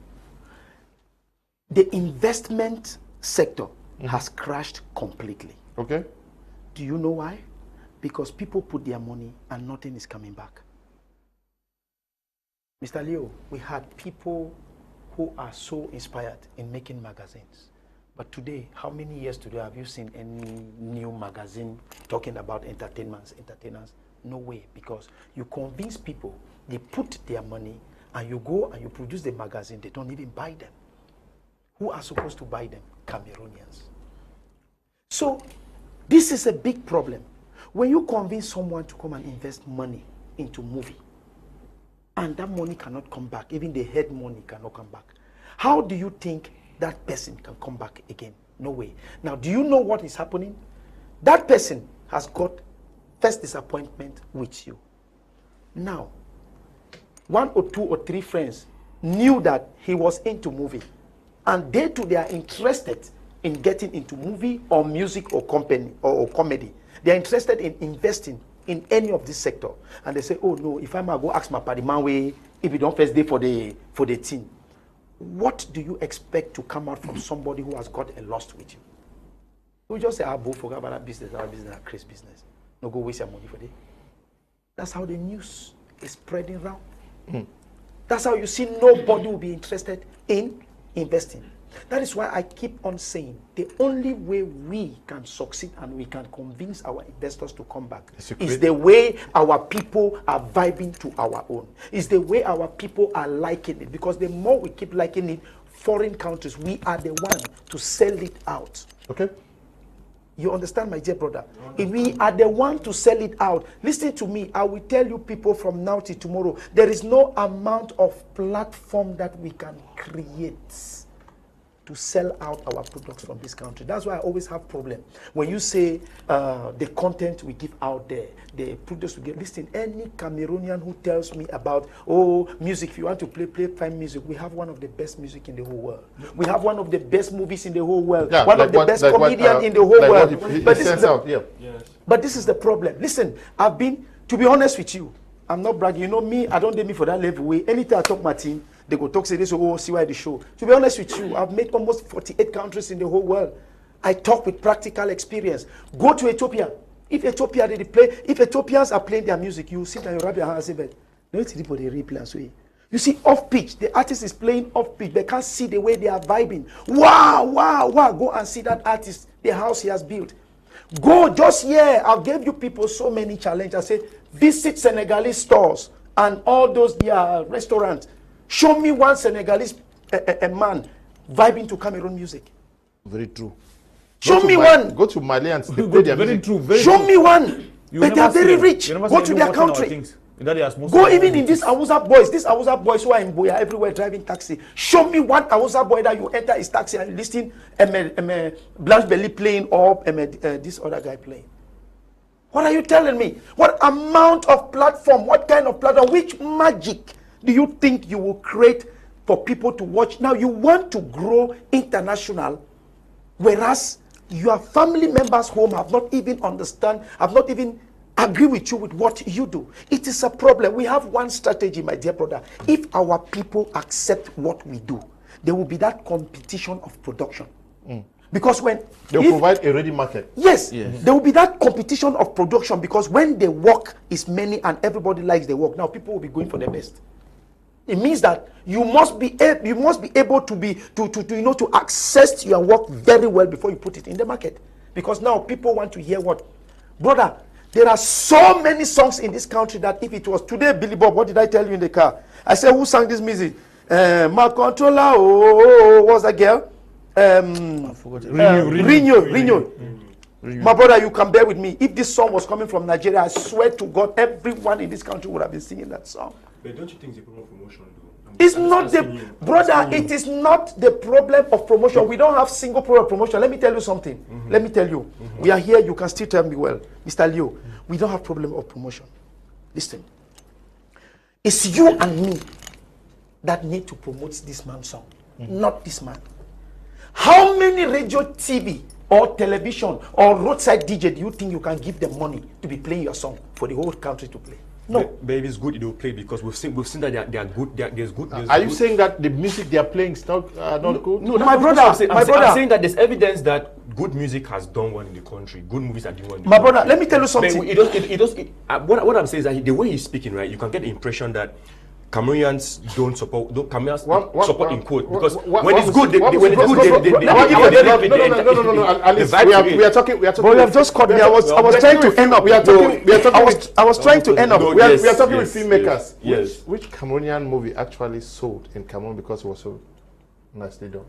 the investment sector has crashed completely. Okay. Do you know why? Because people put their money and nothing is coming back. Mr. Leo, we had people who are so inspired in making magazines. But today, how many years today have you seen any new magazine talking about entertainers? No way, because you convince people, they put their money, and you go and you produce the magazine, they don't even buy them. Who are supposed to buy them? Cameroonians. So, this is a big problem. When you convince someone to come and invest money into movie, and that money cannot come back, even the head money cannot come back, how do you think that person can come back again? No way. Now, do you know what is happening? That person has got first disappointment with you. Now, 1 or 2 or 3 friends knew that he was into movie, and they too, they are interested in getting into movie or music or company or comedy. They are interested in investing in any of this sector, and they say, oh no, if I'm gonna go ask my party man way, if you don't first day for the team, what do you expect to come out from somebody who has got a lost with you? You just say, both forget about that business, our business, our crazy business. No, go waste your money for that. That's how the news is spreading around. That's how you see nobody will be interested in investing. That is why I keep on saying the only way we can succeed and we can convince our investors to come back is the way our people are vibing to our own. Is the way our people are liking it. Because the more we keep liking it, foreign countries, we are the one to sell it out. Okay. You understand, my dear brother? If we are the one to sell it out, listen to me, I will tell you people from now till tomorrow, there is no amount of platform that we can create to sell out our products from this country. That's why I always have problem. When you say the content we give out there, the products we get, listen, any Cameroonian who tells me about, oh, music, if you want to play fine music, we have one of the best music in the whole world. We have one of the best movies in the whole world. Yeah, one like of the best comedians in the whole world. But this is the problem. Listen, I've been, to be honest with you, I'm not bragging. You know me, I don't dare me for that level way. Anytime I talk my team, they go talk, say this, oh, see why the show. To be honest with you, I've made almost 48 countries in the whole world. I talk with practical experience. Go to Ethiopia. If Ethiopia they play, if Ethiopians are playing their music, you sit and you rub your hands and say, no, it's the replay. You see, off pitch, the artist is playing off pitch. They can't see the way they are vibing. Wow, wow, wow. Go and see that artist, the house he has built. Go just here. I gave you people so many challenges. I say, visit Senegalese stores and all those restaurants. Show me one Senegalese a man vibing to Cameroon music. Very true. Show me one. Go to Mali and play their music. Show me one. But they are very rich. Go to their country. Go even in these Awusa boys who are in Boya everywhere driving taxi. Show me one Awusa boy that you enter his taxi and listen Blanche Belly playing or this other guy playing. What are you telling me? What amount of platform, what kind of platform, which magic do you think you will create for people to watch? Now you want to grow international, whereas your family members home have not even understand, have not even agree with you with what you do. It is a problem. We have one strategy, my dear brother. If our people accept what we do, there will be that competition of production. Because when they'll provide a ready market. Yes, there will be that competition of production, because when the work is many and everybody likes the work, now people will be going for the best. It means that you must be able to access your work very well before you put it in the market. Because now people want to hear what, brother. There are so many songs in this country that if it was today, Billy Bob, what did I tell you in the car? I said, who sang this music? My controller, what's that girl? I forgot. Rino. My brother, you can bear with me. If this song was coming from Nigeria, I swear to God, everyone in this country would have been singing that song. But don't you think it's a problem of promotion, though? It's not the brother. It is not the problem of promotion. We don't have single problem of promotion. Let me tell you something. Let me tell you. We are here. You can still tell me well, Mr. Leo. We don't have problem of promotion. Listen. It's you and me that need to promote this man's song, not this man. How many radio, TV, or television, or roadside DJ do you think you can give them money to be playing your song for the whole country to play? No. Baby, it's good they'll play because we've seen that they are good. There's good. Are you saying that the music they are playing is not good? No, my brother. I'm saying that there's evidence that good music has done well in the country. Good movies are doing well in the my country. brother, let me tell you something. What I'm saying is that the way he's speaking, right, you can get the impression that Cameroonians don't support. Cameroonians support in quote because when it's good, they we are talking. But you have just caught me. I was trying to end up. I was trying to end up. We are talking with filmmakers. Yes. Which Cameroonian movie actually sold in Cameroon because it was so nicely done?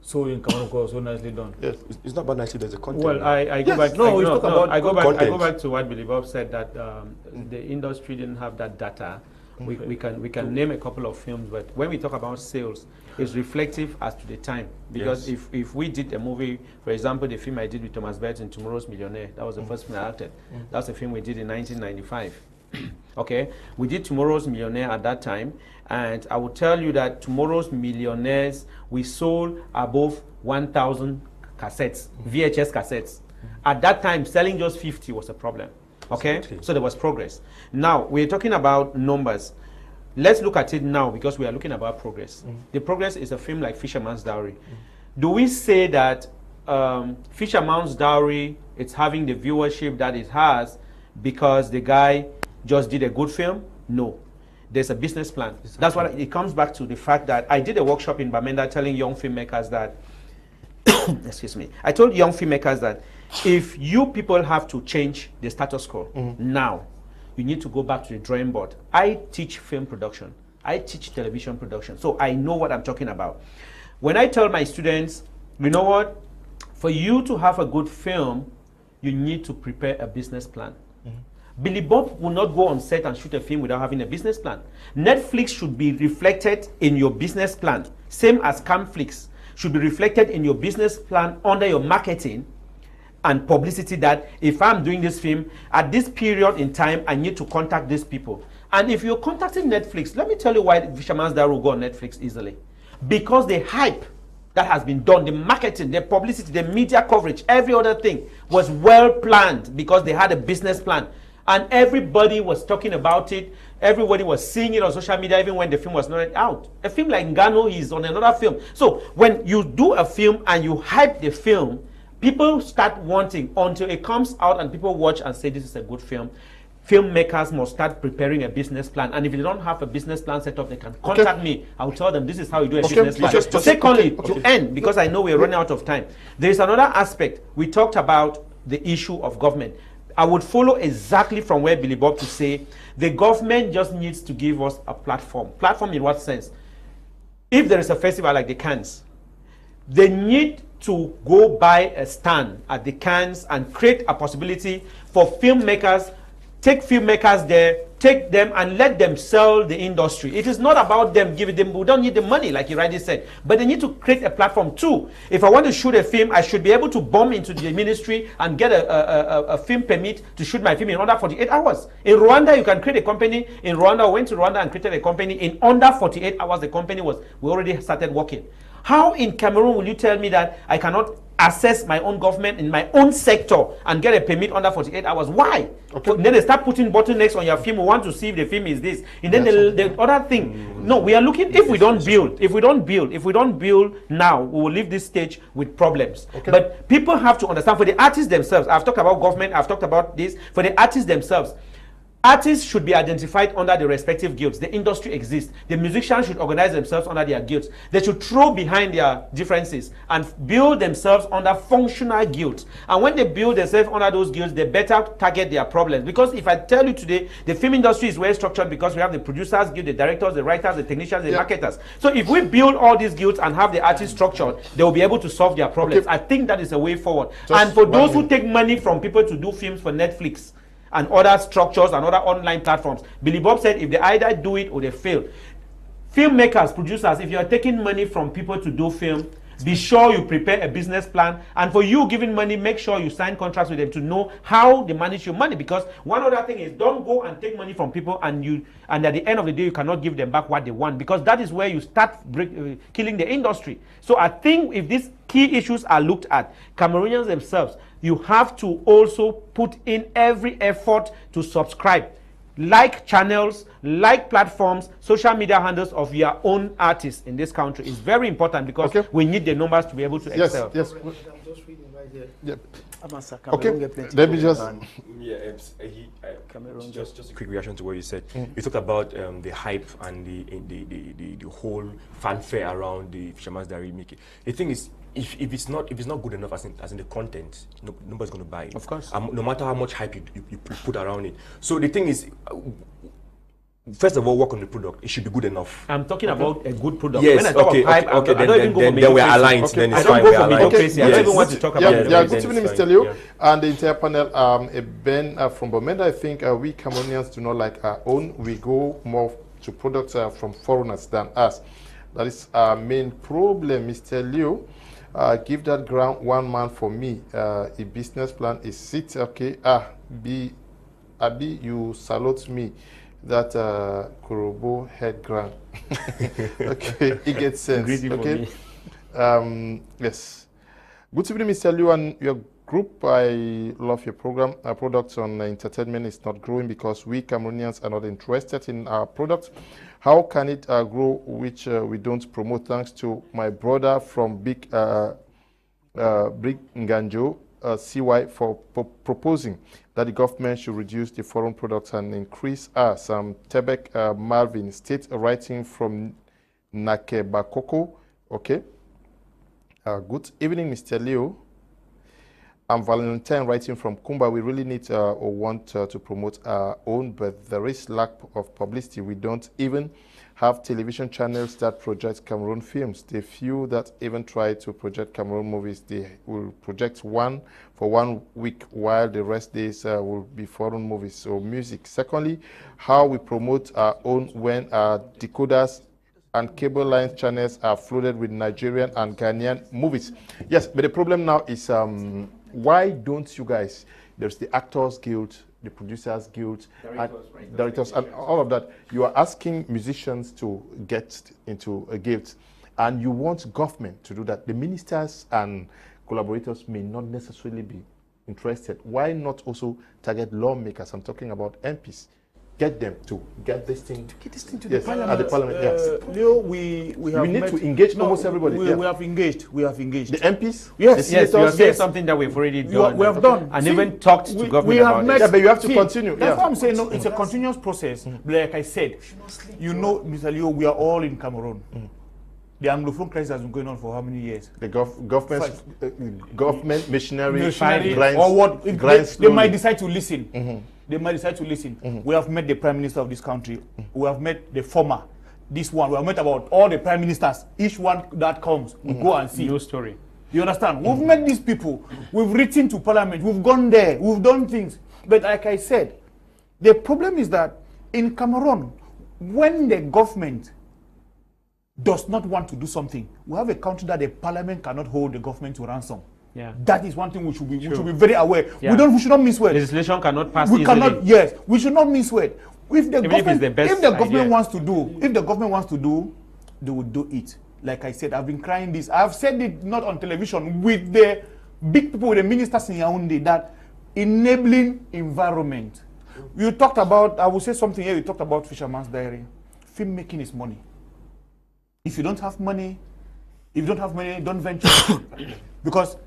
So in Cameroon, so nicely done. Yes. It's not about nicely. There's a content. Well, I go back. I go back to what Billy Bob said that the industry didn't have that data. We can name a couple of films, but when we talk about sales, it's reflective as to the time. Because if we did a movie, for example, the film I did with Thomas Bates in Tomorrow's Millionaire, that was the first film I acted. That's a film we did in 1995. Okay, we did Tomorrow's Millionaire at that time, and I will tell you that Tomorrow's Millionaires, we sold above 1,000 cassettes, VHS cassettes. At that time, selling just 50 was a problem. Okay, so there was progress. Now we're talking about numbers. Let's look at it now because we are looking about progress. The progress is a film like Fisherman's Diary. Do we say that Fisherman's Diary it's having the viewership that it has because the guy just did a good film? No. There's a business plan. That's what it comes back to the fact that I did a workshop in Bamenda telling young filmmakers that, excuse me, I told young filmmakers that if you people have to change the status quo now, you need to go back to the drawing board. I teach film production. I teach television production. So I know what I'm talking about. When I tell my students, you know what? For you to have a good film, you need to prepare a business plan. Billy Bob will not go on set and shoot a film without having a business plan. Netflix should be reflected in your business plan. Same as Camflix should be reflected in your business plan under your marketing and publicity that if I'm doing this film, at this period in time, I need to contact these people. And if you're contacting Netflix, let me tell you why Fisherman's Diary will go on Netflix easily. Because the hype that has been done, the marketing, the publicity, the media coverage, every other thing was well planned because they had a business plan. And everybody was talking about it. Everybody was seeing it on social media even when the film was not out. A film like Ngano is on another film. So when you do a film and you hype the film, people start wanting until it comes out and people watch and say this is a good film. Filmmakers must start preparing a business plan. And if they don't have a business plan set up, they can contact me. I'll tell them this is how you do a business plan. Secondly, to end, because I know we're running out of time, there is another aspect. We talked about the issue of government. I would follow exactly from where Billy Bob to say the government just needs to give us a platform. Platform in what sense? If there is a festival like the Cannes, they need to go buy a stand at the Cannes and create a possibility for filmmakers, take filmmakers there, take them and let them sell the industry. It is not about them giving them, we don't need the money like you rightly said, but they need to create a platform too. If I want to shoot a film, I should be able to bomb into the ministry and get a film permit to shoot my film in under 48 hours. In Rwanda, you can create a company. In Rwanda, I went to Rwanda and created a company. In under 48 hours, the company we already started working. How in Cameroon will you tell me that I cannot assess my own government in my own sector and get a permit under 48 hours? Why? Okay. Then they start putting bottlenecks on your film. We want to see if the film is this. And then the other thing, no, we are looking, if we don't build now, we will leave this stage with problems. Okay. But people have to understand, for the artists themselves, I've talked about government, I've talked about this, for the artists themselves, Artists should be identified under the respective guilds. The industry exists. The musicians should organize themselves under their guilds. They should throw behind their differences and build themselves under functional guilds. And when they build themselves under those guilds, they better target their problems. Because if I tell you today, the film industry is well structured because we have the producers guild, the directors, the writers, the technicians, the marketers. So if we build all these guilds and have the artists structured, they will be able to solve their problems. I think that is a way forward. And for those who take money from people to do films for Netflix and other structures and other online platforms, Billy Bob said if they either do it or they fail. Filmmakers, producers, if you are taking money from people to do film, be sure you prepare a business plan. And for you giving money, make sure you sign contracts with them to know how they manage your money. Because one other thing is, don't go and take money from people and at the end of the day you cannot give them back what they want, because that is where you start killing the industry. So I think if these key issues are looked at, Cameroonians themselves, you have to also put in every effort to subscribe, like channels, like platforms, social media handles of your own artists in this country. Is very important because we need the numbers to be able to excel. Yes. I'm just reading right here. Yep. Okay. Let me just. Just a quick reaction to what you said. You talked about the hype and the whole fanfare around the Fisherman's Diary Mickey. The thing is, if it's not good enough as in the content, nobody's going to buy it. Of course. No matter how much hype you put around it. So the thing is, first of all, work on the product. It should be good enough. I'm talking about a good product. Yes, when I talk of hype, then we're aligned. Okay. Then it's I don't fine. go for mediocrity. I don't even want to talk about it. Good evening, Mr. Leo, and the entire panel. Ben from Bomenda, I think we Cameroonians do not like our own. We go more to products from foreigners than us. That is our main problem, Mr. Leo. Give that ground one man for me. A business plan is it. Okay. Abi, you salute me. That Kurobo head grant. Okay, it gets sense. Okay. Yes. Good evening, Mr. Liu and your group. I love your program. Our products on entertainment is not growing because we Cameroonians are not interested in our products. How can it grow, which we don't promote? Thanks to my brother from Big Nganjo, CY, for proposing that the government should reduce the foreign products and increase us. Tebek Marvin, state writing from Nakebakoko. Okay. Good evening, Mr. Leo. I'm Valentine writing from Kumba. We really need or want to promote our own, but there is lack of publicity. We don't even have television channels that project Cameroon films. The few that even try to project Cameroon movies, they will project one for 1 week, while the rest days will be foreign movies or music. Secondly, how we promote our own when our decoders and cable line channels are flooded with Nigerian and Ghanaian movies. Yes, but the problem now is why don't you guys, there's the Actors Guild, the Producers Guild, directors and all of that. You are asking musicians to get into a guild, and you want government to do that. The ministers and collaborators may not necessarily be interested. Why not also target lawmakers? I'm talking about MPs. Get them to get this thing. To get this thing to yes, the parliament. At the parliament, yes. Leo, we have need to engage almost everybody. We have engaged. We have engaged. The MPs? Yes. Yes, you are saying something that we've already done. We have done. And even talked to government about it. Yeah, but you have to continue. That's what I'm saying. No, it's a continuous process. Like I said, you know, Mr. Leo, we are all in Cameroon. The Anglophone crisis has been going on for how many years? The government machinery grinds, or what? They might decide to listen. They might decide to listen. We have met the Prime Minister of this country. We have met the former. This one. We have met about all the Prime Ministers. Each one that comes, we go and see. New story. You understand? We've met these people. We've written to Parliament. We've gone there. We've done things. But like I said, the problem is that in Cameroon, when the government does not want to do something, we have a country that the Parliament cannot hold the government to ransom. Yeah. That is one thing we should be very aware. Yeah. We should not miss word. Legislation cannot pass we easily. Cannot, yes, we should not miss word. If the government wants to do, they will do it. Like I said, I've been crying this. I've said it not on television with the big people, with the ministers in Yaoundé, that enabling environment. You talked about, I will say something here, you talked about Fisherman's Diary. Filmmaking is money. If you don't have money, don't venture. Because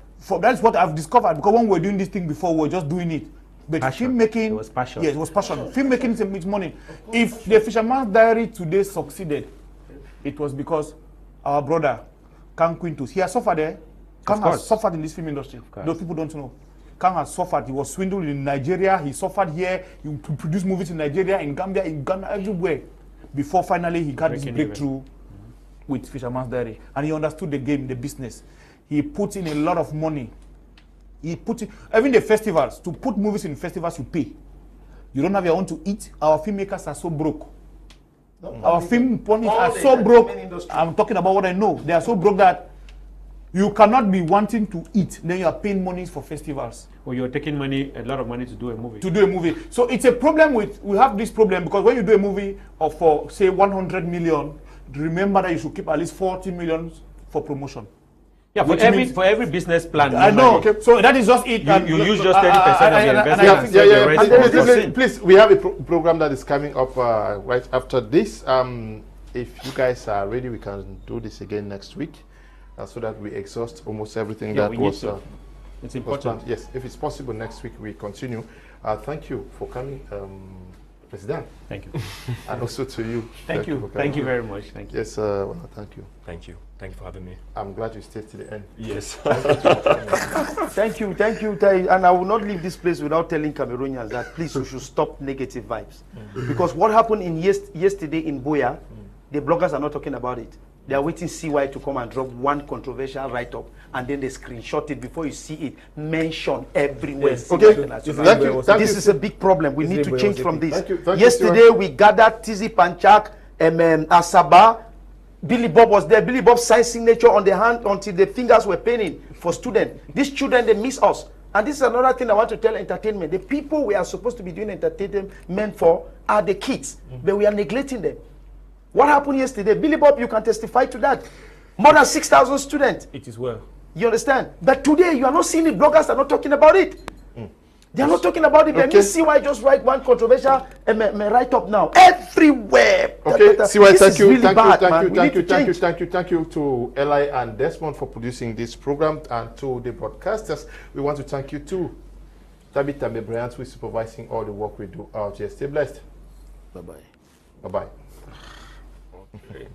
that's what I've discovered. Because when we were doing this thing before, we were just doing it. But Passion. filmmaking, It was passion. Yes, it was passion. Filmmaking makes money. If the Fisherman's Diary today succeeded, it was because our brother, Kang Quintus, he has suffered there. Kang has suffered in this film industry. Those people don't know. Kang has suffered. He was swindled in Nigeria. He suffered here. He produced movies in Nigeria, in Gambia, in Ghana, everywhere. Before finally he got this breakthrough with Fisherman's Diary. And he understood the game, the business. He put in a lot of money. He put in, even the festivals, to put movies in festivals, you pay. You don't have your own to eat. Our filmmakers are so broke. Our film ponies are so broke. I'm talking about what I know. They are so broke that you cannot be wanting to eat, then you are paying money for festivals. Or you're taking money, a lot of money to do a movie. To do a movie. So it's a problem with, we have this problem because when you do a movie of for say 100 million, remember that you should keep at least 40 million for promotion. Yeah, for every business plan. I know. Okay. So that is just it. You use just 30% of your investment. Please, we have a program that is coming up right after this. If you guys are ready, we can do this again next week, so that we exhaust almost everything that was. It's important. Yes, if it's possible, next week we continue. Thank you for coming, President. Thank you. And also to you. Thank you. Thank you very much. Thank you. Yes, thank you. Thank you. Thank you for having me. I'm glad you stayed to the end. Yes. Thank you, and I will not leave this place without telling Cameroonians that please we should stop negative vibes. Because what happened in yesterday in Boya, the bloggers are not talking about it. They are waiting CY to come and drop one controversial write-up, and then they screenshot it before you see it mentioned everywhere. Yes. Okay. This is a big problem. We need to change from this. Yesterday we gathered Tizi Panchak, Asaba. Billy Bob was there. Billy Bob signed signature on the hand until the fingers were paining for students. These children, they miss us. And this is another thing I want to tell entertainment. The people we are supposed to be doing entertainment for are the kids, but we are neglecting them. What happened yesterday? Billy Bob, you can testify to that. More than 6,000 students. It is well. You understand? But today, you are not seeing it. Bloggers are not talking about it. They are not talking about it. Let me see why just write one controversial write-up now. Everywhere. Okay, CY, thank you. Really Thank you to Eli and Desmond for producing this program, and to the broadcasters. We want to thank you too. Tabitha Bryant, who is supervising all the work we do out here. Stay blessed. Bye-bye. Bye-bye. Okay.